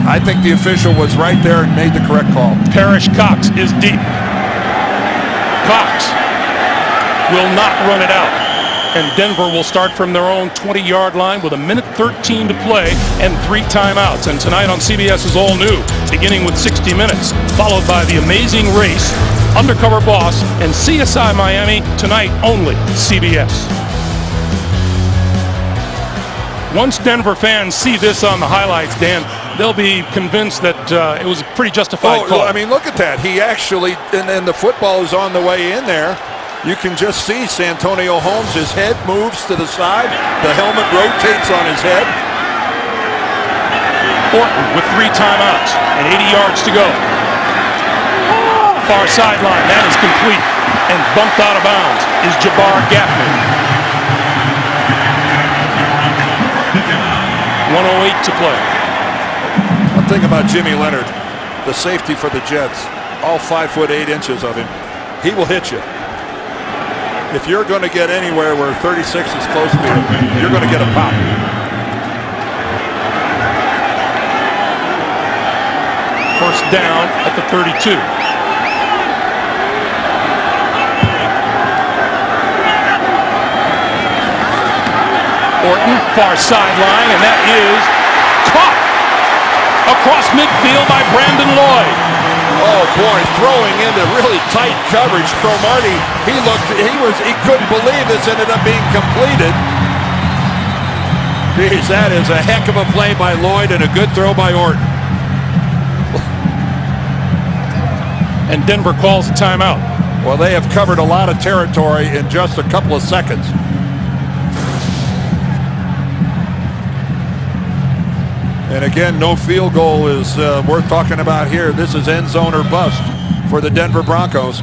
I think the official was right there and made the correct call. Parrish Cox is deep. Cox will not run it out. And Denver will start from their own 20-yard line with 1:13 to play and 3 timeouts. And tonight on CBS is all new, beginning with 60 Minutes, followed by The Amazing Race, Undercover Boss, and CSI Miami, tonight only CBS. Once Denver fans see this on the highlights, Dan, they'll be convinced that it was a pretty justified call. I mean, look at that. He actually, and the football is on the way in there. You can just see Santonio Holmes, his head moves to the side. The helmet rotates on his head. Orton with 3 timeouts and 80 yards to go. Far sideline, that is complete. And bumped out of bounds is Jabbar Gaffney. 1:08 to play. I'm thinking about Jimmy Leonard, the safety for the Jets. All 5'8" of him. He will hit you. If you're going to get anywhere where 36 is close to you, you're going to get a pop. First down at the 32. Orton, far sideline, and that is caught across midfield by Brandon Lloyd. Oh boy, throwing into really tight coverage. Cromartie, he couldn't believe this ended up being completed. Geez, that is a heck of a play by Lloyd and a good throw by Orton. And Denver calls a timeout. Well, they have covered a lot of territory in just a couple of seconds. And again, no field goal is worth talking about here. This is end zone or bust for the Denver Broncos.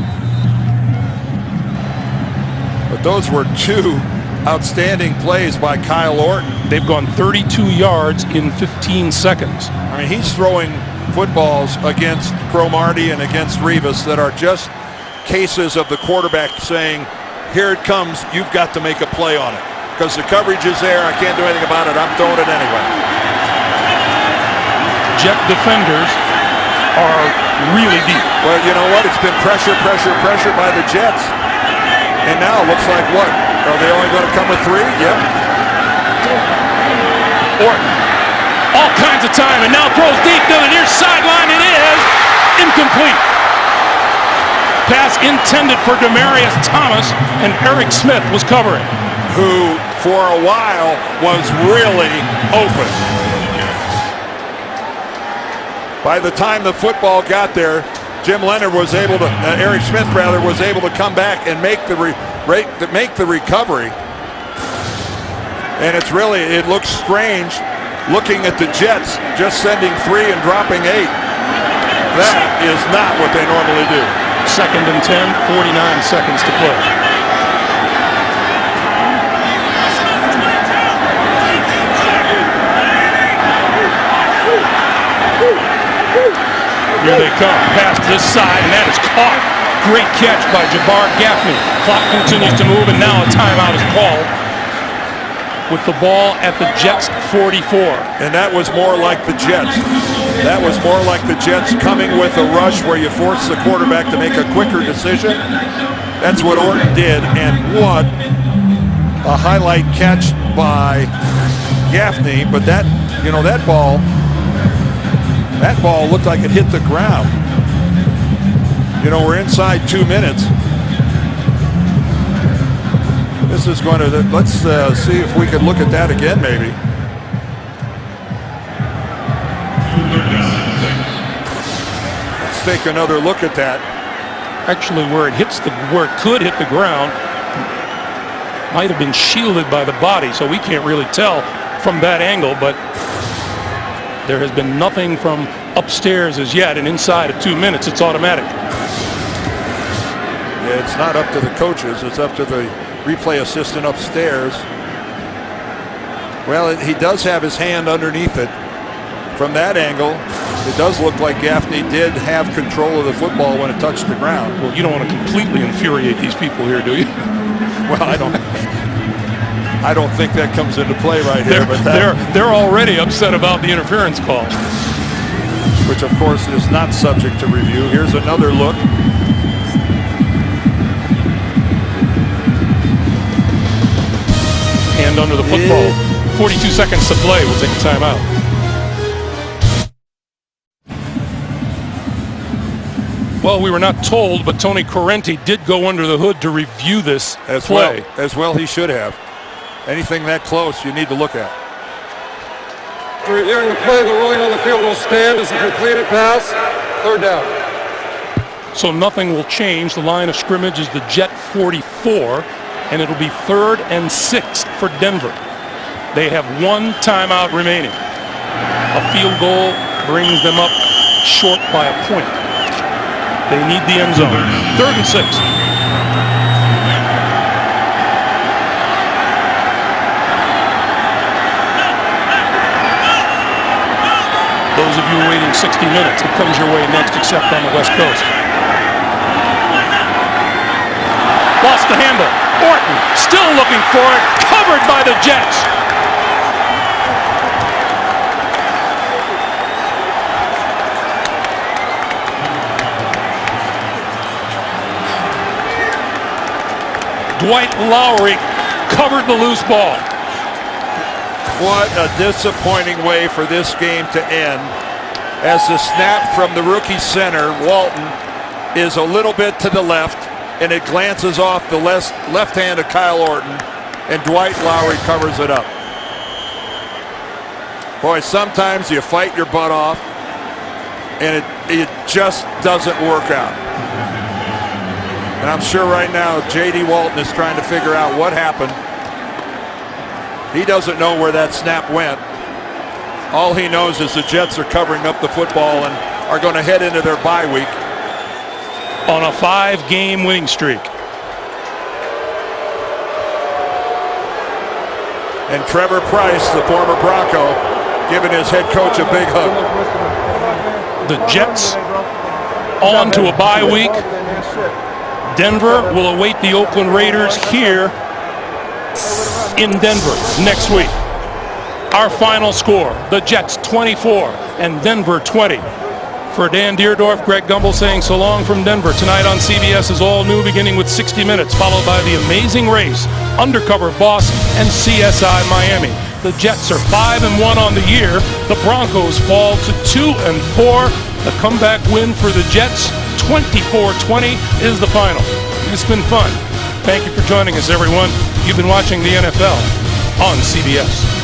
But those were 2 outstanding plays by Kyle Orton. They've gone 32 yards in 15 seconds. I mean, he's throwing footballs against Cromartie and against Rivas that are just cases of the quarterback saying, here it comes, you've got to make a play on it. Because the coverage is there, I can't do anything about it, I'm throwing it anyway. Jet defenders are really deep. Well, you know what? It's been pressure by the Jets. And now it looks like what? Are they only going to come with 3? Yep. Orton, all kinds of time, and now throws deep to the near sideline. It is incomplete. Pass intended for Demaryius Thomas, and Eric Smith was covering. Who, for a while, was really open. By the time the football got there, Jim Leonard was able to, Eric Smith rather, was able to come back and make the recovery. And it looks strange looking at the Jets just sending 3 and dropping 8. That is not what they normally do. 2nd and 10, 49 seconds to play. Here they come, past this side, and that is caught. Great catch by Jabbar Gaffney. Clock continues to move, and now a timeout is called with the ball at the Jets' 44. And that was more like the Jets. That was more like the Jets coming with a rush where you force the quarterback to make a quicker decision. That's what Orton did, and what a highlight catch by Gaffney. But that ball looked like it hit the ground. You know, we're inside 2 minutes. This is going to, let's see if we can look at that again maybe. Let's take another look at that. Actually, where it could hit the ground might have been shielded by the body, so we can't really tell from that angle, but there has been nothing from upstairs as yet, and inside of 2 minutes, it's automatic. Yeah, it's not up to the coaches, it's up to the replay assistant upstairs. Well, he does have his hand underneath it. From that angle, it does look like Gaffney did have control of the football when it touched the ground. Well, you don't want to completely infuriate these people here, do you? Well, I don't think that comes into play right here. They're already upset about the interference call, which of course is not subject to review. Here's another look. Hand under the football. 42 seconds to play. We'll take a timeout. Well, we were not told, but Tony Correnti did go under the hood to review this play. As well he should have. Anything that close, you need to look at. Reviewing the play, the ruling on the field will stand as a completed pass. 3rd down. So nothing will change. The line of scrimmage is the Jet 44, and it'll be 3rd and 6 for Denver. They have 1 timeout remaining. A field goal brings them up short by a point. They need the end zone. 3rd and 6. Those of you waiting 60 minutes, it comes your way next, except on the West Coast. Lost the handle. Orton still looking for it. Covered by the Jets. Dwight Lowry covered the loose ball. What a disappointing way for this game to end, as the snap from the rookie center, Walton, is a little bit to the left, and it glances off the left hand of Kyle Orton, and Dwight Lowry covers it up. Boy, sometimes you fight your butt off, and it just doesn't work out. And I'm sure right now J.D. Walton is trying to figure out what happened. He doesn't know where that snap went. All he knows is the Jets are covering up the football and are going to head into their bye week on a 5-game winning streak. And Trevor Price, the former Bronco, giving his head coach a big hug. The Jets on to a bye week. Denver will await the Oakland Raiders here in Denver next week. Our final score, the Jets 24 and Denver 20. For Dan Deerdorf, Greg Gumbel saying so long from Denver. Tonight on CBS is all new, beginning with 60 Minutes, followed by The Amazing Race, Undercover Boss, and CSI Miami. The Jets are 5-1 on the year. The Broncos fall to 2-4. The comeback win for the Jets, 24-20, is the final. It's been fun. Thank you for joining us, everyone. You've been watching the NFL on CBS.